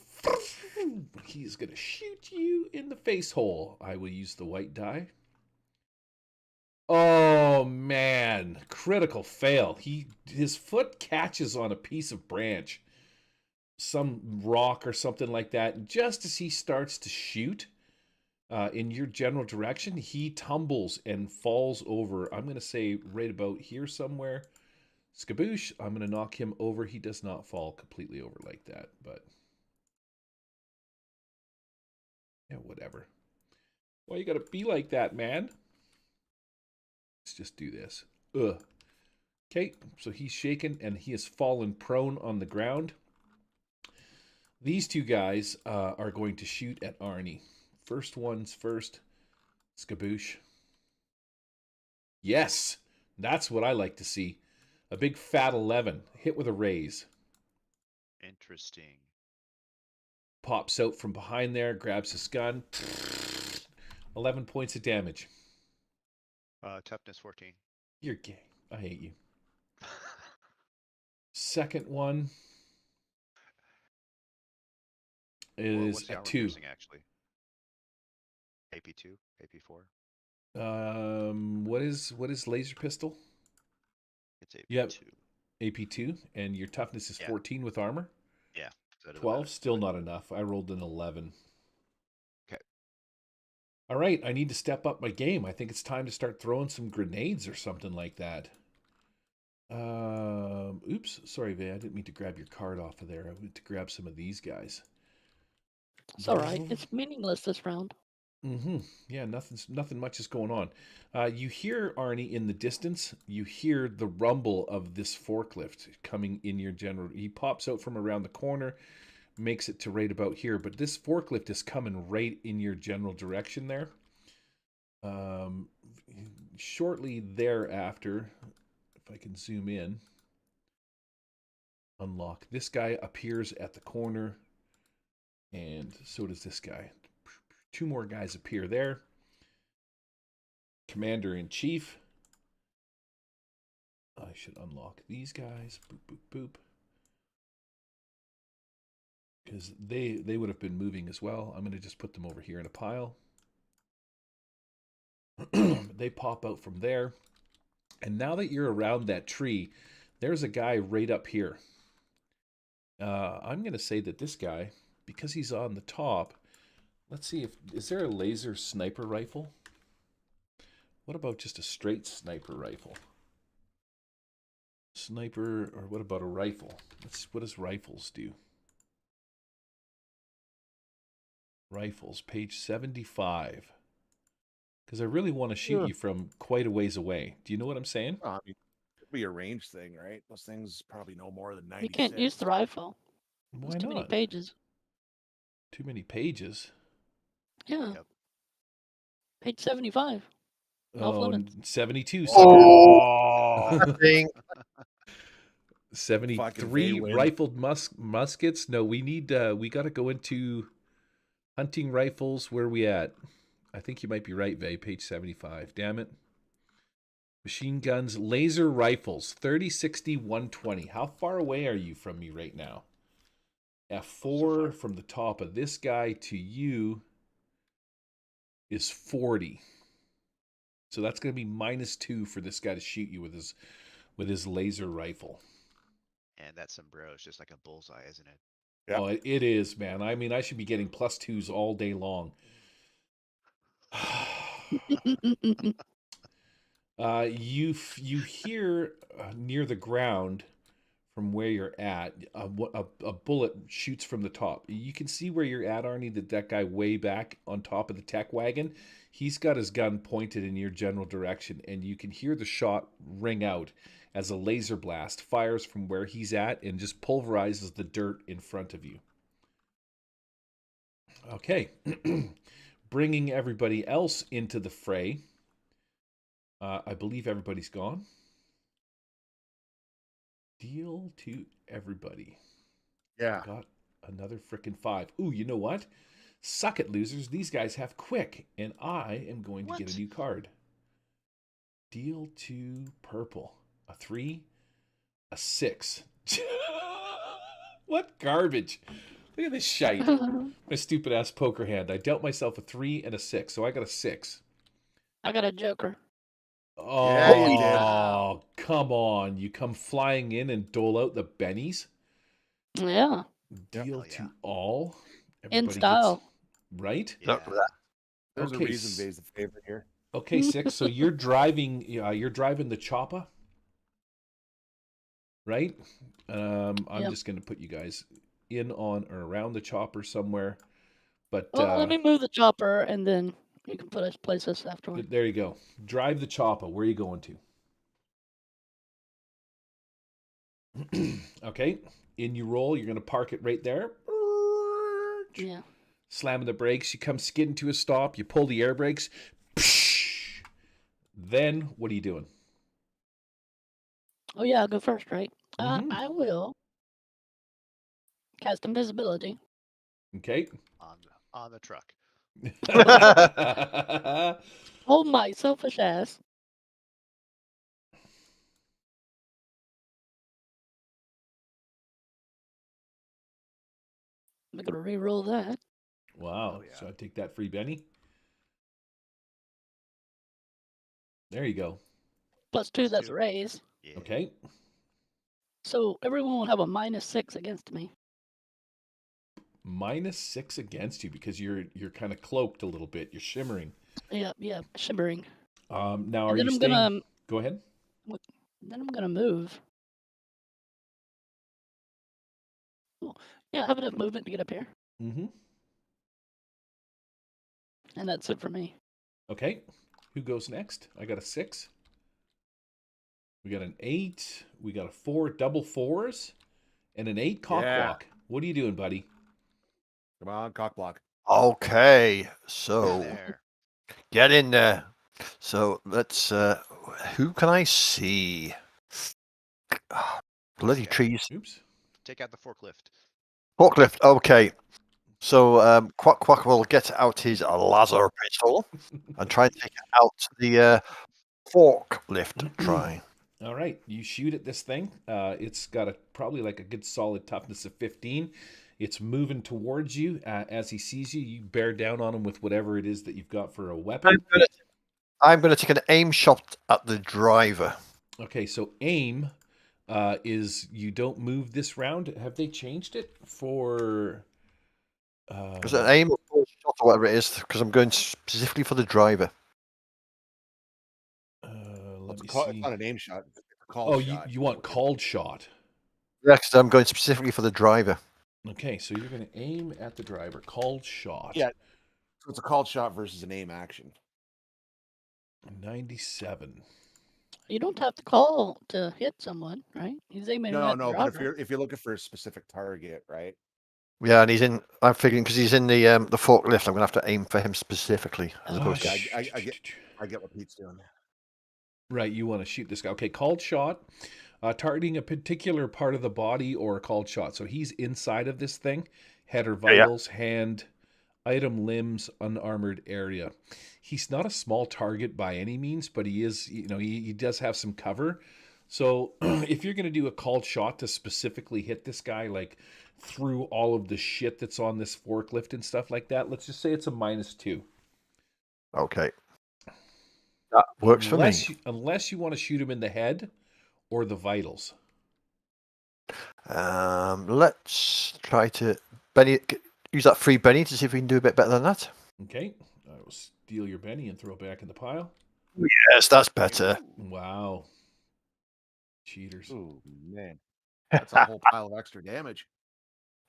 he's going to shoot you in the face hole. I will use the white die. Oh man, critical fail. His foot catches on a piece of branch, some rock or something like that. Just as he starts to shoot in your general direction, he tumbles and falls over. I'm going to say right about here somewhere. Skaboosh, I'm going to knock him over. He does not fall completely over like that, but yeah, whatever. Why you got to be like that, man? Let's just do this. Ugh. Okay, so he's shaken and he has fallen prone on the ground. These two guys are going to shoot at Arnie. First one's first. Skaboosh. Yes, that's what I like to see. A big fat 11. Hit with a raise. Interesting. Pops out from behind there, grabs his gun. 11 points of damage. Toughness 14. You're gay. I hate you. Second one is What's the a armor 2. piercing, actually? AP2? AP4? What is laser pistol? It's AP2. Yep. AP2, and your toughness is 14 with armor. Yeah. 12, still not enough. I rolled an 11. Okay. All right, I need to step up my game. I think it's time to start throwing some grenades or something like that. Oops, sorry, Vay. I didn't mean to grab your card off of there. I meant to grab some of these guys. It's all right. It's meaningless this round. Yeah, nothing much is going on. You hear, Arnie, in the distance, you hear the rumble of this forklift coming in your general. He pops out from around the corner, makes it to right about here, but this forklift is coming right in your general direction there. Shortly thereafter, if I can zoom in, unlock. This guy appears at the corner, and so does this guy. 2 more guys appear there. Commander-in-Chief. I should unlock these guys. Boop, boop, boop. Because they would have been moving as well. I'm going to just put them over here in a pile. They pop out from there. And now that you're around that tree, there's a guy right up here. I'm going to say that this guy, because he's on the top, let's see is there a laser sniper rifle? What about just a straight sniper rifle? Sniper, or what about a rifle? What does rifles do? Rifles, page 75. Because I really want to shoot you from quite a ways away. Do you know what I'm saying? I mean, it'd be a range thing, right? Those things probably no more than 90. You can't use the rifle. Why There's too many not? pages. Too many pages? Yeah. Yep. Page 75. Off Oh, limits. 72. Sucker. Oh, dang. 73 win. rifled muskets. No, we got to go into hunting rifles. Where are we at? I think you might be right, Vay. Page 75. Damn it. Machine guns, laser rifles, 30, 60, 120. How far away are you from me right now? F4 from the top of this guy to you is 40. So that's going to be -2 for this guy to shoot you with his laser rifle. And that sombrero is just like a bullseye, isn't it? Yep. Oh, it is, man. I mean, I should be getting +2s all day long. You hear near the ground from where you're at, a bullet shoots from the top. You can see where you're at, Arnie, that guy way back on top of the tech wagon. He's got his gun pointed in your general direction, and you can hear the shot ring out as a laser blast fires from where he's at and just pulverizes the dirt in front of you. Okay. Bringing everybody else into the fray. I believe everybody's gone. Deal to everybody. Yeah. Got another frickin' 5. Ooh, you know what? Suck it, losers. These guys have quick, and I am going to get a new card. Deal to purple. A 3, a 6. What garbage. Look at this shite. My stupid ass poker hand. I dealt myself a 3 and a 6, so I got a 6. I got a joker. Oh, Yeah, you did. Come on. You come flying in and dole out the bennies? Yeah. Deal Hell yeah. to all. In Everybody style. gets- right? Yeah. There's Okay, a reason Bay's the favorite here. Okay, 6. So you're driving the chopper, right? I'm Yep. just going to put you guys in on or around the chopper somewhere. But Well, let me move the chopper, and then you can place us afterward. there you go. Drive the chopper. Where are you going to? Okay. In you roll. You're going to park it right there. Yeah. Slamming the brakes. You come skidding to a stop. You pull the air brakes. Then what are you doing? Oh yeah, I'll go first, right? Mhm. I will cast invisibility. Okay. On the truck. Hold my selfish ass. I'm gonna re-roll that. Wow. Oh, yeah. So I take that free Benny. There you go. +2, that's +2. a raise. Yeah. Okay. So everyone will have a -6 against me. -6 against you because you're kind of cloaked a little bit. You're shimmering. Yeah, shimmering. Now And are then you I'm staying? gonna Go ahead. then I'm gonna move. Oh, yeah, I have enough movement to get up here. Mm-hmm. And that's it for me. Okay. Who goes next? I got a 6. We got an 8. We got a 4, double 4s, and an 8 cock Yeah. block. What are you doing, buddy? Come on, cock block. Okay, so There. get in there. So let's. Who can I see? Bloody Okay. trees. Oops. Take out the forklift. Forklift. Okay. So Quack Quack will get out his laser pistol and try and take out the forklift. Try. All right. You shoot at this thing. It's got probably like a good solid toughness of 15. It's moving towards you. As he sees you, you bear down on him with whatever it is that you've got for a weapon. I'm going to take an aim shot at the driver. Okay, so aim is you don't move this round. Have they changed it for? Is it an aim or full shot or whatever it is? Because I'm going specifically for the driver. Let me It's see. not an aim shot. It's a call Oh, shot. you want called shot? Yeah, because I'm going specifically for the driver. Okay, so you're going to aim at the driver. Called shot. Yeah. So it's a called shot versus an aim action. 97. You don't have to call to hit someone, right? He's aiming No, at the but driver. if you're looking for a specific target, right? Yeah, and he's in. I'm figuring because he's in the forklift, I'm going to have to aim for him specifically as opposed to. I get what Pete's doing. Right, you want to shoot this guy. Okay, called shot. Targeting a particular part of the body or a called shot. So he's inside of this thing. Head or vitals, hand, Item limbs, unarmored area. He's not a small target by any means, but he is, he does have some cover. So if you're going to do a called shot to specifically hit this guy, like through all of the shit that's on this forklift and stuff like that, let's just say it's a -2. Okay. That works for me. Unless you want to shoot him in the head or the vitals. Let's try to use that free Benny to see if we can do a bit better than that. Okay. I will steal your Benny and throw it back in the pile. Yes, that's better. Wow. Cheaters. Oh, man. That's a whole pile of extra damage.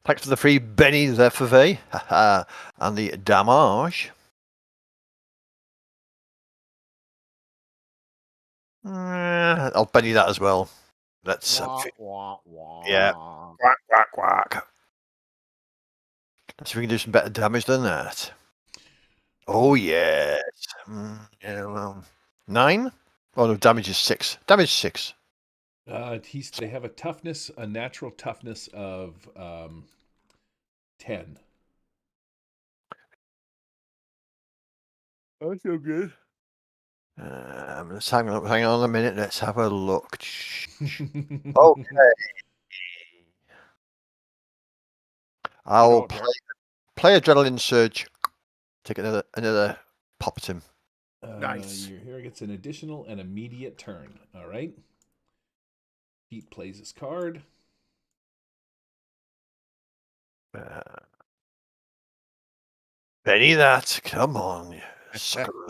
Thanks for the free Benny there for V. And the damage. I'll Benny that as well. Let's. Yeah. Quack, quack, quack. Let's see if we can do some better damage than that. Oh, yes. Yeah, well. 9? Oh, no, damage is 6. Damage 6. They have a natural toughness of 10. That's so good. Let's hang on a minute. Let's have a look. Okay. I'll play Adrenaline Surge. Take another pop at him. Nice. Your hero gets an additional and immediate turn. All right. Pete plays his card. Benny that. Come on.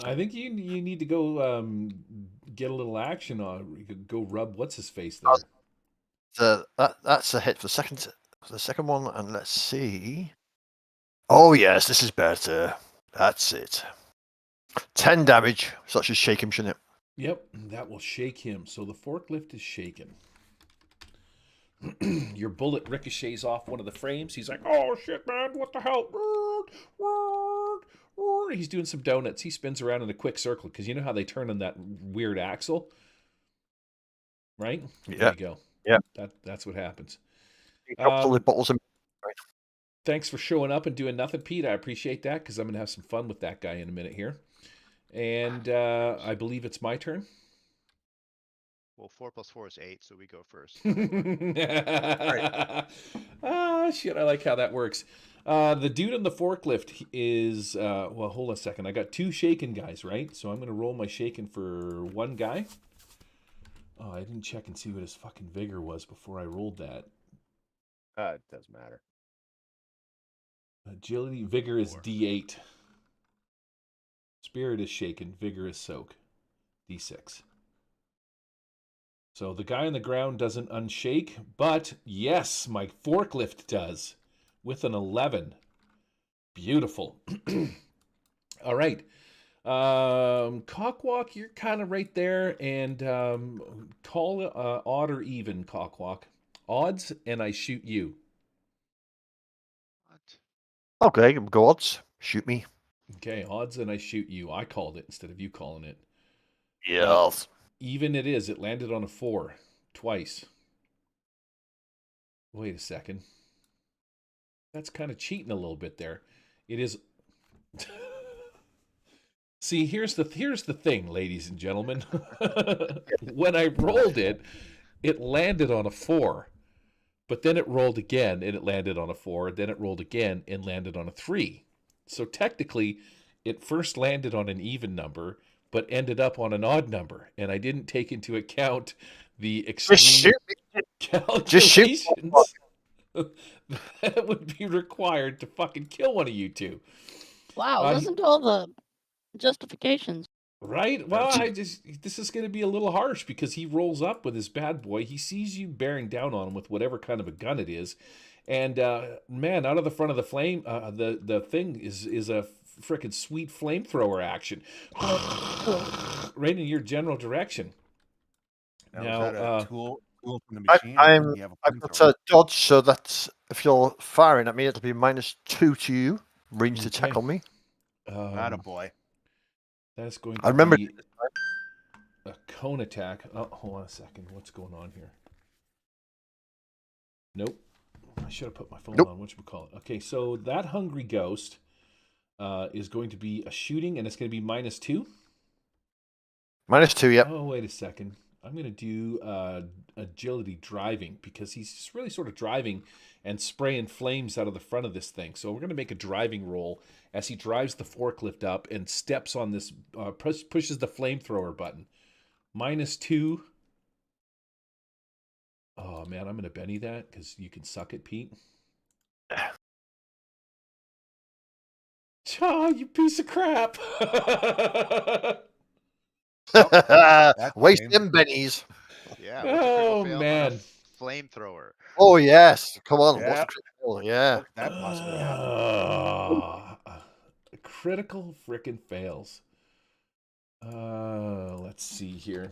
I think you need to go get a little action on. You could go rub what's his face there. That's a hit for the second one, and let's see. Oh yes, this is better. That's it. 10 damage. So that should shake him, shouldn't it? Yep, that will shake him. So the forklift is shaken. Your bullet ricochets off one of the frames. He's like, "Oh shit, man! What the hell?" He's doing some donuts. He spins around in a quick circle because you know how they turn on that weird axle, right? Yeah. There you go. Yeah. That's what happens. He drops all the bottles in. Thanks for showing up and doing nothing, Pete. I appreciate that because I'm gonna have some fun with that guy in a minute here. And I believe it's my turn. Well, 4 + 4 is 8, so we go first. Ah, shit, I like how that works. The dude on the forklift is, well, hold on a second. I got 2 shaken guys, right? So I'm going to roll my shaken for one guy. Oh, I didn't check and see what his fucking vigor was before I rolled that. It doesn't matter. Agility, vigor is D8. Spirit is shaken, vigor is soak. D6. So the guy on the ground doesn't unshake, but yes, my forklift does with an 11. Beautiful. All right. Cockwalk, you're kind of right there, and call odd or even, Cockwalk. Odds, and I shoot you. What? Okay, go odds. Shoot me. Okay, odds, and I shoot you. I called it instead of you calling it. Yes. Even it is. It landed on a 4 twice. Wait a second. That's kind of cheating a little bit there. It is. See, here's the thing, ladies and gentlemen. When I rolled it, it landed on a 4. But then it rolled again and it landed on a 4. Then it rolled again and landed on a 3. So technically, it first landed on an even number, but ended up on an odd number. And I didn't take into account the extreme calculations that would be required to fucking kill one of you two. Wow, listen to all the justifications. Right? Well, this is going to be a little harsh because he rolls up with his bad boy. He sees you bearing down on him with whatever kind of a gun it is. And man, out of the front of the flame, the thing is a freaking sweet flamethrower action. Right in your general direction. Now, is that a tool from the machine? I've got a dodge, so that if you're firing at me, it'll be -2 to you. Range to tackle me. Not a boy. That's going to I remember be a cone attack. Oh, hold on a second. What's going on here? Nope. I should have put my phone on. Whatchamacallit. Okay, so that hungry ghost is going to be a shooting, and it's going to be -2. -2, yep. Oh, wait a second. I'm going to do agility driving because he's just really sort of driving and spraying flames out of the front of this thing. So we're going to make a driving roll as he drives the forklift up and steps on this, pushes the flamethrower button. -2. Oh, man, I'm going to Benny that because you can suck it, Pete. Oh, you piece of crap. Waste lame. them bennies. Yeah. What's a critical Oh, fail man. on a flamethrower? Oh, yes. Come on. What's Yeah. a critical? Yeah. What could that possibly happen? Critical frickin' fails. Let's see here.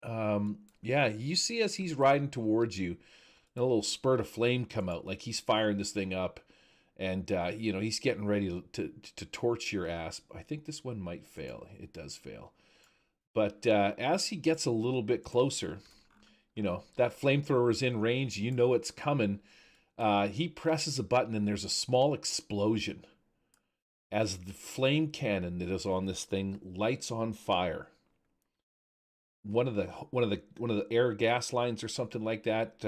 Yeah, you see as he's riding towards you, a little spurt of flame come out, like he's firing this thing up, and he's getting ready to torch your ass. I think this one might fail. It does fail, but as he gets a little bit closer, that flamethrower is in range. You know it's coming. He presses a button, and there's a small explosion as the flame cannon that is on this thing lights on fire. One of the air gas lines or something like that.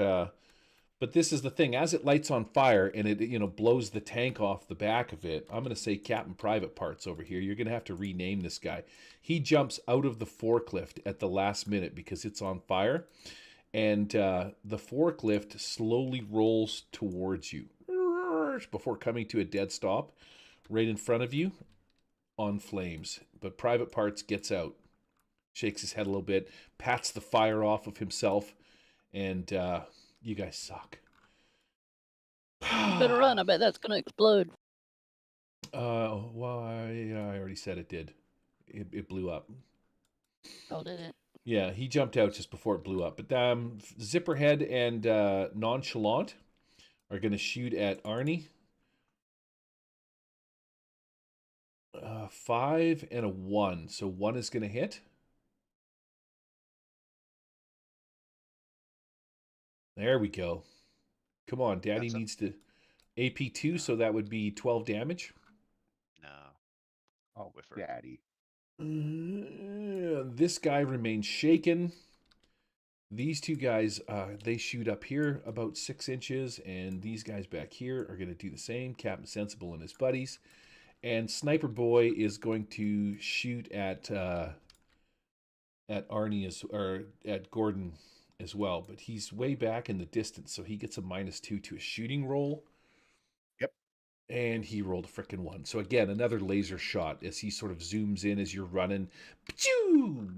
But this is the thing: as it lights on fire and it blows the tank off the back of it. I'm going to say Captain Private Parts over here. You're going to have to rename this guy. He jumps out of the forklift at the last minute because it's on fire, and the forklift slowly rolls towards you before coming to a dead stop right in front of you on flames. But Private Parts gets out, shakes his head a little bit, pats the fire off of himself, and you guys suck. You better run. I bet that's going to explode. Well, I already said it did. It blew up. Oh, did it? Yeah, he jumped out just before it blew up. But Zipperhead and Nonchalant are going to shoot at Arnie. 5 and a 1. So 1 is going to hit. There we go. Come on, Daddy needs to AP2, so that would be 12 damage. No. Oh, Whiffer. Daddy. This guy remains shaken. These two guys, they shoot up here about 6 inches, and these guys back here are going to do the same. Captain Sensible and his buddies. And Sniper Boy is going to shoot at Arnie or at Gordon as well, but he's way back in the distance, so he gets a -2 to a shooting roll. Yep. And he rolled a frickin' 1. So again, another laser shot as he sort of zooms in as you're running,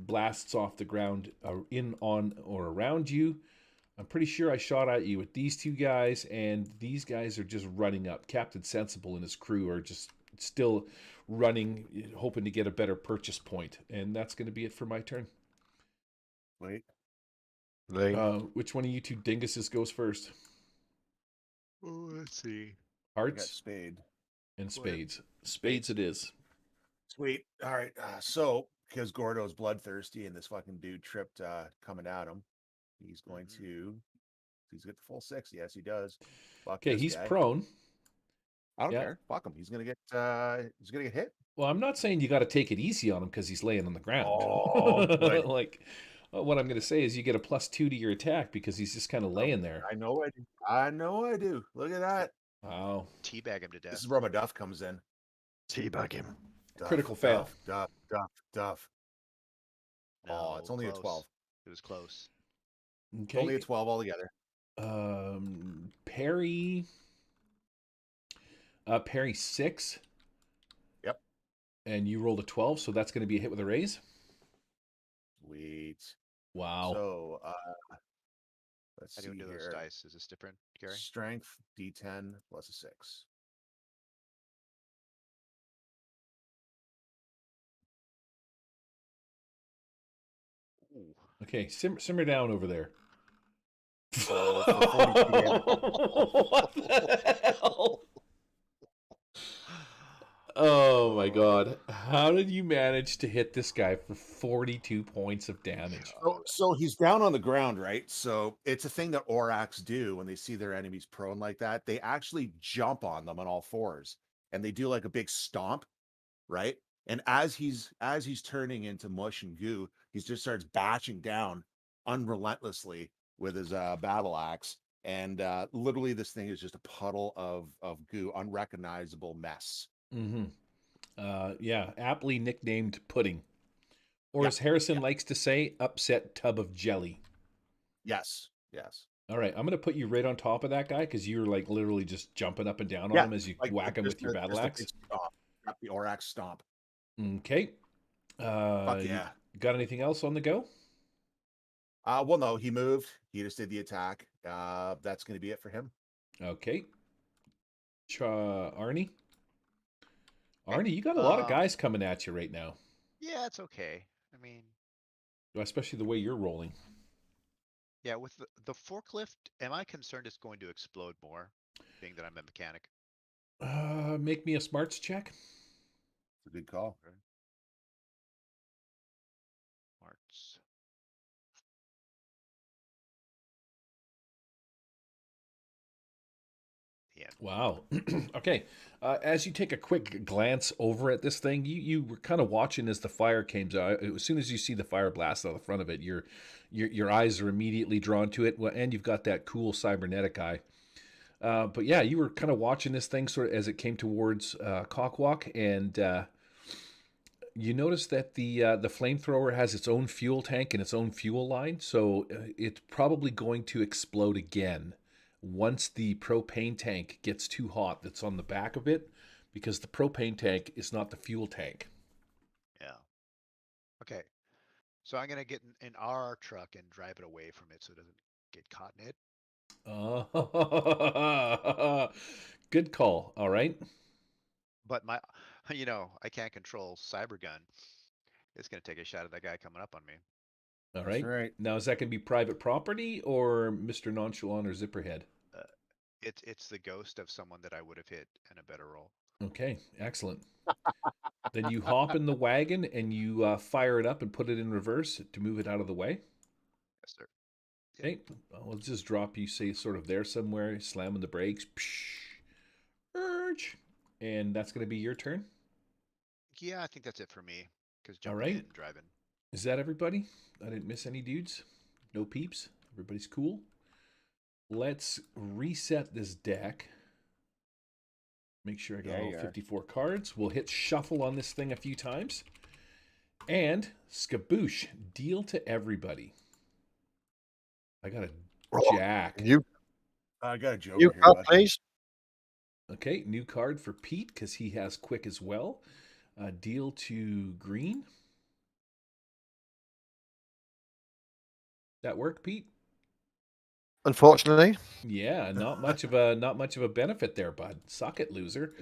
blasts off the ground in, on, or around you. I'm pretty sure I shot at you with these two guys, and these guys are just running up. Captain Sensible and his crew are just still running, hoping to get a better purchase point. And that's going to be it for my turn. Wait. Which one of you two dinguses goes first? Oh, let's see. I got Hearts spade. and spades. Spades it is. Sweet. All right. So, because Gordo's bloodthirsty and this fucking dude tripped coming at him, he's going to. He's got the full 6. Yes, he does. Fuck Okay, this he's guy. prone. I don't Yeah. care. Fuck him. He's gonna get hit. Well, I'm not saying you got to take it easy on him because he's laying on the ground. Oh, good. Like, what I'm going to say is you get a +2 to your attack because he's just kind of laying there. I know I do. I know I do. Look at that. Wow. Teabag him to death. This is where my duff comes in. Teabag him. Duff, Critical fail. Duff. Oh, it's only close. a 12. It was close. Okay. Only a 12 altogether. Parry 6. Yep. And you rolled a 12, so that's going to be a hit with a raise. Sweet. Wow. So, let's How see do you do those here. dice? Is this different, Gary? Strength D10 plus a 6. Ooh. Okay, simmer down over there. So for 42 damage. What the hell? Oh my god. How did you manage to hit this guy for 42 points of damage? So he's down on the ground, right? So it's a thing that Oraks do when they see their enemies prone like that. They actually jump on them on all fours and they do like a big stomp, right? And as he's turning into mush and goo, he just starts bashing down unrelentlessly with his battle axe, and literally this thing is just a puddle of goo, unrecognizable mess. Mm-hmm. Yeah, aptly nicknamed pudding. Or Yeah, as Harrison yeah. likes to say, upset tub of jelly. Yes. All right, I'm going to put you right on top of that guy because you're like literally just jumping up and down on Yeah, him as you like whack him just with your battle just a axe. big stomp. Got the Orax stomp. Okay. Fuck You yeah. got anything else on the go? Well, no, he moved. He just did the attack. That's going to be it for him. Okay. Arnie? Arnie, you got a lot of guys coming at you right now. Yeah, it's okay. I mean, Especially the way you're rolling. yeah, with the forklift, am I concerned it's going to explode more, being that I'm a mechanic? Make me a smarts check. It's a good call. Okay. Smarts. Yeah. Wow. Okay. As you take a quick glance over at this thing, you were kind of watching as the fire came out. As soon as you see the fire blast out the front of it, your eyes are immediately drawn to it. Well, and you've got that cool cybernetic eye. But yeah, you were kind of watching this thing sort of as it came towards Cockwalk, and you notice that the flamethrower has its own fuel tank and its own fuel line, so it's probably going to explode again once the propane tank gets too hot that's on the back of it, because the propane tank is not the fuel tank. Yeah. Okay. So I'm gonna get in our truck and drive it away from it so it doesn't get caught in it. Good call. All right. But my, I can't control Cybergun. It's gonna take a shot at that guy coming up on me. All That's right. right. Now, is that going to be private property or Mr. Nonchalant or Zipperhead? It's the ghost of someone that I would have hit in a better roll. Okay, excellent. Then you hop in the wagon and you fire it up and put it in reverse to move it out of the way. Yes, sir. Okay, we'll just drop you, say, sort of there somewhere, slamming the brakes. Urge. And that's going to be your turn. Yeah, I think that's it for me. Because All jumping right. in and driving. Is that everybody? I didn't miss any dudes? No peeps? Everybody's cool? Let's reset this deck. Make sure I got all 54 cards. We'll hit shuffle on this thing a few times. And skaboosh, deal to everybody. I got a jack. I got a joker You here, card, bud. please. Okay, new card for Pete because he has quick as well. Deal to green. That work, Pete? Unfortunately, Yeah, not much of a benefit there, bud. Suck it, loser.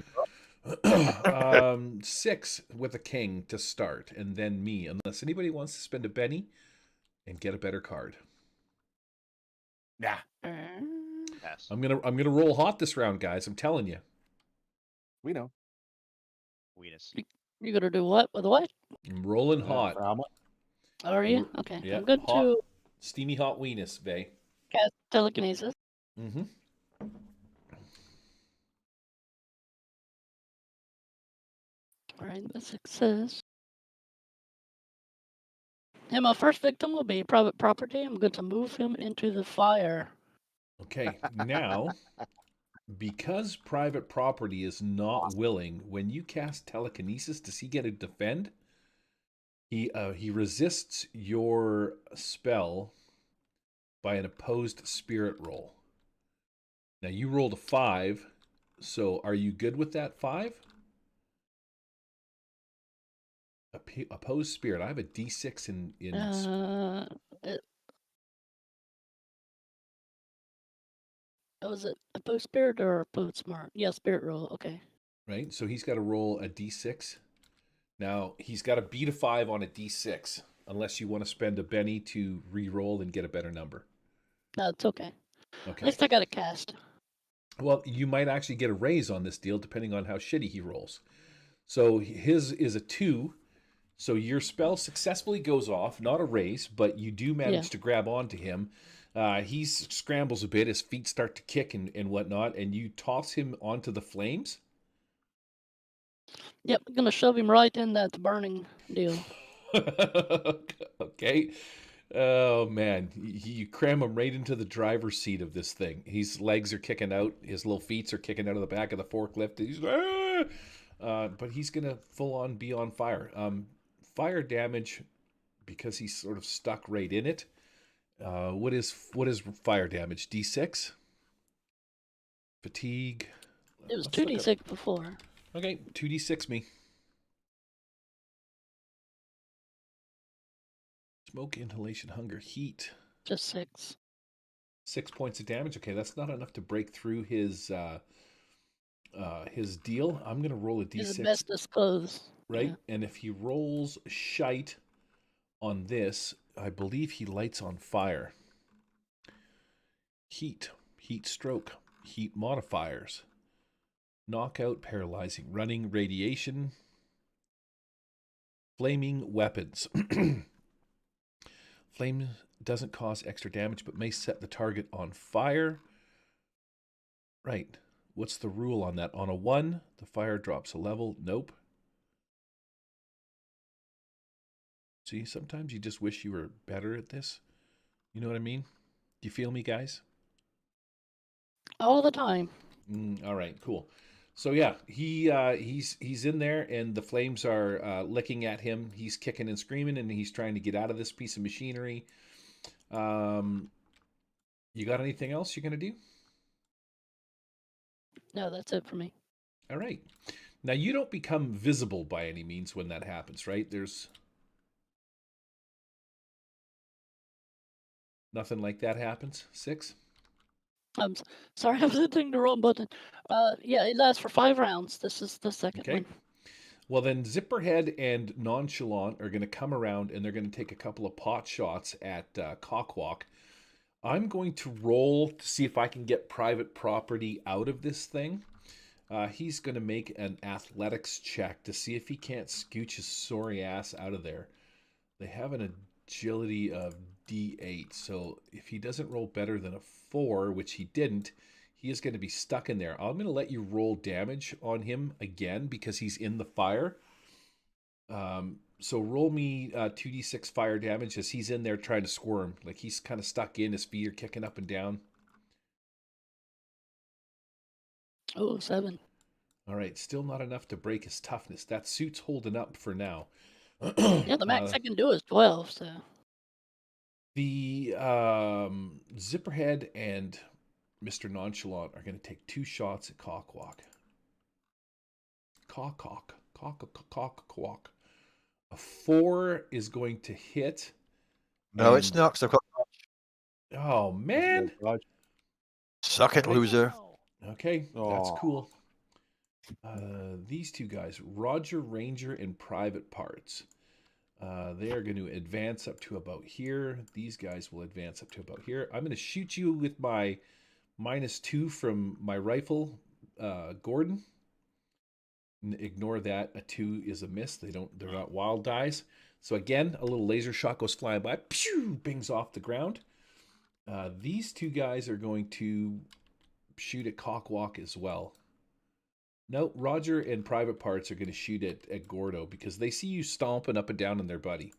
6 with a king to start, and then me, unless anybody wants to spend a penny and get a better card. Nah, Pass. I'm gonna roll hot this round, guys. I'm telling you. we know. Weenus. You gonna do what with what? I'm rolling hot. For how much? Are you? Okay. Yeah, I'm good hot, to steamy hot weenus, Vay. cast telekinesis. Mm-hmm. Alright, a success. And my first victim will be private property. I'm going to move him into the fire. Okay, now, because private property is not willing, when you cast telekinesis, does he get to defend? He resists your spell by an opposed spirit roll. Now you rolled a 5, so are you good with that 5? Opposed spirit. I have a D6 in. Was it opposed spirit or opposed smart? Yeah, spirit roll. Okay. Right, so he's got to roll a D6. Now he's got to beat a 5 on a D6, unless you want to spend a Benny to re-roll and get a better number. No, it's okay. Okay. At least I got a cast. Well, you might actually get a raise on this deal depending on how shitty he rolls. So his is a 2. So your spell successfully goes off, not a raise, but you do manage to grab onto him. He scrambles a bit, his feet start to kick and whatnot, and you toss him onto the flames. Yep, I'm gonna shove him right in that burning deal. Okay. Oh man, you cram him right into the driver's seat of this thing. His legs are kicking out, his little feet are kicking out of the back of the forklift. He's but he's gonna full on be on fire. Fire damage because he's sort of stuck right in it. What is fire damage? D6? Fatigue. It was Let's look 2d6 before. Okay, 2d6 me. Smoke, inhalation, hunger, heat. Just 6. 6 points of damage. Okay, that's not enough to break through his deal. I'm gonna roll a d6. His asbestos clothes. Right, Yeah. and if he rolls shite on this, I believe he lights on fire. Heat stroke, heat modifiers, knockout, paralyzing, running, radiation, flaming weapons. Flame doesn't cause extra damage, but may set the target on fire. Right. What's the rule on that? On a 1, the fire drops a level. Nope. See, sometimes you just wish you were better at this. You know what I mean? Do you feel me, guys? All the time. All right, cool. So yeah, he's in there, and the flames are licking at him. He's kicking and screaming, and he's trying to get out of this piece of machinery. You got anything else you're gonna do? No, that's it for me. All right. Now you don't become visible by any means when that happens, right? There's nothing like that happens. 6. I'm sorry, I was hitting the wrong button. Yeah, it lasts for 5 rounds. This is the second Okay. one. Well, then Zipperhead and Nonchalant are going to come around, and they're going to take a couple of pot shots at Cockwalk. I'm going to roll to see if I can get private property out of this thing. He's going to make an athletics check to see if he can't scooch his sorry ass out of there. They have an agility of D8, so if he doesn't roll better than a 4, which he didn't, he is going to be stuck in there. I'm going to let you roll damage on him again because he's in the fire. So roll me 2d6 fire damage as he's in there trying to squirm. Like he's kind of stuck in, his feet are kicking up and down. Oh, 7. All right, still not enough to break his toughness. That suit's holding up for now. Yeah, the max I can do is 12, so. The Zipperhead and Mr. Nonchalant are going to take 2 shots at Cockwalk. Cockwalk. A 4 is going to hit. No, it's not. 'Cause I've got... Oh, man. Suck it, loser. Okay, that's Aw. cool. These 2 guys, Roger Ranger and Private Parts. They are going to advance up to about here. These guys will advance up to about here. I'm going to shoot you with my -2 from my rifle, Gordon. Ignore that. A 2 is a miss. They're not wild dice. So again, a little laser shot goes flying by. Pew! Bings off the ground. These 2 guys are going to shoot at Cockwalk as well. No, Roger and Private Parts are going to shoot at Gordo because they see you stomping up and down on their buddy.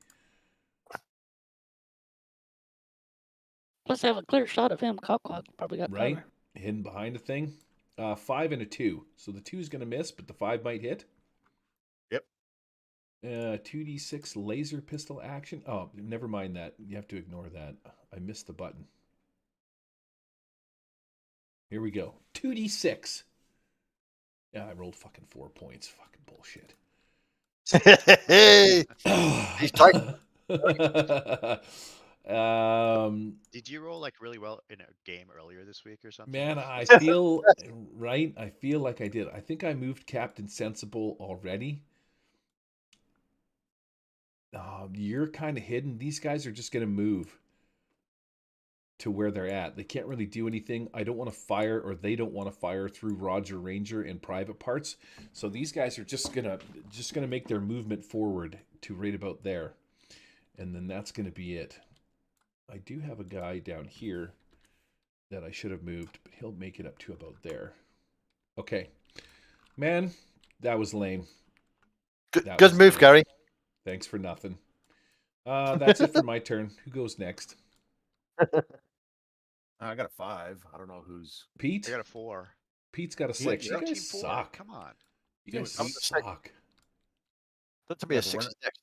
Plus, I have a clear shot of him. Cockwalk probably got Right? cover. Hidden behind a thing. 5 and a 2. So the 2 is going to miss, but the 5 might hit. Yep. 2d6 laser pistol action. Oh, never mind that. You have to ignore that. I missed the button. Here we go. 2d6. Yeah, I rolled fucking 4 points. Fucking bullshit. He's tight. Did you roll like really well in a game earlier this week or something? Man, I feel right. I feel like I did. I think I moved Captain Sensible already. You're kind of hidden. These guys are just going to move to where they're at. They can't really do anything. I don't want to fire, or they don't want to fire through Roger Ranger and Private Parts. So these guys are just gonna make their movement forward to right about there, and then that's gonna be it. I do have a guy down here that I should have moved, but he'll make it up to about there. Okay, man, that was lame. Good, That good was move, good. Gary. Thanks for nothing. That's it for my turn. Who goes next? I got a 5. I don't know who's. Pete? I got a 4. Pete's got a Pete, 6. you're You up. guys Team 4. suck. Come on. You Do guys it, Pete. suck. That to be Yeah, a but we're 6 not- next.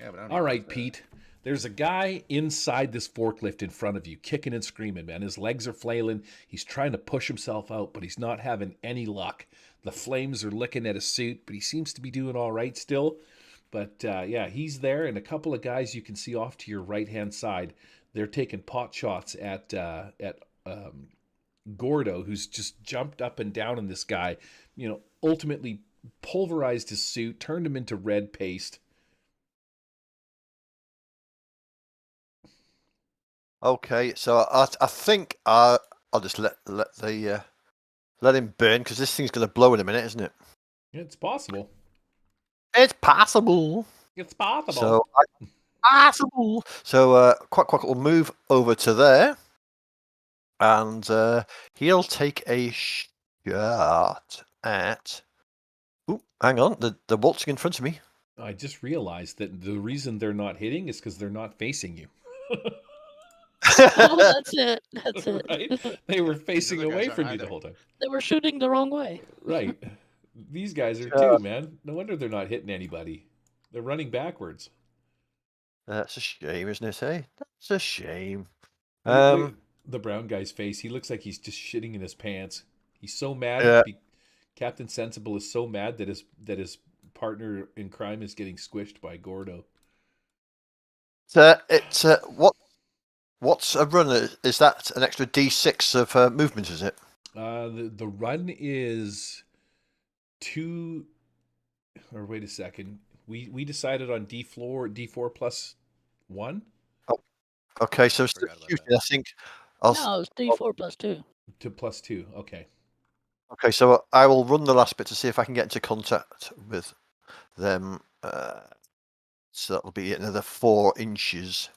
Yeah, but I don't All know right, if, Pete. There's a guy inside this forklift in front of you, kicking and screaming, man. His legs are flailing. He's trying to push himself out, but he's not having any luck. The flames are licking at his suit, but he seems to be doing all right still. But yeah, he's there, and a couple of guys you can see off to your right-hand side. They're taking pot shots at Gordo, who's just jumped up and down on this guy. You know, ultimately pulverized his suit, turned him into red paste. Okay, so I think I'll just let him burn because this thing's going to blow in a minute, isn't it? It's possible. It's possible. It's possible. So possible. So Quack will move over to there, and he'll take a shot at. Ooh, hang on, the waltzing in front of me. I just realized that the reason they're not hitting is because they're not facing you. Oh, that's it. That's it. Right? They were facing other guys away aren't from you either. the whole time. They were shooting the wrong way. Right. These guys are too, man. No wonder they're not hitting anybody. They're running backwards. That's a shame, isn't it? Hey, that's a shame. Look at the brown guy's face. He looks like he's just shitting in his pants. He's so mad. Yeah. Captain Sensible is so mad that his partner in crime is getting squished by Gordo. It's what's a run? Is that an extra D6 of movement? Is it? The run is 2. Or wait a second. We decided on D4 plus 1 Okay, so Forgot about usually that. I think I'll. No, it's D4 plus 2. to plus 2. Okay. Okay, so I will run the last bit to see if I can get into contact with them. So that'll be another 4 inches.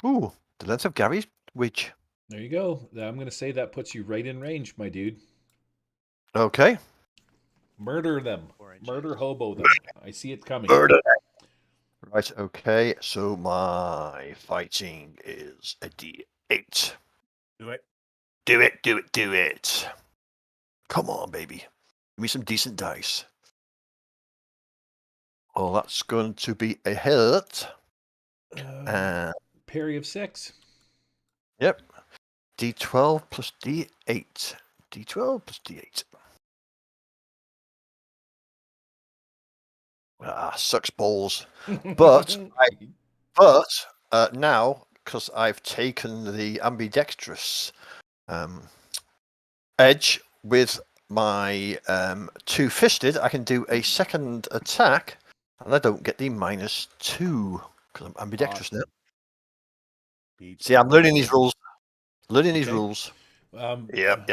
Ooh, the length of Gary's wedge. There you go. I'm going to say that puts you right in range, my dude. Okay. Murder them. 4 inches. Murder hobo them. I see it coming. Right, okay, so my fighting is a D8. Do it. Do it, do it, do it. Come on, baby. Give me some decent dice. Oh, that's going to be a hit. Parry of 6. Yep. D12 plus D8. D12 plus D8. Ah, sucks balls. But now, because I've taken the ambidextrous edge with my two-fisted, I can do a second attack, and I don't get the -2 because I'm ambidextrous now. Pete. See, I'm learning these rules. Learning these Okay. rules. Yep.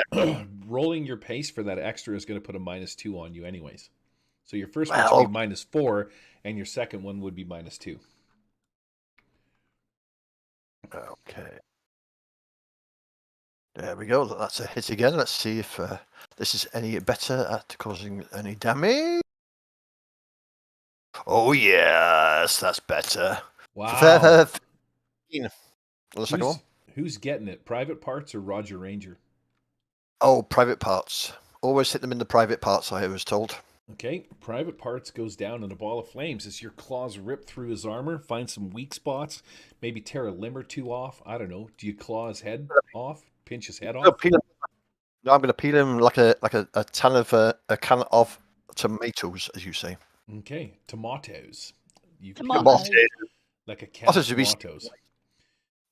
Rolling your pace for that extra is going to put a -2 on you anyways. So your first one should be -4, and your second one would be -2. Okay. There we go. That's a hit again. Let's see if this is any better at causing any damage. Oh, yes. That's better. Wow. The second one. Who's getting it? Private Parts or Roger Ranger? Oh, private parts. Always hit them in the private parts, I was told. Okay, Private Parts goes down in a ball of flames as your claws rip through his armor, find some weak spots, maybe tear a limb or two off. I don't know. Do you claw his head off? Pinch his head off? No, I'm going to peel him like a can of tomatoes, as you say. Okay, tomatoes. You Tomatoes. like a can of Tomatoes would be- tomatoes.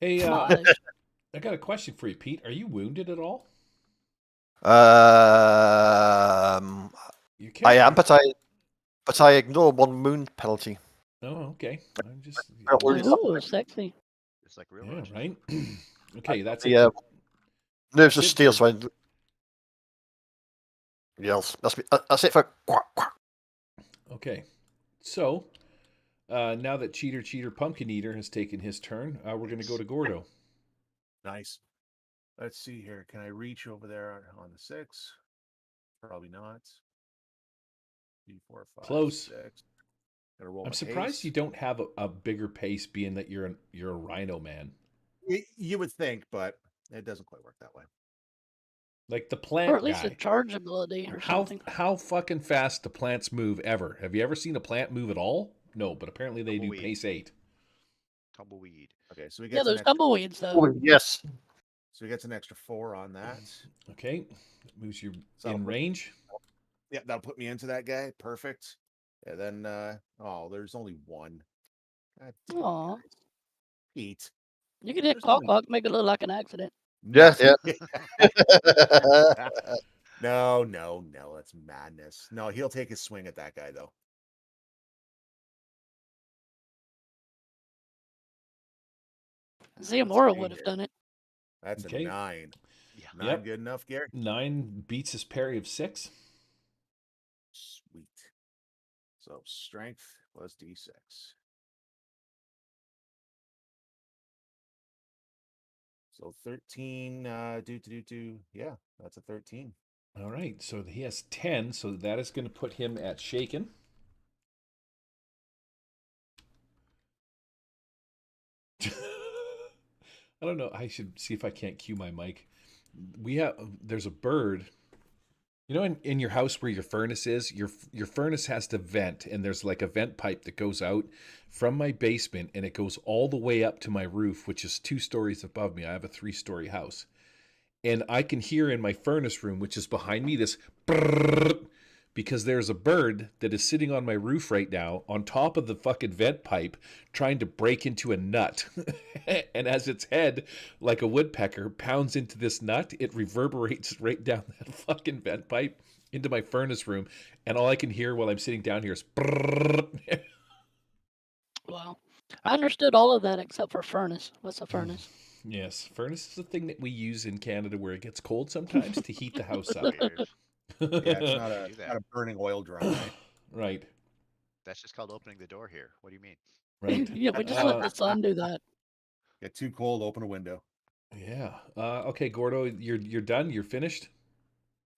Hey, Tomatoes. I got a question for you, Pete. Are you wounded at all? You I am, but I ignore 1 wound penalty. Oh, okay. I'm just. Ooh, sexy. It's like real Yeah, lunch. right. Okay, that's The it. nerves That's of it steel, for- so I. Yes, that's it for quack, quack. Okay, so now that Cheater Pumpkin Eater has taken his turn, we're going to go to Gordo. Nice. Let's see here. Can I reach over there on the 6? Probably not. 4, 5, Close. 6. Gotta roll I'm my surprised pace. you don't have a bigger pace, being that you're a rhino man. You would think, but it doesn't quite work that way. Like the Or plant at least a guy. charge ability or something. How fucking fast do plants move ever? Have you ever seen a plant move at all? No, but apparently they do Tumbleweed. pace 8. Tumbleweed. Okay, so we Yeah, get there's tumbleweeds though. Oh, yes. so we get an extra 4 on that. Okay, that moves you So in range. Yeah, that'll put me into that guy. Perfect. And then oh, there's only one. God damn it, Aw. guys. Pete. You could hit There's only- Clock, make it look like an accident. Yeah, yeah. No, that's madness. No, he'll take his swing at that guy though. Ziamora see would have here. done it. That's Okay. a 9. Yeah. 9 Yep. good enough, Gary? 9 beats his parry of 6. Sweet. So strength plus D6. So 13, yeah, that's a 13. All right, so he has 10, so that is going to put him at shaken. I don't know. I should see if I can't cue my mic. There's a bird. You know, in your house where your furnace is, your furnace has to vent, and there's like a vent pipe that goes out from my basement, and it goes all the way up to my roof, which is 2 stories above me. I have a 3-story house. And I can hear in my furnace room, which is behind me, this brrrr, because there's a bird that is sitting on my roof right now on top of the fucking vent pipe trying to break into a nut. And as its head, like a woodpecker, pounds into this nut, it reverberates right down that fucking vent pipe into my furnace room. And all I can hear while I'm sitting down here is brrrr. Wow. I understood all of that except for furnace. What's a furnace? Yes, furnace is a thing that we use in Canada where it gets cold sometimes to heat the house up. Weird. Yeah, it's not You a do that. not a burning oil drum, right? Right, That's just called opening the door here. What do you mean? right. Yeah, we just let the sun do that. Get too cold, open a window. Yeah. Okay, Gordo, you're done. You're finished.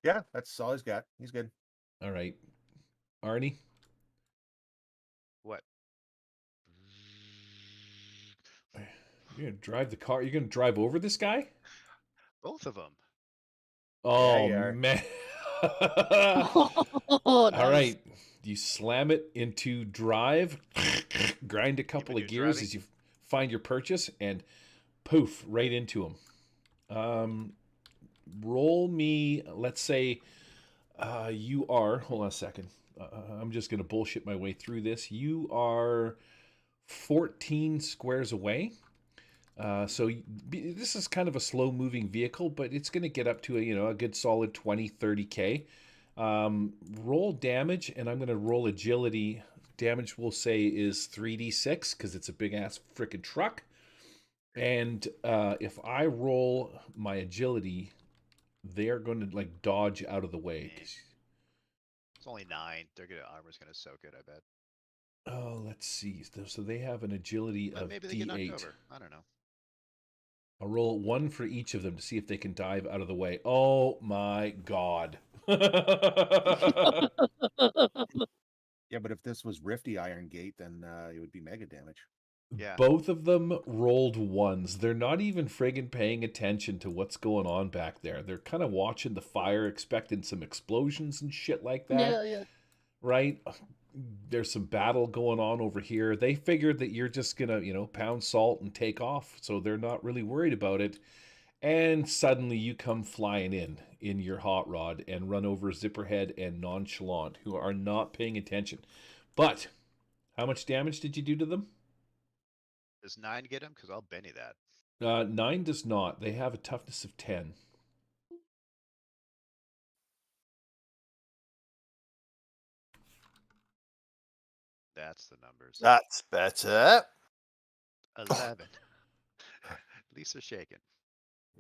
Yeah, that's all he's got. He's good. All right, Arnie. What? You're gonna drive the car. You're gonna drive over this guy. Both of them. Oh you are. man. Oh, All nice. right. You slam it into drive, grind a couple when of you're gears driving? as you find your purchase, and poof, right into him. Roll me, let's say you are, hold on a second. I'm just going to bullshit my way through this. You are 14 squares away. This is kind of a slow moving vehicle, but it's going to get up to a good solid 20, 30K. Roll damage, and I'm going to roll agility. Damage, we'll say, is 3d6 because it's a big ass freaking truck. And if I roll my agility, they are going to like dodge out of the way. It's only 9. Armor's gonna soak it, I bet. Oh, let's see. So they have an agility But of maybe they get knocked D8. over. I don't know. I'll roll 1 for each of them to see if they can dive out of the way. Oh my god. Yeah, but if this was Rifty Irongate, then it would be mega damage. Yeah. Both of them rolled 1s. They're not even friggin' paying attention to what's going on back there. They're kind of watching the fire, expecting some explosions and shit like that. Yeah, yeah. Right? There's some battle going on over here. They figured that you're just gonna, pound salt and take off, so they're not really worried about it. And suddenly you come flying in your hot rod and run over Zipperhead and Nonchalant, who are not paying attention. But how much damage did you do to them? Does 9 get him? Because I'll Benny that. 9 does not. They have a toughness of 10. That's the numbers. That's better. 11. At least they're shaking.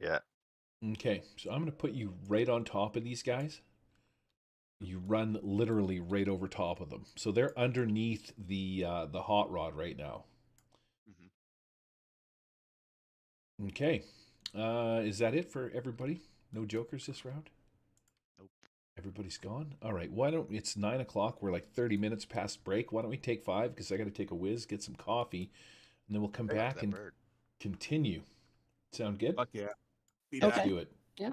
Yeah. Okay, so I'm going to put you right on top of these guys. You run literally right over top of them. So they're underneath the hot rod right now. Mhm. Okay. Is that it for everybody? No jokers this round? Nope. Everybody's gone? All right. Why don't it's 9 o'clock? We're like 30 minutes past break. Why don't we take 5? Because I got to take a whiz, get some coffee, and then we'll come Right up to back that and bird. continue. Sound good? Fuck yeah. Be Let's back. do it. Yeah.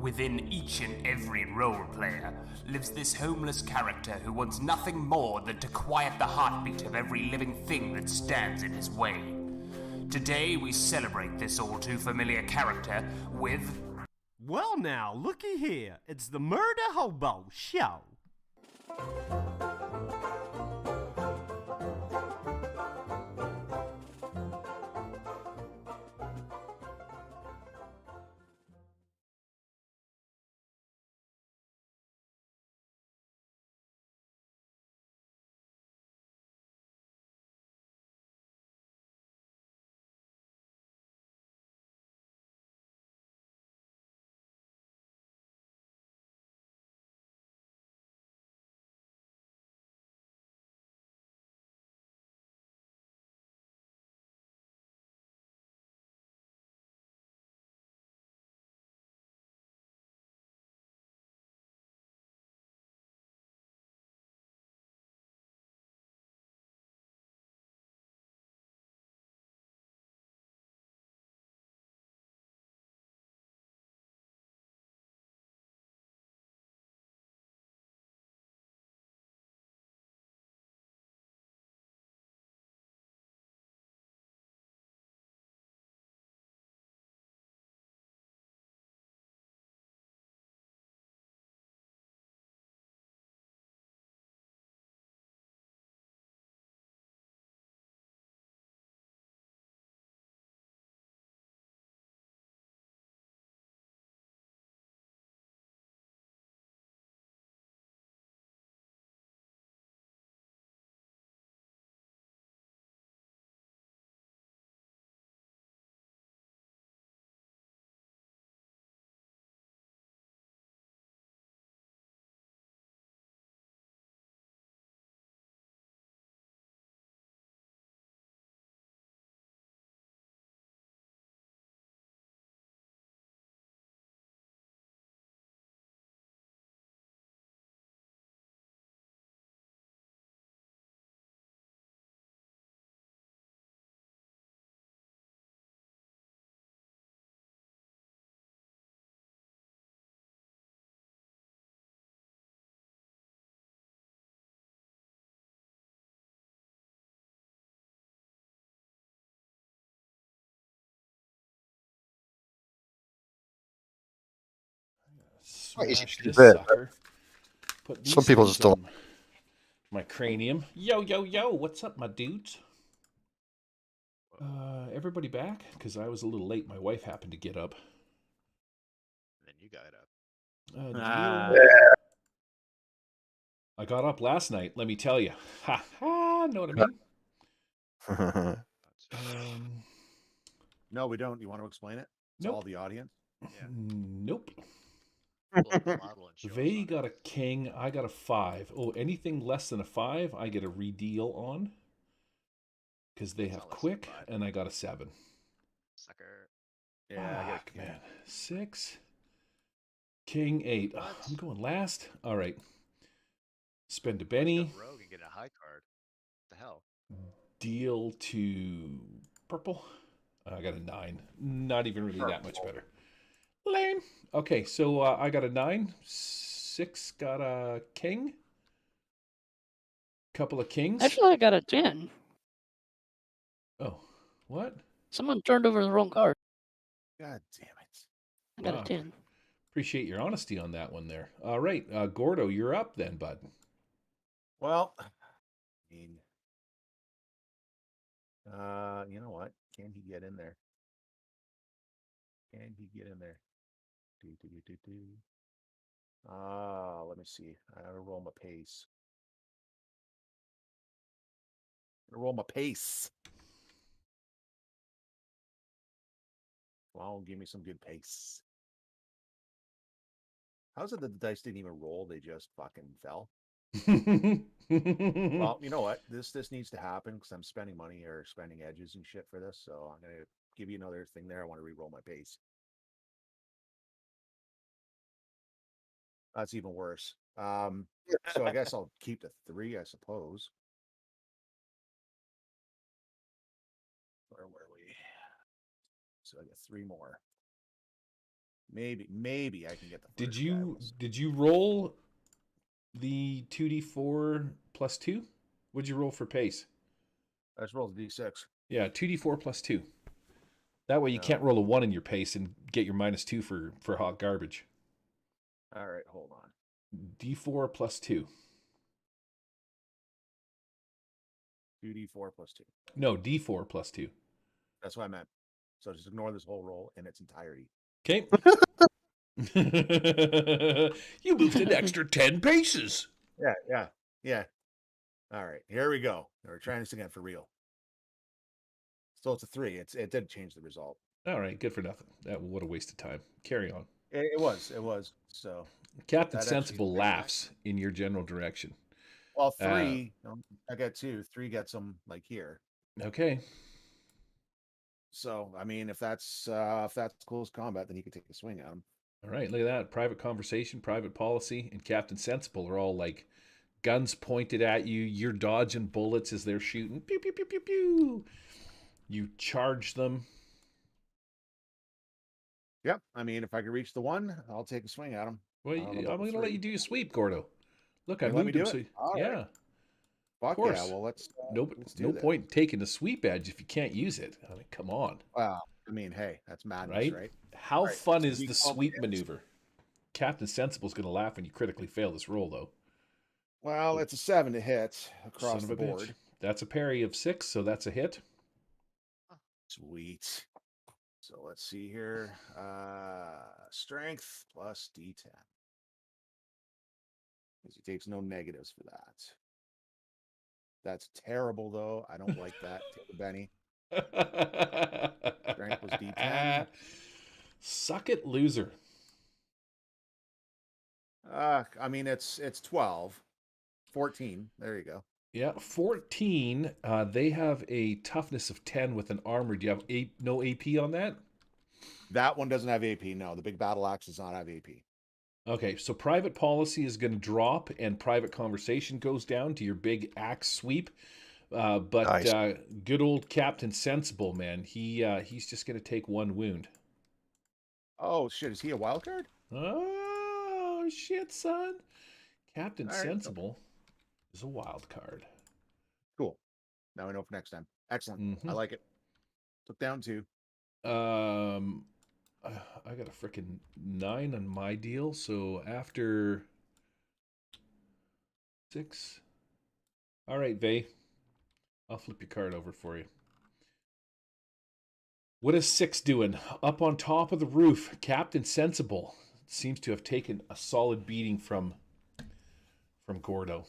Within each and every role player lives this homeless character who wants nothing more than to quiet the heartbeat of every living thing that stands in his way. Today we celebrate this all too familiar character with... Well now, looky here. It's the Murder Hobo Show. Quite easy Smash to do this that. sucker. Put these Some people things just don't. on my cranium. Yo, yo, yo, what's up, my dudes? Everybody back? Because I was a little late. My wife happened to get up. Then you got up. Deal. I got up last night, let me tell you. Ha ha, know what I mean? No, we don't. You want to explain it? It's Nope. all the audience. Yeah. Nope. Pull up the model and show us They on got a it. king, I got a 5. Oh, anything less than a 5, I get a redeal on. Because they It's have not less than quick, 5. and I got a 7. Sucker. Yeah, I got Fuck, man. 6. King 8. What? I'm going last. All right. Spend a Go Benny. rogue and get a high card. What the hell? Deal to purple. I got a 9. Not even really that much better. Lame. Okay, so I got a 9. 6 got a king. Couple of kings. Actually, I got a 10. Oh, what? Someone turned over the wrong card. God damn it. I got Wow. a 10. Appreciate your honesty on that one there. All right, Gordo, you're up then, bud. Well, I mean, you know what? Can he get in there? Can he get in there? Let me see. I gotta roll my pace. Roll my pace. Well, give me some good pace. How's it that the dice didn't even roll? They just fucking fell. Well, you know what? This needs to happen because I'm spending money or spending edges and shit for this. So I'm gonna give you another thing there. I want to re-roll my pace. That's even worse. So I guess I'll keep the 3, I suppose. Where were we? So I got 3 more. maybe I can get the Did first guy. you roll the 2d4 plus 2? What'd you roll for pace? I just rolled a d6. Yeah, 2d4 plus 2. That way you No. can't roll a 1 in your pace and get your -2 for hot garbage. All right, hold on. D4 plus 2. 2d4 plus 2. No, D4 plus 2. That's what I meant. So just ignore this whole roll in its entirety. Okay. You moved an extra 10 paces. Yeah. All right, here we go. We're trying this again for real. So it's a 3. It did change the result. All right, good for nothing. What a waste of time. Carry on. It was. So Captain that Sensible actually- laughs in your general direction. well, 3. I got 2. 3 gets them like here. Okay. So I mean, if that's close combat, then he can take a swing at him. All right, look at that. Private conversation, private policy, and Captain Sensible are all like guns pointed at you. You're dodging bullets as they're shooting. Pew, pew, pew, pew, pew. You charge them. Yep. I mean, if I can reach the 1, I'll take a swing at him. Well, I don't know I'm about going the to let 3. you do your sweep, Gordo. Look, I You let me moved him. do So, it? All yeah. right. Fuck course. yeah. Well, let's No do this. point taking the sweep edge if you can't use it. I mean, come on. Wow. I mean, hey, that's madness, Right? right? How Right, fun so is we the call sweep it- maneuver? Captain Sensible's going to laugh when you critically fail this roll, though. Well, it's a 7 to hit across Son the of a bitch. board. That's a parry of 6, so that's a hit. Sweet. So let's see here. Strength plus D10. Because he takes no negatives for that. That's terrible, though. I don't like that. Take a Benny. Strength was D10. Suck it, loser. I mean, it's 12. 14. There you go. Yeah, 14. They have a toughness of 10 with an armor. Do you have no AP on that? That one doesn't have AP. No, the big battle axe does not have AP. Okay, so private policy is going to drop and private conversation goes down to your big axe sweep. But Nice. Good old Captain Sensible, man, he's just going to take 1 wound. Oh, shit. Is he a wild card? Oh, shit, son. Captain All right. Sensible is a wild card. Cool. Now we know for next time. Excellent. Mhm. I like it. Took down 2. I got a freaking 9 on my deal, so after 6. All right, Vay. I'll flip your card over for you. What is 6 doing? Up on top of the roof, Captain Sensible seems to have taken a solid beating from Gordo.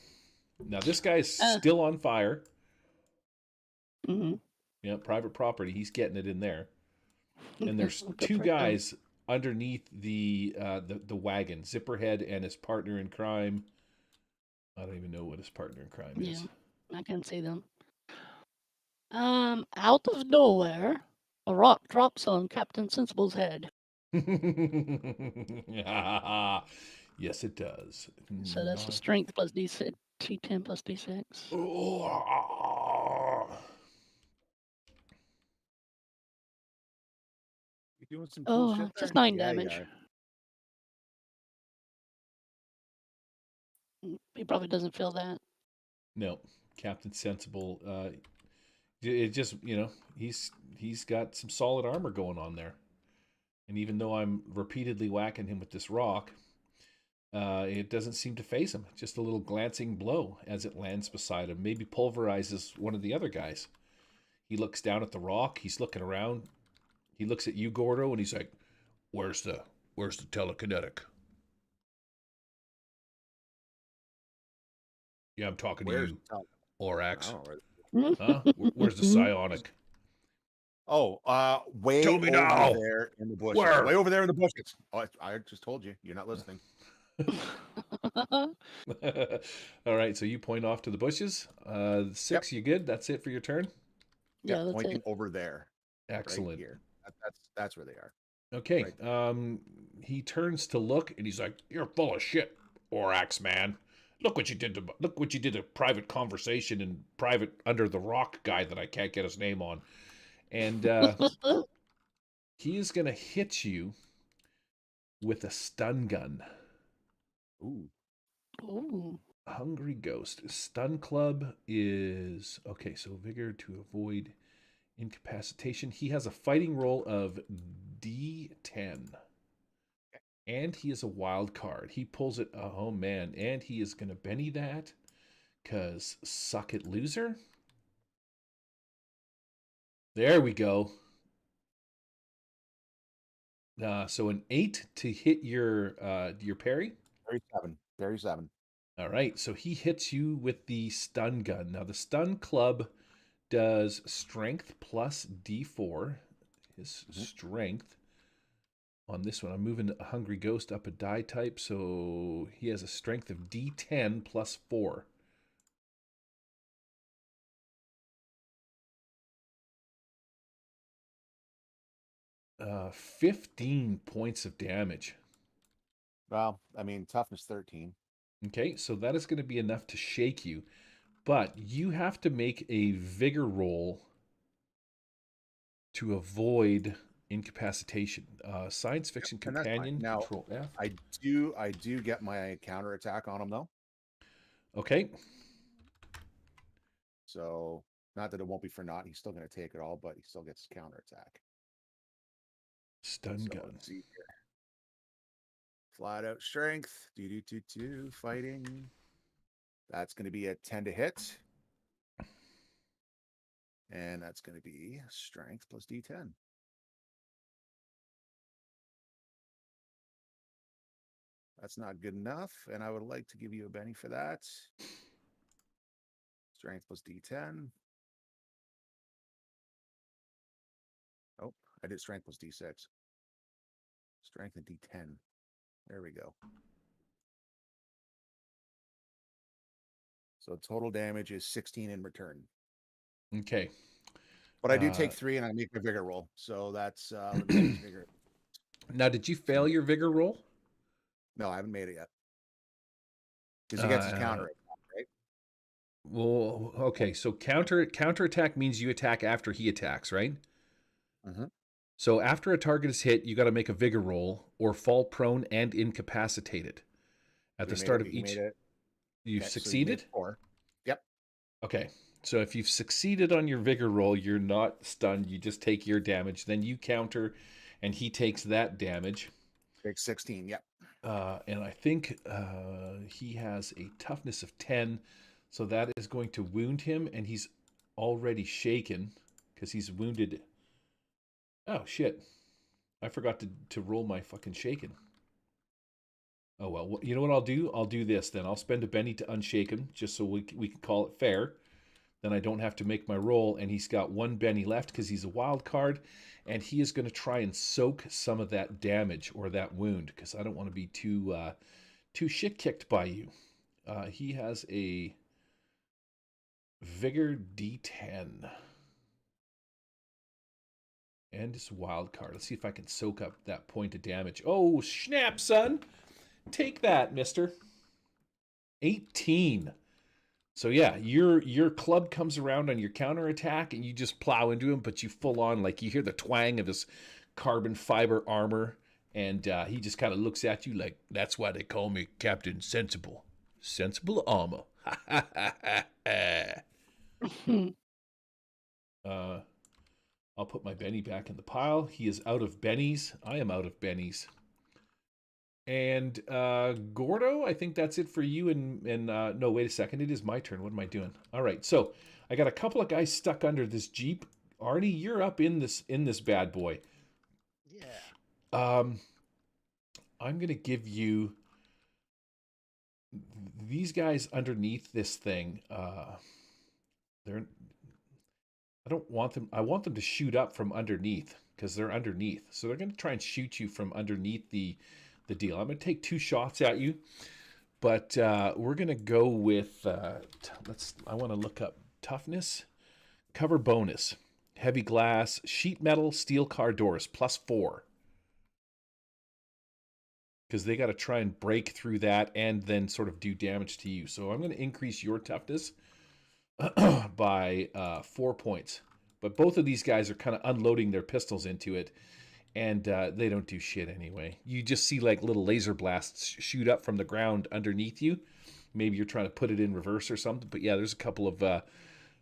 Now this guy is still on fire. Mm-hmm. Yeah, private property. He's getting it in there. And there's Good 2 for him. guys underneath the wagon, Zipperhead and his partner in crime. I don't even know what his partner in crime is. Yeah, I can see them. Out of nowhere, a rock drops on Captain Sensible's head. Yes, it does. So that's a strength plus D6, D10 plus D6. You doing some cool Oh, shit just there? 9 Yeah, damage. He probably doesn't feel that. No, Captain Sensible. It just, he's got some solid armor going on there. And even though I'm repeatedly whacking him with this rock, it doesn't seem to phase him. Just a little glancing blow as it lands beside him. Maybe pulverizes one of the other guys. He looks down at the rock. He's looking around. He looks at you, Gordo, and he's like, "Where's the telekinetic?" Yeah, I'm talking to you, Orax. I don't know where- Huh? Where's the psionic? Oh, way Tell me over now. there in the bushes. Where? Way over there in the bushes. Oh, I just told you. You're not listening. All right, so you point off to the bushes. 6, you good? That's it for your turn? Yeah, that's pointing it. over there. Excellent. Right here. That's where they are. Okay. Right. He turns to look and he's like, "You're full of shit, Orax man. Look what you did to private conversation and private under the rock guy that I can't get his name on." And he is going to hit you with a stun gun. Ooh. Ooh. Hungry Ghost. Stun club is okay. So vigor to avoid incapacitation. He has a fighting roll of D10, and he is a wild card. He pulls it. Oh man, and he is gonna Benny that, cause suck it, loser. There we go. So an 8 to hit your parry. Parry 7. All right, so he hits you with the stun gun. Now the stun club does strength plus D4. His strength on this one. I'm moving a Hungry Ghost up a die type, so he has a strength of D10 plus 4. Uh, 15 points of damage. Well, I mean, toughness 13. Okay, so that is going to be enough to shake you. But you have to make a vigor roll to avoid incapacitation. Science fiction And that's fine. companion, Now, control F. I do get my counterattack on him though. Okay. So not that it won't be for naught. He's still going to take it all, but he still gets counterattack. Stun So gun. let's see here. Flat out strength. Fighting. That's going to be a 10 to hit. And that's going to be strength plus D10. That's not good enough. And I would like to give you a Benny for that. Strength plus D10. Oh, I did strength plus D6. Strength and D10. There we go. So total damage is 16 in return. Okay. But I do take 3 and I make my vigor roll. So that's let me see his vigor. Now, did you fail your vigor roll? No, I haven't made it yet. Because he gets his counter, right? Well, okay. So counterattack means you attack after he attacks, right? Mm-hmm. So after a target is hit, you got to make a vigor roll or fall prone and incapacitated. At the start of each, you've succeeded? So 4. Yep. Okay. So if you've succeeded on your vigor roll, you're not stunned. You just take your damage. Then you counter, and he takes that damage. Takes 16, yep. And I think he has a toughness of 10. So that is going to wound him, and he's already shaken because he's wounded. Oh, shit. I forgot to roll my fucking shaken. Oh, well, you know what I'll do? I'll do this then. I'll spend a Benny to unshake him, just so we can call it fair. Then I don't have to make my roll, and he's got 1 Benny left because he's a wild card, and he is going to try and soak some of that damage or that wound because I don't want to be too shit-kicked by you. He has a Vigor D10. And his wild card. Let's see if I can soak up that point of damage. Oh, snap, son! Take that, mister. 18. So yeah, your club comes around on your counterattack and you just plow into him, but you full on, like you hear the twang of his carbon fiber armor, and he just kind of looks at you like, that's why they call me Captain Sensible. Sensible armor. I'll put my Benny back in the pile. He is out of Bennies. I am out of Bennies. And Gordo, I think that's it for you. And no, wait a second. It is my turn. What am I doing? All right. So I got a couple of guys stuck under this Jeep. Arnie, you're up in this bad boy. Yeah. I'm gonna give you these guys underneath this thing. I don't want them. I want them to shoot up from underneath because they're underneath. So they're going to try and shoot you from underneath the deal. I'm going to take 2 shots at you, but we're going to go with I want to look up toughness, cover bonus, heavy glass, sheet metal, steel car doors +4 because they got to try and break through that and then sort of do damage to you. So I'm going to increase your toughness by 4 points. But both of these guys are kind of unloading their pistols into it. And they don't do shit anyway. You just see like little laser blasts shoot up from the ground underneath you. Maybe you're trying to put it in reverse or something. But yeah, there's a couple of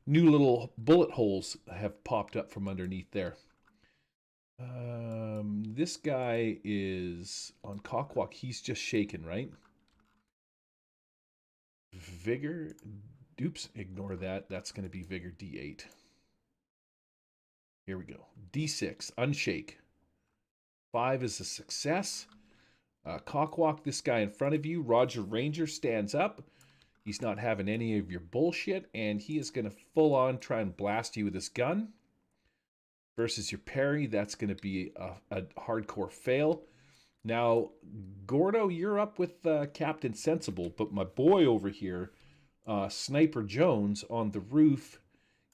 new little bullet holes have popped up from underneath there. This guy is on Cockwalk. He's just shaken, right? Vigor. Oops, ignore that. That's going to be Vigor D8. Here we go. D6, unshake. 5 is a success. Cockwalk, this guy in front of you, Roger Ranger, stands up. He's not having any of your bullshit, and he is going to full on try and blast you with his gun. Versus your parry, that's going to be a hardcore fail. Now, Gordo, you're up with Captain Sensible, but my boy over here, Sniper Jones, on the roof,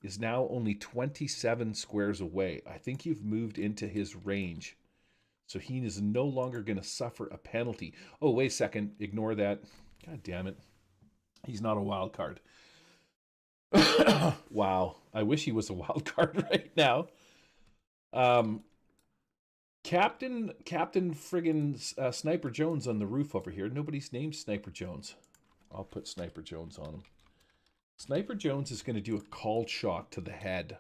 is now only 27 squares away. I think you've moved into his range. So he is no longer going to suffer a penalty. Oh, wait a second. Ignore that. God damn it. He's not a wild card. Wow. I wish he was a wild card right now. Captain friggin' Sniper Jones on the roof over here. Nobody's named Sniper Jones. I'll put Sniper Jones on him. Sniper Jones is going to do a called shot to the head.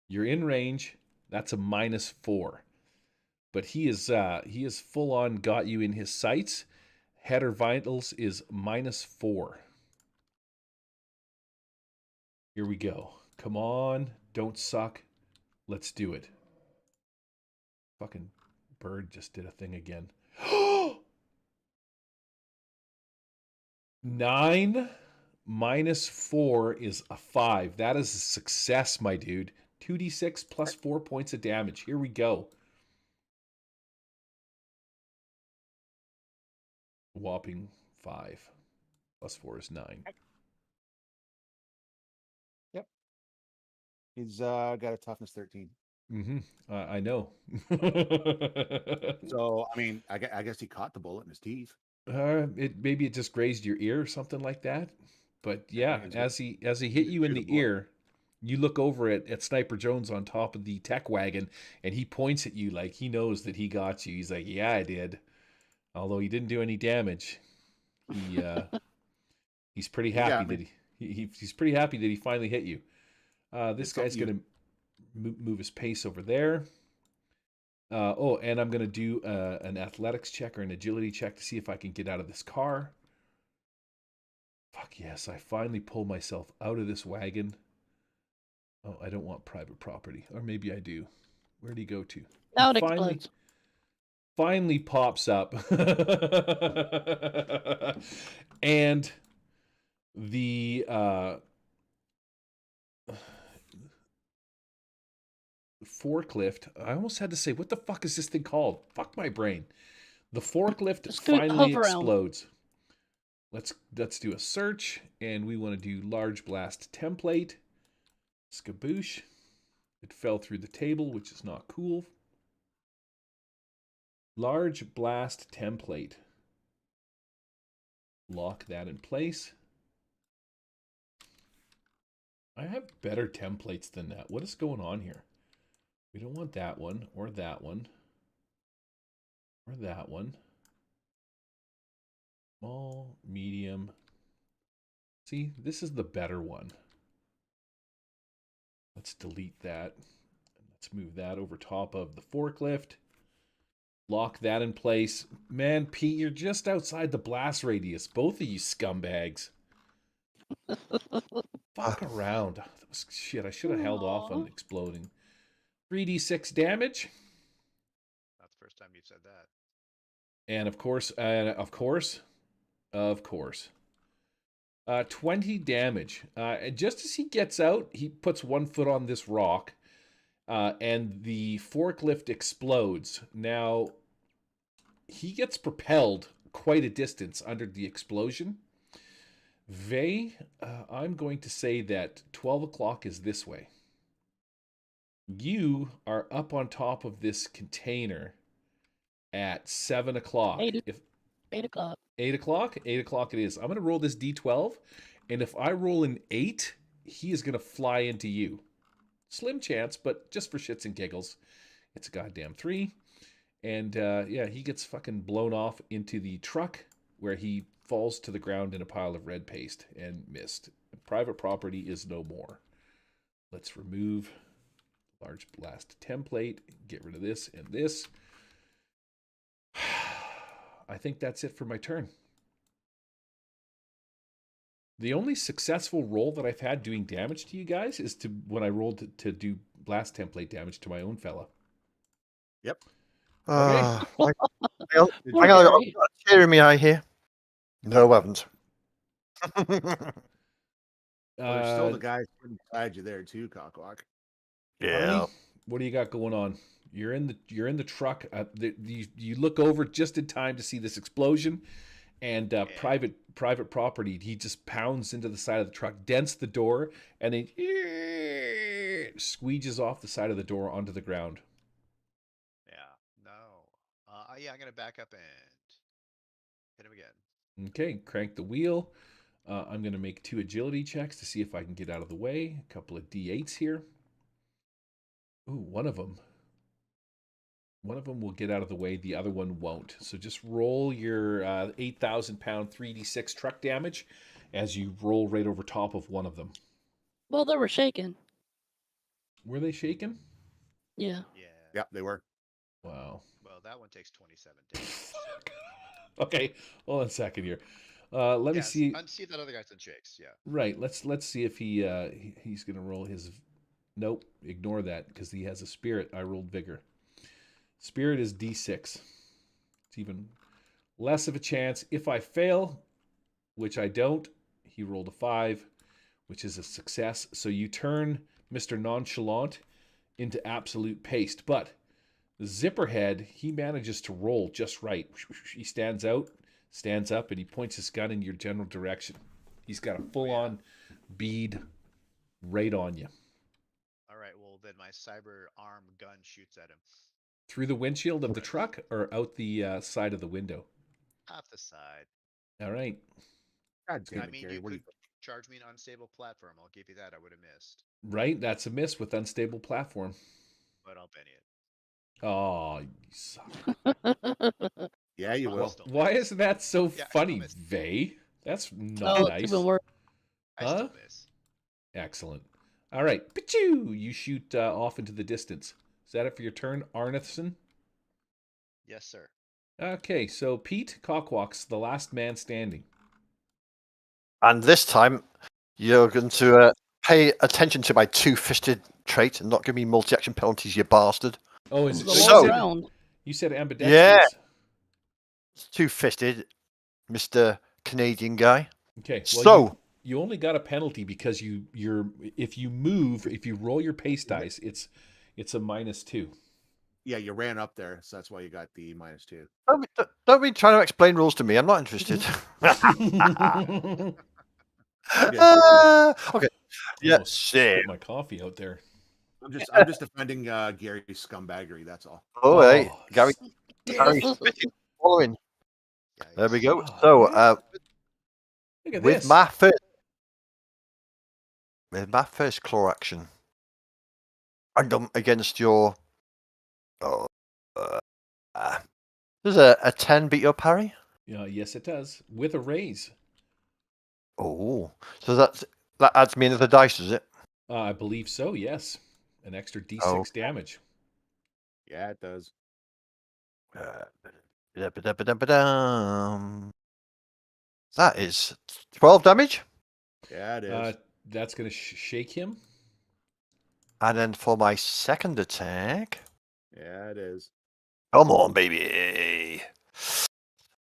You're in range. That's a -4. But he is full on got you in his sights. Header vitals is -4. Here we go. Come on. Don't suck. Let's do it. Fucking bird just did a thing again. 9 -4 is a 5. That is a success, my dude. 2d6 plus 4 points of damage. Here we go. Whopping 5. Plus 4 is 9. Yep. He's got a toughness 13. Mm-hmm. I know. So, I mean, I guess he caught the bullet in his teeth. Maybe it just grazed your ear or something like that. But yeah, it's as he hit you in the ear, you look over at Sniper Jones on top of the tech wagon, and he points at you like he knows that he got you. He's like, "Yeah, I did." Although he didn't do any damage, he's pretty happy that he's pretty happy that he finally hit you. This guy's gonna move his pace over there. And I'm gonna do an athletics check or an agility check to see if I can get out of this car. Fuck yes, I finally pull myself out of this wagon. Oh, I don't want private property, or maybe I do. Where'd he go to? Now it explodes. Finally pops up. And the forklift, I almost had to say, what the fuck is this thing called? Fuck my brain. The forklift finally explodes. Let's do a search, and we want to do large blast template. Skaboosh. It fell through the table, which is not cool. Large blast template. Lock that in place. I have better templates than that. What is going on here? We don't want that one, or that one, or that one. Small, medium. See, this is the better one. Let's delete that. Let's move that over top of the forklift. Lock that in place. Man, Pete, you're just outside the blast radius. Both of you scumbags. Fuck around. That was shit. I should have held off on exploding. 3d6 damage. Not the first time you've said that. And of course. 20 damage. Just as he gets out, he puts one foot on this rock, and the forklift explodes. Now, he gets propelled quite a distance under the explosion. Vey, I'm going to say that 12 o'clock is this way. You are up on top of this container at 7 o'clock. 8 o'clock. 8 o'clock? 8 o'clock it is. I'm going to roll this D12, and if I roll an 8, he is going to fly into you. Slim chance, but just for shits and giggles. It's a goddamn 3. And yeah, he gets fucking blown off into the truck where he falls to the ground in a pile of red paste and missed. Private property is no more. Let's remove large blast template, get rid of this and this. I think that's it for my turn. The only successful roll that I've had doing damage to you guys is when I rolled to do blast template damage to my own fella. Yep. Hang Poor on, I've got Gary. a tear in my eye here. No, I haven't. Well, there's still the guy beside you there too, Cockwalk. Yeah. What do you got going on? You're in the truck. You look over just in time to see this explosion, and private property. He just pounds into the side of the truck, dents the door, and then squeeges off the side of the door onto the ground. Yeah, no. Yeah, I'm gonna back up and hit him again. Okay, crank the wheel. I'm going to make 2 agility checks to see if I can get out of the way. A couple of D8s here. Ooh, one of them will get out of the way. The other one won't. So just roll your 8,000 pound 3d6 truck damage as you roll right over top of one of them. Well, they were shaken. Were they shaken? Yeah. Yeah. Yep, they were. Wow. Well, that one takes 27 damage. Okay, hold on a second here. Let me see. See if that other guy's in shakes. Yeah. Right. Let's see if he's gonna roll his. Nope. Ignore that because he has a spirit. I rolled vigor. Spirit is D6. It's even less of a chance. If I fail, which I don't, he rolled a 5, which is a success. So you turn Mr. Nonchalant into absolute paste. But the Zipperhead, he manages to roll just right. He stands up, and he points his gun in your general direction. He's got a full-on bead right on you. All right. Well, then my cyber arm gun shoots at him. Through the windshield of the truck or out the side of the window? Off the side. All right. God damn I it, mean, Gary, you what do could charge me an unstable platform. I'll give you that. I would have missed, Right, that's a miss with unstable platform. but I'll penny it. Oh, you suck. Yeah, you will. Still Why miss. is that so Yeah, I funny, still missed. Vey? That's not Oh, it's nice. even worse. I Huh? still miss. Excellent. All right, Pichu! You shoot off into the distance. Is that it for your turn, Arnithson? Yes, sir. Okay, so Pete Cockwalk's the last man standing. And this time, you're going to pay attention to my 2-fisted trait and not give me multi-action penalties, you bastard. Oh, It is was it? a So- long round. You said ambidextrous. 2-fisted, Mr. Canadian guy. Okay. Well, So, you only got a penalty because if you roll your pace dice, it's a -2. Yeah, you ran up there, so that's why you got the -2. don't be trying to explain rules to me. I'm not interested. Okay. Yeah, Almost shit. spit my coffee out there. I'm just defending Gary's scumbaggery. That's all. Oh, hey, Gary, damn. following. There we go. Oh, So, Look at with this. my first claw action, I'm done against your. Oh, does a 10 beat your parry? Yes, it does. With a raise. Oh, so that adds me another dice, does it? I believe so, yes. An extra D6 Oh. damage. Yeah, it does. That is 12 damage. Yeah, it is. That's going to shake him. And then for my second attack, Yeah, it is. come on, baby.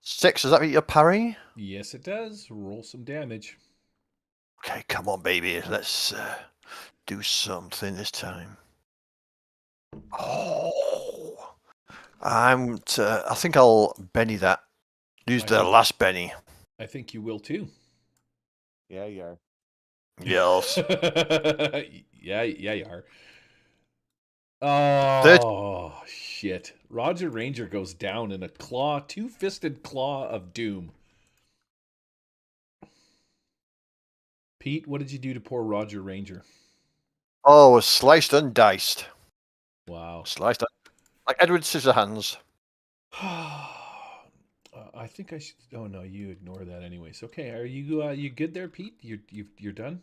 6, does that beat your parry? Yes, it does. Roll some damage. Okay, come on, baby. Let's do something this time. Oh, I think I'll Benny that. Use the last Benny. I think you will too. Yeah, you are. Yes. yeah, you are. Oh, shit. Roger Ranger goes down in a 2-fisted claw of doom. Pete, what did you do to poor Roger Ranger? Oh, sliced and diced. Wow. Sliced. Like Edward Scissorhands. I think I should. Oh no, you ignore that anyways. Okay, are you good there, Pete? You're done.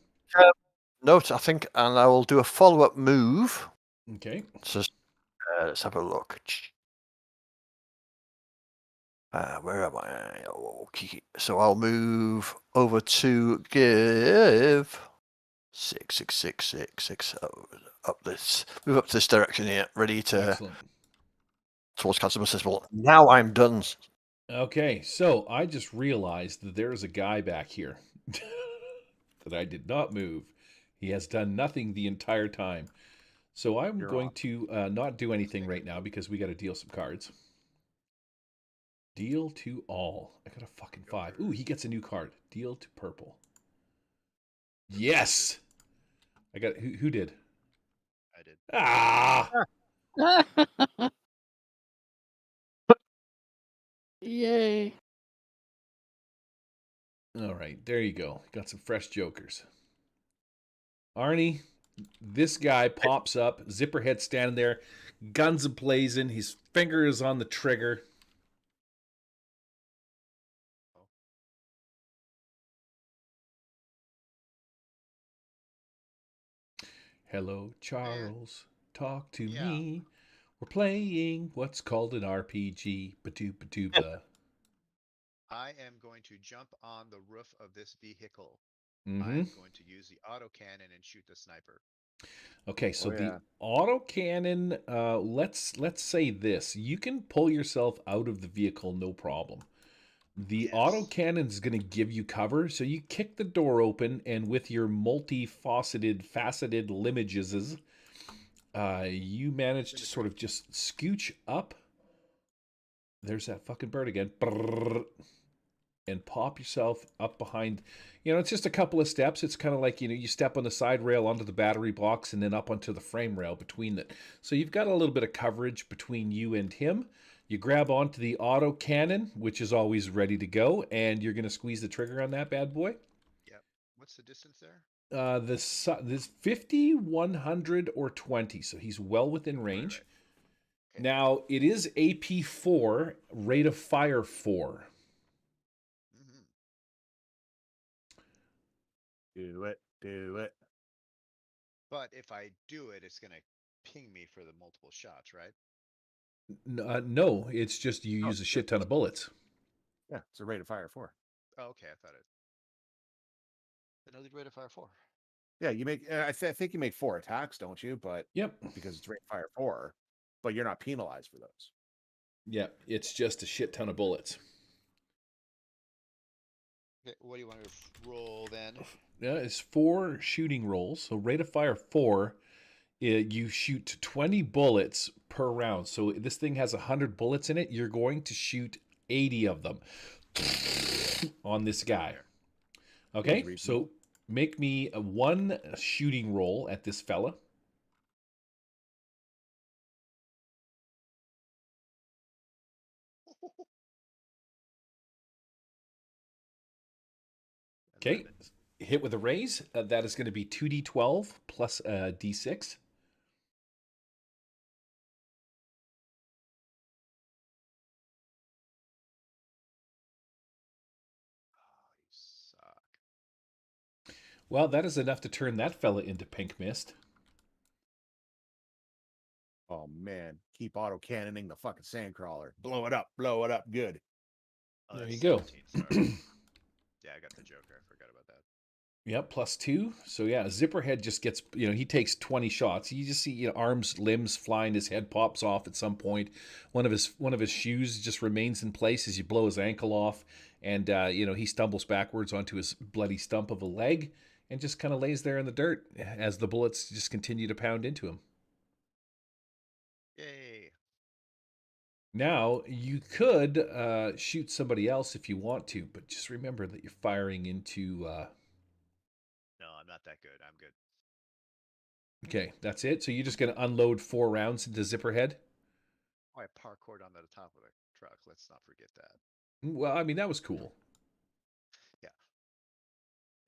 Note, I think, and I will do a follow-up move. Okay. So let's have a look. Where am I? Okay. So I'll move over to give 6 up this. Move up to this direction here, ready to Excellent. towards customer says, well, now I'm done. Okay, so I just realized that there is a guy back here that I did not move. He has done nothing the entire time. So I'm You're going off. to not do anything right now because we got to deal some cards. Deal to all. I got a fucking 5. Ooh, he gets a new card. Deal to purple. Yes! I got who did? I did. Ah! Yay. All right, there you go. Got some fresh jokers. Arnie, this guy pops up, Zipperhead standing there, guns a blazing, his finger is on the trigger. Hello, Charles. Talk to Yeah. me. We're playing what's called an RPG. Ba-doo-ba-doo-ba. I am going to jump on the roof of this vehicle. Mm-hmm. I'm going to use the autocannon and shoot the sniper. Okay, so yeah. the autocannon, let's say this. You can pull yourself out of the vehicle, no problem. The Yes. autocannon is going to give you cover, so you kick the door open, and with your faceted limages, you manage to sort of just scooch up. There's that fucking bird again. Brrr, and pop yourself up behind. It's just a couple of steps. It's kind of like, you step on the side rail onto the battery box and then up onto the frame rail between it. So you've got a little bit of coverage between you and him. You grab onto the auto cannon, which is always ready to go, and you're going to squeeze the trigger on that bad boy. Yep. What's the distance there? This 50, 100, or 20. So he's well within range. Right. Okay. Now, it is AP 4, rate of fire 4. Do it. But if I do it, it's going to ping me for the multiple shots, right? No, it's just you use a shit ton of bullets. Yeah, it's a rate of fire 4. Oh, okay, I thought it. Another rate of fire 4. Yeah, you make. I think you make 4 attacks, don't you? But Yep. because it's rate of fire 4, but you're not penalized for those. Yeah, it's just a shit ton of bullets. Okay, what do you want to roll then? Yeah, it's 4 shooting rolls. So rate of fire 4, you shoot 20 bullets per round. So this thing has 100 bullets in it. You're going to shoot 80 of them on this guy. Okay, so make me a 1 shooting roll at this fella. Okay, hit with a raise. That is going to be 2d12 plus a d6. Oh, you suck. Well, that is enough to turn that fella into pink mist. Oh man, keep auto cannoning the fucking sandcrawler. Blow it up, good. Oh, There that's you go. 17, sorry. Yeah, I got the Joker. I forgot about that. Yep, +2. So yeah, Zipperhead just gets, he takes 20 shots. You just see, arms, limbs flying. His head pops off at some point. One of his shoes just remains in place as you blow his ankle off, and he stumbles backwards onto his bloody stump of a leg and just kind of lays there in the dirt as the bullets just continue to pound into him. Yay. Now, you could shoot somebody else if you want to, but just remember that you're firing into... No, I'm not that good. I'm good. Okay, that's it. So you're just going to unload 4 rounds into Zipperhead? Oh, I parkoured on the top of the truck. Let's not forget that. Well, I mean, that was cool. Yeah.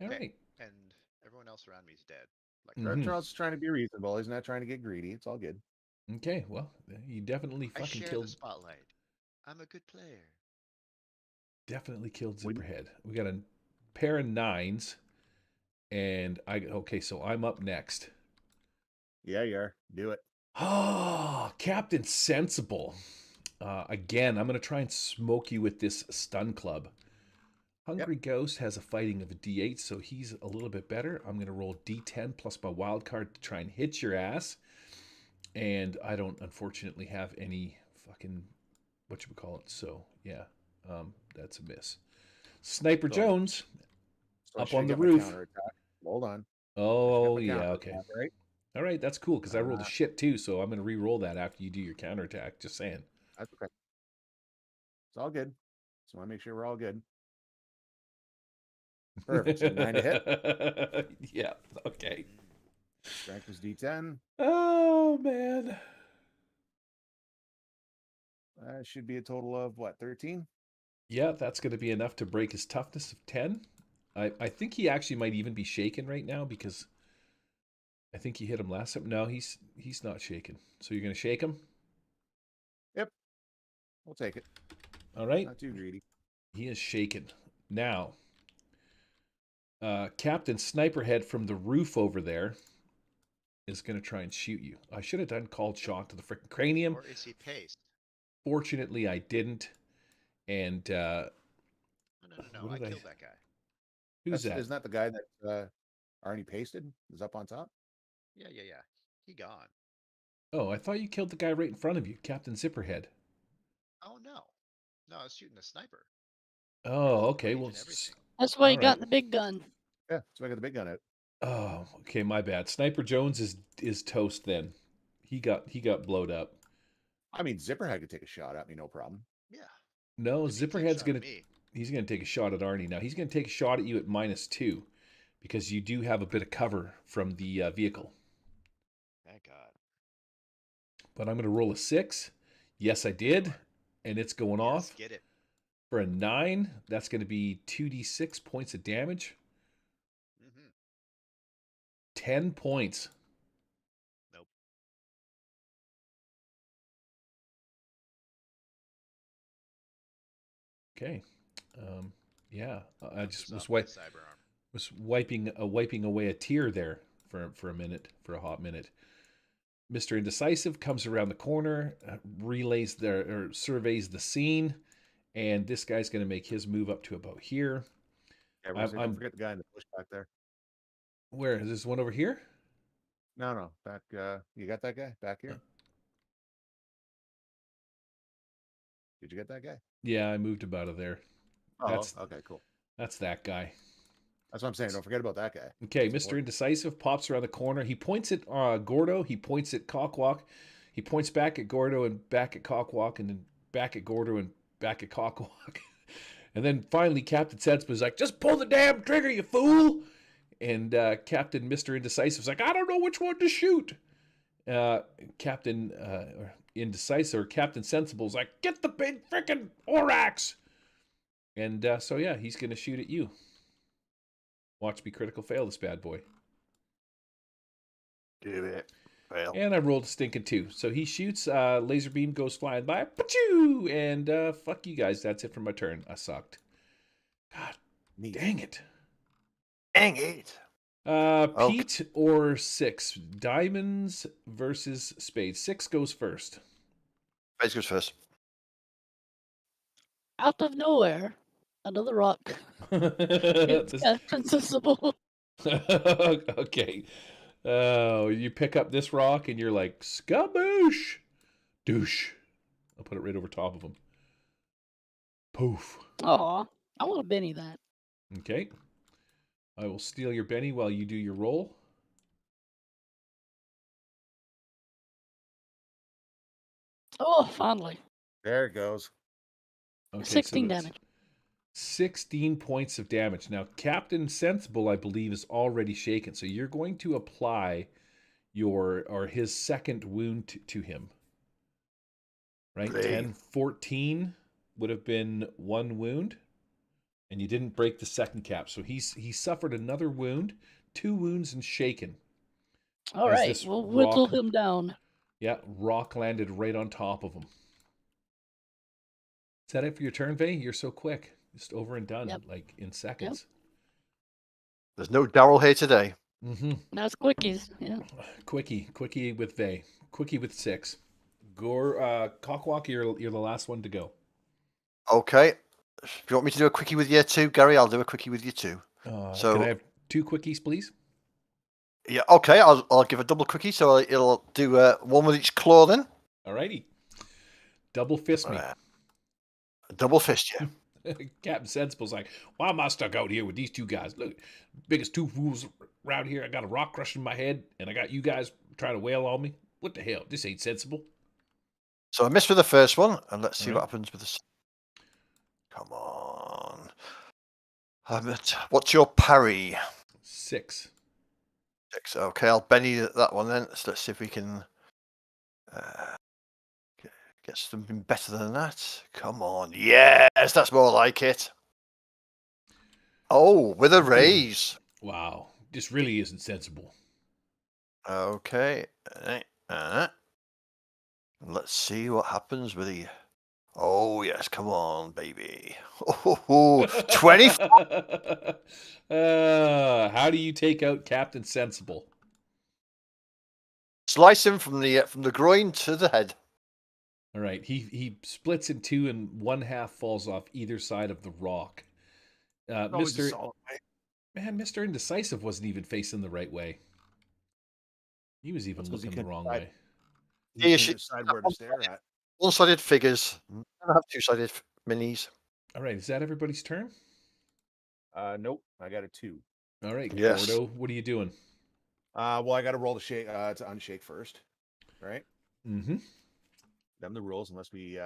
All Okay. right. And everyone else around me is dead. Like Mhm. Charles is trying to be reasonable. He's not trying to get greedy. It's all good. Okay, well, you definitely I fucking share killed. the spotlight. I'm a good player. Definitely killed We- Zipperhead. We got a pair of 9s, and okay, so I'm up next. Yeah, you are. Do it. Oh, Captain Sensible. Again, I'm going to try and smoke you with this stun club. Hungry Ghost has a fighting of a D8, so he's a little bit better. I'm going to roll D10 plus my wild card to try and hit your ass. And I don't, unfortunately, have any fucking, whatchamacallit. So, yeah, that's a miss. Sniper So Jones So I up should on the get my roof. counterattack. Hold on. Oh, my yeah, counterattack, okay. Right? All right, that's cool because I rolled a shit too, so I'm going to re-roll that after you do your counterattack. Just saying. That's okay. It's all good. So I want to make sure we're all good. Perfect. So 9 to hit. Yeah, okay. Strength was D10. Oh, man. Should be a total of what, 13? Yeah, that's going to be enough to break his toughness of 10. I think he actually might even be shaken right now because I think you hit him last time. No, he's not shaken. So you're going to shake him? Yep. We'll take it. All right. Not too greedy. He is shaken. Now, Captain Sniperhead from the roof over there is going to try and shoot you. I should have done called shot to the freaking cranium. Or is he paced? Fortunately, I didn't. And No. What I did I- killed that guy. who's that? Isn't that the guy that Arnie pasted? Is up on top? Yeah. He gone. Oh, I thought you killed the guy right in front of you, Captain Zipperhead. Oh no. No, I was shooting a sniper. Oh, okay. Range Well, and everything. That's why you All got right. the big gun. Yeah. So I got the big gun out. oh, okay. My bad. Sniper Jones is toast. Then he got blowed up. I mean, Zipperhead could take a shot at me, no problem. Yeah. No, Maybe he takes a Zipperhead's shot gonna at me. he's gonna take a shot at Arnie. Now he's gonna take a shot at you at -2 because you do have a bit of cover from the vehicle. Thank God. But I'm gonna roll a 6. Yes, I did, and it's going Yes, off get it. for a 9. That's gonna be 2d6 points of damage. Mm-hmm. 10 points. Nope. Okay. Yeah, I just This was off my cyber arm. wiping away a tear there for a minute, for a hot minute. Mr. Indecisive comes around the corner, surveys the scene, and this guy's going to make his move up to about here. Yeah, don't forget the guy in the bush back there. Where is this one over here? No, back. You got that guy back here? Did you get that guy? Yeah, I moved him out of there. Oh, okay, cool. That's that guy. That's what I'm saying. Don't forget about that guy. Okay, Mr. Indecisive pops around the corner. He points at Gordo. He points at Cockwalk. He points back at Gordo and back at Cockwalk, and then back at Gordo and back at Cockwalk. And then finally, Captain Sensible like, "Just pull the damn trigger, you fool!" And Captain Mr. Indecisive's like, "I don't know which one to shoot." Captain Indecisive or Captain Sensible's like, "Get the big frickin' Orax!" And so yeah, he's gonna shoot at you. Watch me critical fail this bad boy. Do it. Fail. And I rolled a stinking 2. So he shoots, laser beam goes flying by, Pachoo! And fuck you guys, that's it for my turn. I sucked. God Neat. dang it. Dang it. Pete or 6? Diamonds versus spades. 6 goes first. Spades goes first. Out of nowhere, another rock. It's This- Captain Sensible. okay. You pick up this rock and you're like, skaboosh! Douche. I'll put it right over top of him. Poof. Aw, I want to Benny that. Okay. I will steal your Benny while you do your roll. Oh, finally. There it goes. Okay, 16 that's damage. 16 points of damage. Now, Captain Sensible, I believe, is already shaken. So you're going to apply his second wound to him. Right? Great. 10, 14 would have been 1 wound. And you didn't break the second cap. So he suffered another wound, 2 wounds and shaken. All as right, this we'll whittle rock- him down. Yeah, rock landed right on top of him. Is that it for your turn, Vay? You're so quick. Just over and done, Yep. like in seconds. There's no Daryl here today. Mm-hmm. That's quickies. Yeah. Quickie with Vay. Quickie with 6. Cockwalk, you're the last one to go. Okay. If you want me to do a quickie with you too, Gary, I'll do a quickie with you too. So can I have 2 quickies, please? yeah, okay. I'll give a double quickie, so it'll do one with each claw then. Alrighty. Double fist me. Double fist you. Captain Sensible's like, why am I stuck out here with these 2 guys? Look, biggest 2 fools around here. I got a rock crushing my head, and I got you guys trying to wail on me. What the hell? This ain't sensible. So I missed with the first one, and let's see what happens with the. Come on. What's your parry? 6. 6. Okay, I'll Benny that one then. So let's see if we can get something better than that. Come on. Yes, that's more like it. Oh, with a raise. Wow. This really isn't sensible. Okay. Let's see what happens with the. Oh, yes. Come on, baby. Oh, 24. How do you take out Captain Sensible? Slice him from the groin to the head. All right. He splits in 2, and 1 half falls off either side of the rock. Mr. Indecisive wasn't even facing the right way. He was even looking the wrong way. He couldn't decide where to stare at. One-sided figures. I have 2-sided minis. All right. Is that everybody's turn? Nope. I got a 2. All right. Yes. Gordo, what are you doing? Well, I got to roll the shake to unshake first, right? Mm-hmm. Them the rules unless we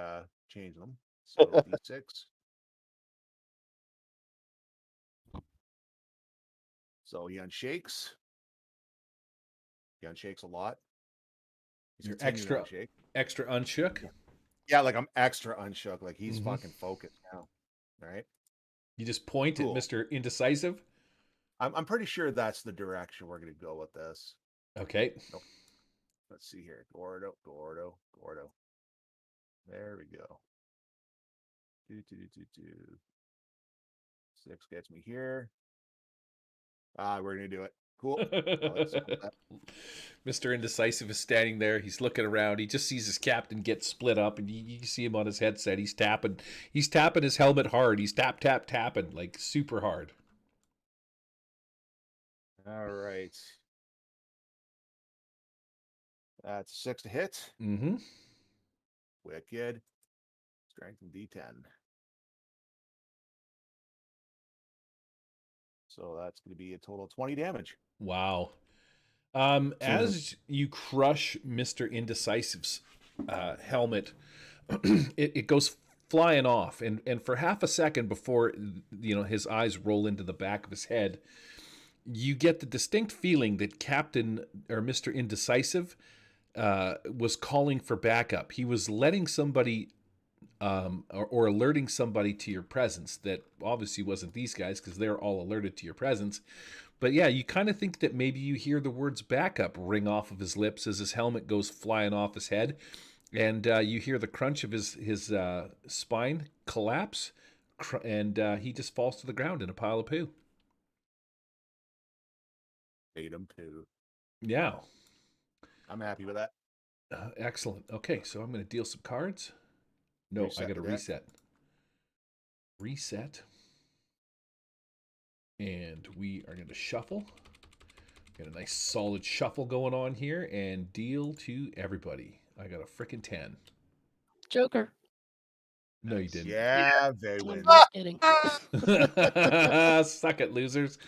change them. So D6. So he unshakes. He unshakes a lot. He's You're continuing to extra unshook? Yeah, like I'm extra unshook. Like he's fucking focused now. All right. You just point at Mr. Indecisive? I'm pretty sure that's the direction we're going to go with this. Okay. Let's see here. Gordo. There we go. 6 gets me here. We're going to do it. Cool. Mr. Indecisive is standing there. He's looking around. He just sees his captain get split up, and you see him on his headset. He's tapping his helmet hard. He's tapping, like super hard. All right. That's 6 to hit. Mm-hmm. Wicked. Strength and D10. So that's going to be a total of 20 damage. Wow. As you crush Mr. Indecisive's helmet, it goes flying off, and for half a second before his eyes roll into the back of his head, you get the distinct feeling that Captain or Mr. Indecisive was calling for backup. He was letting somebody or alerting somebody to your presence that obviously wasn't these guys because they're all alerted to your presence. But yeah, you kind of think that maybe you hear the words backup ring off of his lips as his helmet goes flying off his head. And you hear the crunch of his spine collapse, and he just falls to the ground in a pile of poo. Ate him too. Yeah. I'm happy with that. Excellent. Okay, so I'm going to deal some cards. No, I got to reset. Reset. And we are going to shuffle. Got a nice solid shuffle going on here and deal to everybody. I got a frickin' 10. Joker. No, you didn't. Yeah, they I'm win. just kidding. Suck it, losers.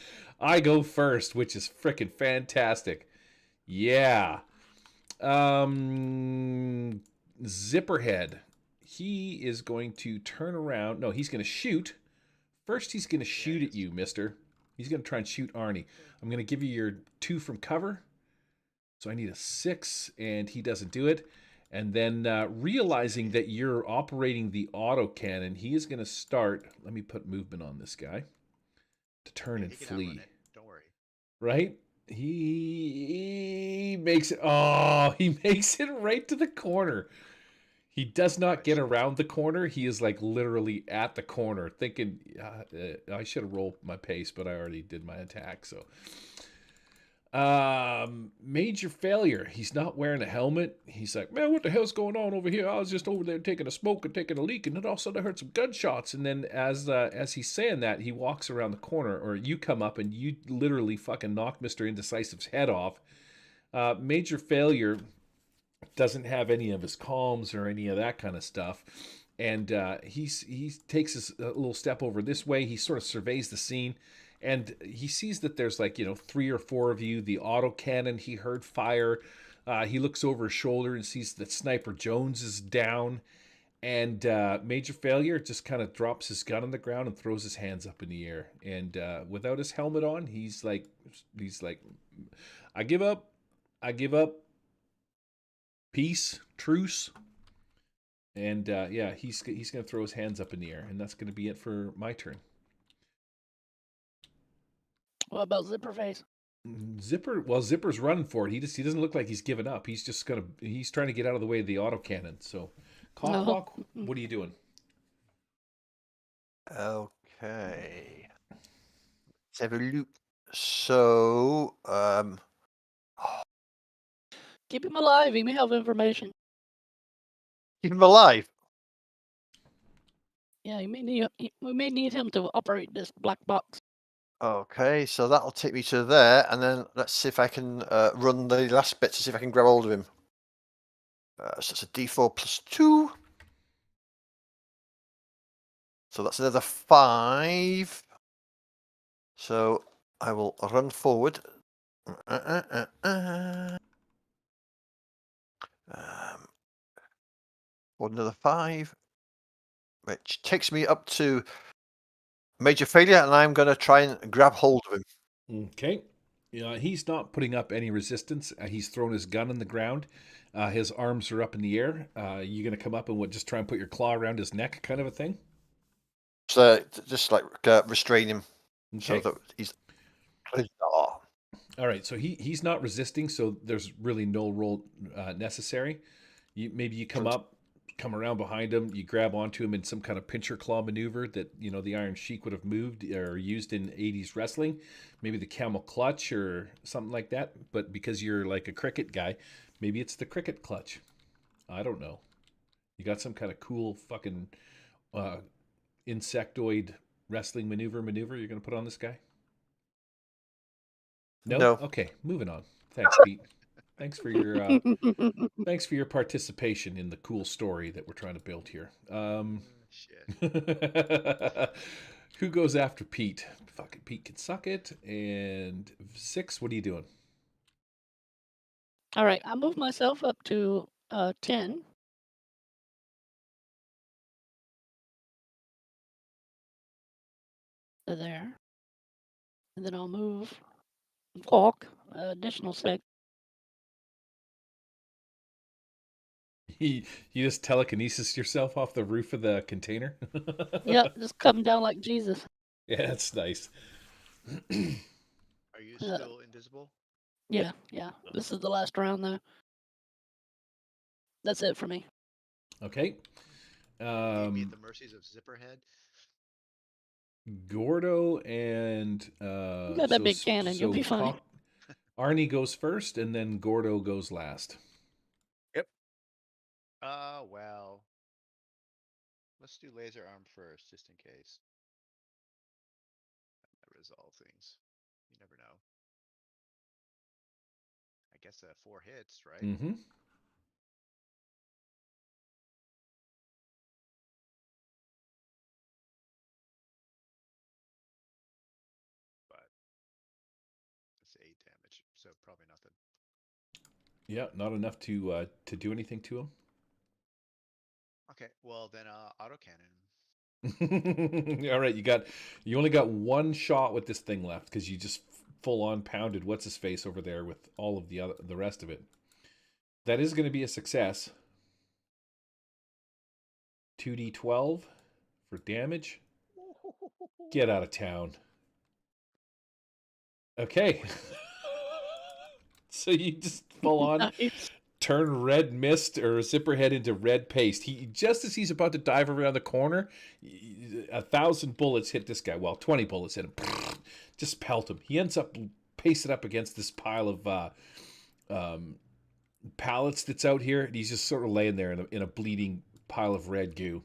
I go first, which is frickin' fantastic. Yeah. Zipperhead. He is going to turn around. No, he's going to shoot. First, he's going to shoot at you, mister. He's going to try and shoot Arnie. I'm going to give you your 2 from cover. So I need a 6, and he doesn't do it. And then realizing that you're operating the autocannon, he is going to start. Let me put movement on this guy to turn and flee. Don't worry. Right? He makes it. Oh, he makes it right to the corner. He does not get around the corner. He is like literally at the corner, thinking, I should have rolled my pace, but I already did my attack. So, major failure. He's not wearing a helmet. He's like, man, what the hell's going on over here? I was just over there taking a smoke and taking a leak, and then all of a sudden I heard some gunshots. And then as he's saying that, he walks around the corner, or you come up and you literally fucking knock Mr. Indecisive's head off. Major failure doesn't have any of his calms or any of that kind of stuff, and he takes his little step over this way. He sort of surveys the scene, and he sees that there's like 3 or 4 of you. The autocannon, he heard fire. He looks over his shoulder and sees that Sniper Jones is down, and major failure just kind of drops his gun on the ground and throws his hands up in the air, and without his helmet on, he's like I give up, peace, truce. And yeah, he's going to throw his hands up in the air, and that's going to be it for my turn. What about Zipperface? Zipper's running for it. He doesn't look like he's given up. He's trying to get out of the way of the autocannon. So, Clock, what are you doing? Okay. Let's have a look. So, Keep him alive. He may have information. keep him alive. Yeah, we may need him to operate this black box. Okay, so that'll take me to there, and then let's see if I can run the last bit to see if I can grab hold of him. So it's a D4 plus 2. So that's another 5. So I will run forward. Another 5, which takes me up to major failure, and I'm going to try and grab hold of him. Okay. He's not putting up any resistance. He's thrown his gun on the ground. His arms are up in the air. You going to come up and just try and put your claw around his neck, kind of a thing? So just like restrain him, okay. So that he's. All right, so he's not resisting, so there's really no roll necessary. Maybe you come around behind him, you grab onto him in some kind of pincher claw maneuver that the Iron Sheik would have moved or used in 80s wrestling, maybe the camel clutch or something like that. But because you're like a cricket guy, maybe it's the cricket clutch. I don't know. You got some kind of cool fucking insectoid wrestling maneuver you're gonna put on this guy? No? Okay, moving on. Thanks, Pete. Thanks for your participation in the cool story that we're trying to build here. Shit. Who goes after Pete? Fucking Pete can suck it. And 6, what are you doing? All right, I moved myself up to 10. There. And then I'll move walk additional 6. You just telekinesis yourself off the roof of the container? Yeah, just come down like Jesus. Yeah, that's nice. Are you still invisible? Yeah. This is the last round, though. That's it for me. Okay. Leave me at the mercies of Zipperhead. Gordo and You got that big cannon, you'll be fine. Arnie goes first, and then Gordo goes last. Yep. Well, let's do laser arm first, just in case. That might resolve things. You never know. I guess 4 hits, right? Mm-hmm. But it's 8 damage, so probably nothing. Yeah, not enough to do anything to him. Okay, well then autocannon. All right, you only got 1 shot with this thing left because you just full on pounded what's his face over there with all of the rest of it. That is going to be a success. 2d12 for damage. Get out of town. Okay. So you just full on Nice. turn red mist or Zipperhead into red paste. He just as he's about to dive around the corner, 1,000 bullets hit this guy. Well, 20 bullets hit him. Just pelt him. He ends up pasted up against this pile of pallets that's out here, and he's just sort of laying there in a bleeding pile of red goo.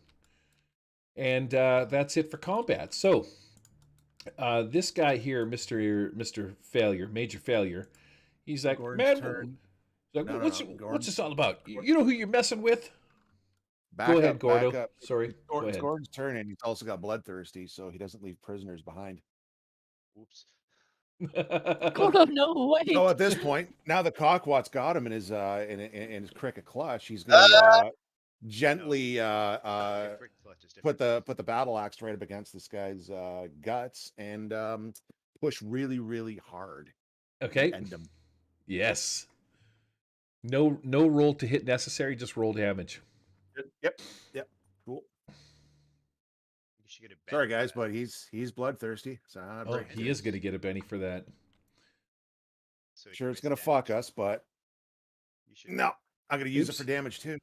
And that's it for combat. So this guy here, Mr. Failure, Major Failure, he's like, Gordon's man, turn. like, No, what's this all about? You know who you're messing with? Back Go ahead, up, Gordo. back up. Sorry. Go It's ahead. Gordon's turn, and he's also got bloodthirsty, so he doesn't leave prisoners behind. Oops. Gordo, no, wait. So at this point, now the Cockwat's got him in his cricket clutch. He's gonna gently Your quick clutch is put different. the battle axe right up against this guy's guts and push really, really hard. Okay. End him. Yes. No roll to hit necessary, just roll damage. Yep. Cool. You should get a Sorry, Benny for guys, that. but he's bloodthirsty. So I'm Oh, he is going to get a Benny for that. So he sure can it's gonna waste fuck damage. us, but You should no, I'm gonna use Oops. it for damage too.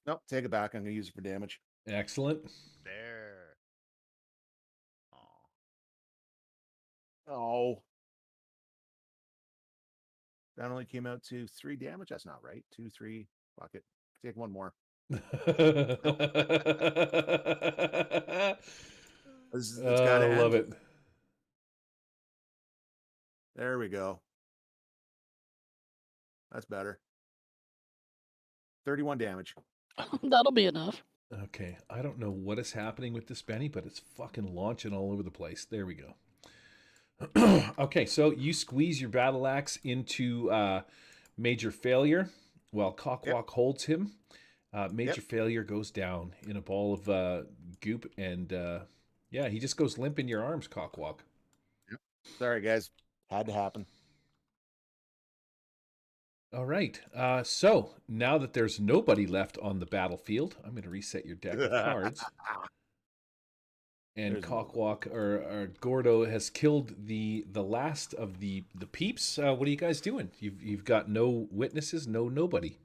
Nope, take it back. I'm gonna use it for damage. Excellent. There. Aw. Oh. That only came out to 3 damage. That's not right. 2, 3. Fuck it. Take one more. It's got to I love end. it. There we go. That's better. 31 damage. That'll be enough. Okay, I don't know what is happening with this Benny, but it's fucking launching all over the place. There we go. Okay, so you squeeze your battle axe into Major Failure while Cockwalk holds him. Major Failure goes down in a ball of goop, and yeah, he just goes limp in your arms, Cockwalk. Yep. Sorry, guys. Had to happen. All right. So now that there's nobody left on the battlefield, I'm going to reset your deck of cards. And There's Cockwalk or Gordo has killed the last of the peeps. What are you guys doing? You've got no witnesses, nobody.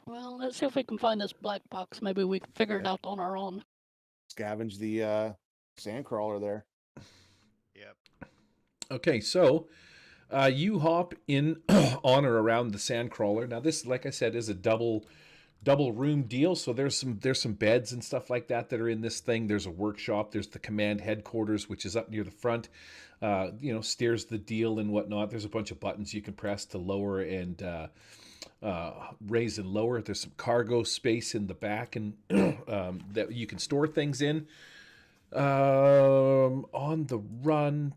Well, let's see if we can find this black box. Maybe we can figure it out on our own. Scavenge the sandcrawler there. Yep. Okay, so you hop in on or around the sandcrawler. Now this, like I said, is a double room deal, so there's some beds and stuff like that are in this thing. There's a workshop, there's the command headquarters, which is up near the front, steers the deal and whatnot. There's a bunch of buttons you can press to lower and raise and lower. There's some cargo space in the back and that you can store things in. On the run,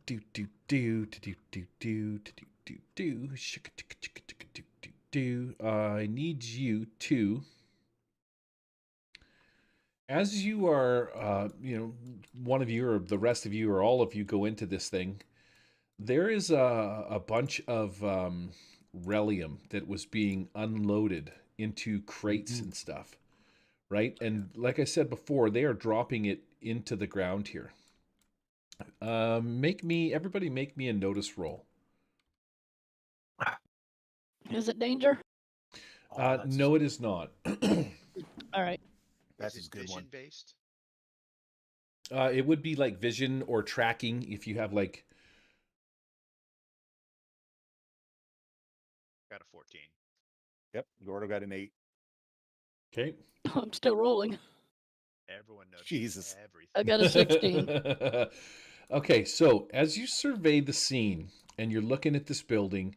I need you to, as you are, one of you or the rest of you or all of you go into this thing, there is a bunch of relium that was being unloaded into crates and stuff, right? And like I said before, they are dropping it into the ground here. Everybody make me a notice roll. Is it danger? No, it is not. All right. That's Is a it good vision one. based? It would be like vision or tracking if you have like. Got a 14. Yep, Gordo got an 8. Okay. I'm still rolling. Everyone knows Jesus. everything. I got a 16. Okay, so as you survey the scene and you're looking at this building,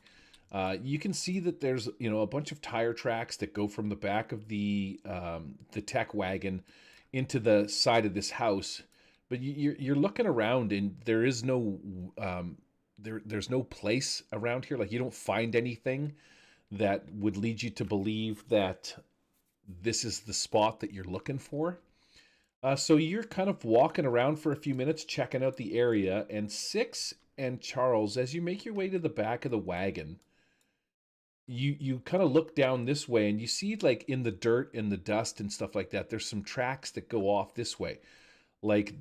you can see that there's a bunch of tire tracks that go from the back of the tech wagon into the side of this house. But you're looking around and there is no there's no place around here. Like you don't find anything that would lead you to believe that this is the spot that you're looking for. So you're kind of walking around for a few minutes, checking out the area, and Six and Charles, as you make your way to the back of the wagon, you kind of look down this way and you see like in the dirt and the dust and stuff like that, there's some tracks that go off this way. Like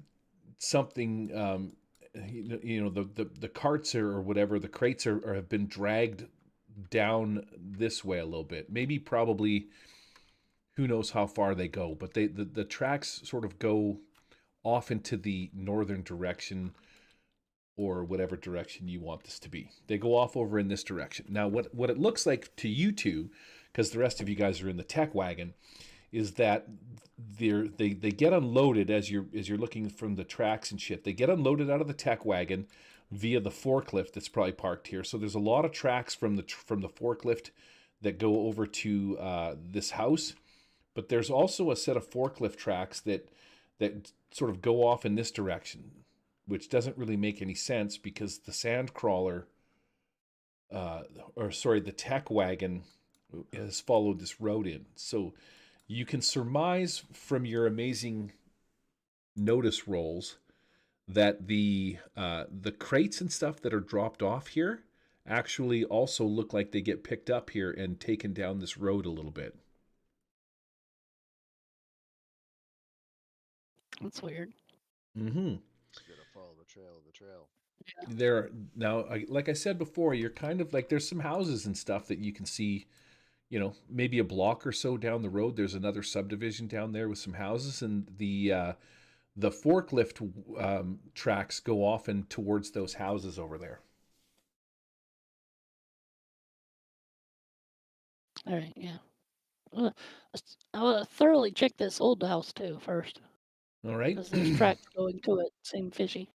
something the carts or whatever, the crates are have been dragged down this way a little bit. Maybe probably who knows how far they go, but the tracks sort of go off into the northern direction or whatever direction you want this to be. They go off over in this direction. Now what it looks like to you two, because the rest of you guys are in the tech wagon, is that they get unloaded as you're looking from the tracks and shit. They get unloaded out of the tech wagon via the forklift that's probably parked here. So there's a lot of tracks from the forklift that go over to this house, but there's also a set of forklift tracks that sort of go off in this direction, which doesn't really make any sense because the sand crawler, the tech wagon has followed this road in. So you can surmise from your amazing notice rolls that the crates and stuff that are dropped off here actually also look like they get picked up here and taken down this road a little bit. That's weird. Gotta follow the trail. There now, like I said before, you're kind of like there's some houses and stuff that you can see. Maybe a block or so down the road, there's another subdivision down there with some houses, and the forklift tracks go off and towards those houses over there. All right, yeah. I want to thoroughly check this old house too first, All right. because there's tracks going to it. Seem fishy.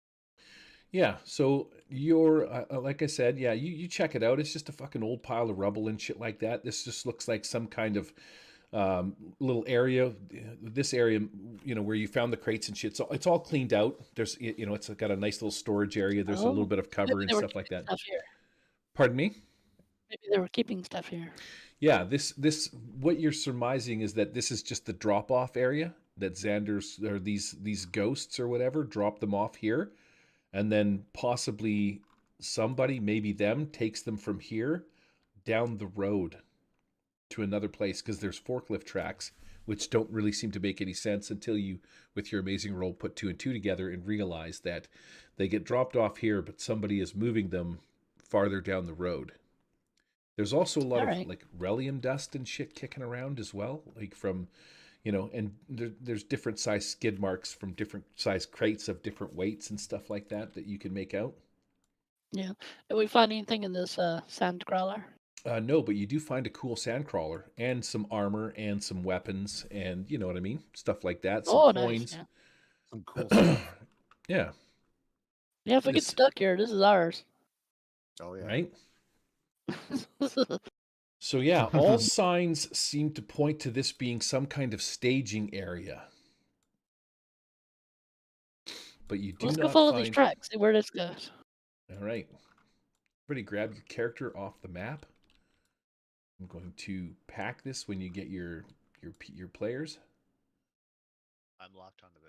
Yeah, so you're like I said, yeah, you check it out. It's just a fucking old pile of rubble and shit like that. This just looks like some kind of little area. This area, where you found the crates and shit. So it's all cleaned out. There's, it's got a nice little storage area. There's a little bit of cover and stuff like that. Stuff here. Pardon me? Maybe they were keeping stuff here. Yeah, this what you're surmising is that this is just the drop off area that Zandars or these ghosts or whatever drop them off here. And then possibly somebody, maybe them, takes them from here down the road to another place, because there's forklift tracks, which don't really seem to make any sense until you, with your amazing roll, put 2 and 2 together and realize that they get dropped off here, but somebody is moving them farther down the road. There's also a lot of like relium dust and shit kicking around as well, like from... and there's different size skid marks from different size crates of different weights and stuff like that you can make out. Yeah. Did we find anything in this sand crawler? No, but you do find a cool sand crawler and some armor and some weapons and you know what I mean? Stuff like that. Some coins. Nice. Yeah. Some cool stuff. Yeah. Yeah, if we get stuck here, this is ours. Oh yeah. Right? So yeah, all signs seem to point to this being some kind of staging area. But you do Let's not go follow find... these tracks, see where this goes. All right. Everybody grab your character off the map. I'm going to pack this when you get your players. I'm locked onto the...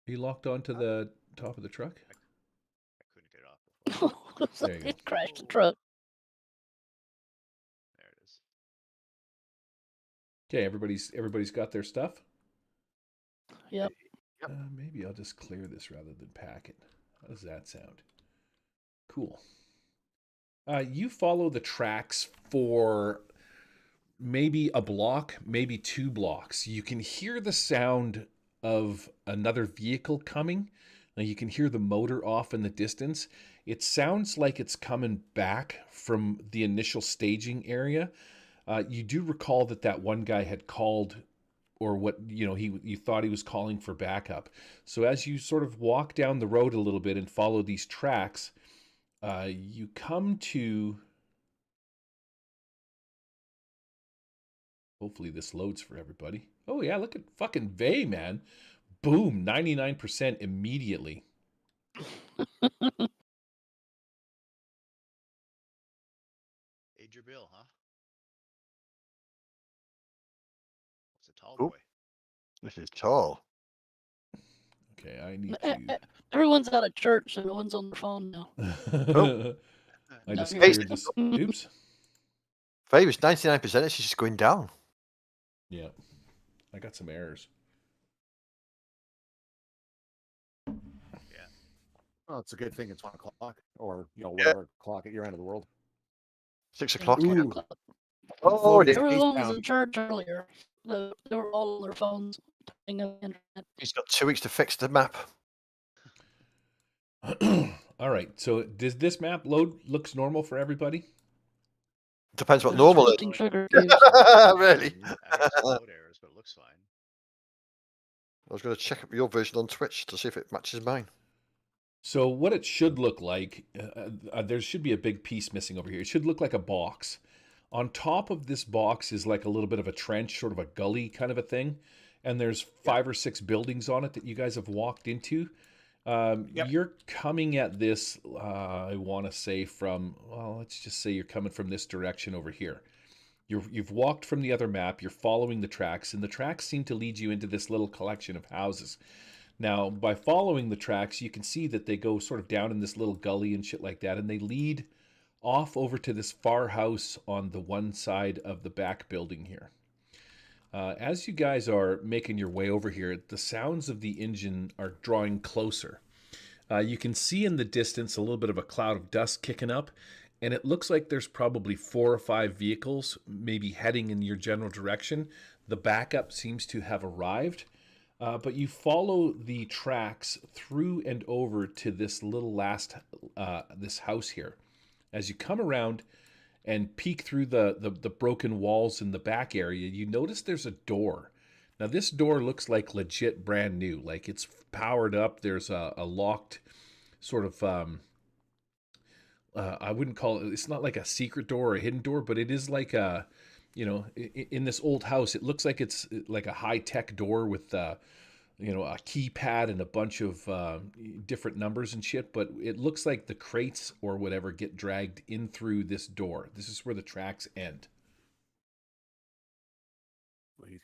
Are you locked onto the top of the truck? I couldn't get it off before. There you go. It crashed the truck. There it is. Okay, everybody's got their stuff? Yep. Maybe I'll just clear this rather than pack it. How does that sound? Cool. You follow the tracks for maybe a block, maybe 2 blocks. You can hear the sound of another vehicle coming. Now you can hear the motor off in the distance. It sounds like it's coming back from the initial staging area. You do recall that one guy had called, or what, you thought he was calling for backup. So as you sort of walk down the road a little bit and follow these tracks, you come to... Hopefully this loads for everybody. Oh yeah, look at fucking Vay, man. Boom, 99% immediately. Paid your bill, huh? What's a tall Oop. boy? This is tall. Okay, I need to... Everyone's out of church, so no one's on their phone now. I just Hey. cleared this. Oops. Faye was 99%. It's just going down. Yeah, I got some errors. Yeah, Well, it's a good thing it's 1 o'clock, or Yeah. whatever o'clock at your end of the world. 6 o'clock. Yeah, Ooh. Oh, Floating it is. everyone was eastbound. in church earlier. They were all on their phones, turning on the internet. He's got 2 weeks to fix the map. All right. So does this map looks normal for everybody? Depends what It's normal is. floating sugar cubes. Really? I had some load errors, but it looks fine. I was going to check your version on Twitch to see if it matches mine. So what it should look like, there should be a big piece missing over here. It should look like a box. On top of this box is like a little bit of a trench, sort of a gully kind of a thing. And there's 5 or 6 buildings on it that you guys have walked into. You're coming at this, I want to say from, well, let's just say you're coming from this direction over here. You've walked from the other map, you're following the tracks, and the tracks seem to lead you into this little collection of houses. Now, by following the tracks, you can see that they go sort of down in this little gully and shit like that, and they lead off over to this far house on the one side of the back building here. As you guys are making your way over here, the sounds of the engine are drawing closer. You can see in the distance a little bit of a cloud of dust kicking up, and it looks like there's probably 4 or 5 vehicles maybe heading in your general direction. The backup seems to have arrived, but you follow the tracks through and over to this little this house here. As you come around and peek through the broken walls in the back area, you notice there's a door. Now this door looks like legit brand new, like it's powered up. There's a locked sort of, I wouldn't call it, it's not like a secret door or a hidden door, but it is like a, in this old house, it looks like it's like a high-tech door with, a keypad and a bunch of different numbers and shit, but it looks like the crates or whatever get dragged in through this door. This is where the tracks end. Please.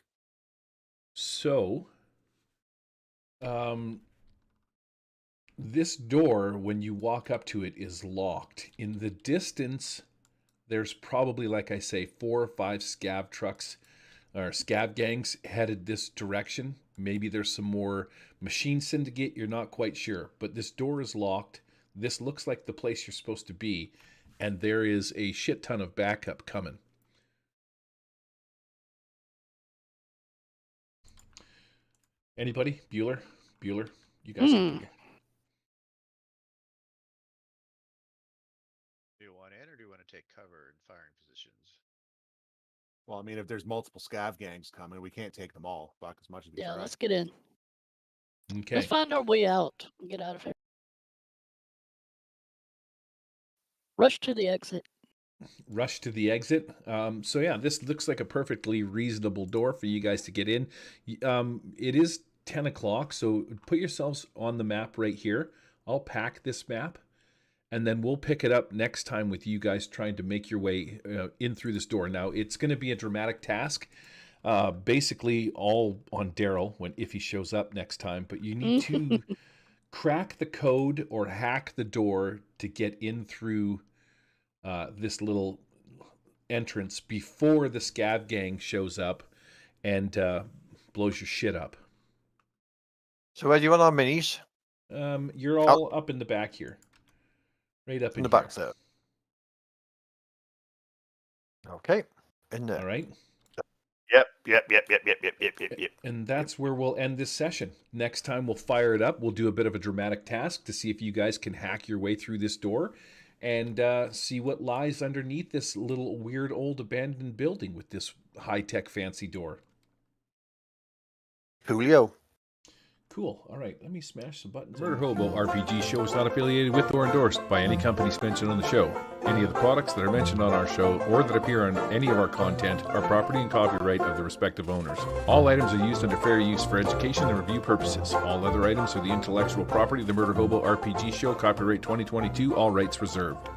So, this door, when you walk up to it, is locked. In the distance, there's probably, like I say, 4 or 5 scav trucks or scav gangs headed this direction. Maybe there's some more machine syndicate, you're not quite sure. But this door is locked. This looks like the place you're supposed to be. And there is a shit ton of backup coming. Anybody? Bueller, you guys. Do you want in, or do you want to take cover in firing positions? Well, I mean, if there's multiple scav gangs coming, we can't take them all. Fuck, as much as we Yeah, try. let's get in. Okay. Let's find our way out and get out of here. Rush to the exit. Rush to the exit. So yeah, this looks like a perfectly reasonable door for you guys to get in. It is 10 o'clock, so put yourselves on the map right here. I'll pack this map, and then we'll pick it up next time with you guys trying to make your way in through this door. Now, it's going to be a dramatic task. Basically all on Daryl if he shows up next time, but you need to crack the code or hack the door to get in through this little entrance before the scav gang shows up and blows your shit up. So where do you want our minis? You're all up in the back here. Right up In the here. back there. Okay. In there. All right. Yep. And that's where we'll end this session. Next time we'll fire it up. We'll do a bit of a dramatic task to see if you guys can hack your way through this door and see what lies underneath this little weird old abandoned building with this high-tech fancy door. Julio. Cool. All right, let me smash some buttons. Murder Hobo RPG show is not affiliated with or endorsed by any companies mentioned on the show. Any of the products that are mentioned on our show or that appear on any of our content are property and copyright of the respective owners. All items are used under fair use for education and review purposes. All other items are the intellectual property of the Murder Hobo RPG show, copyright 2022, all rights reserved.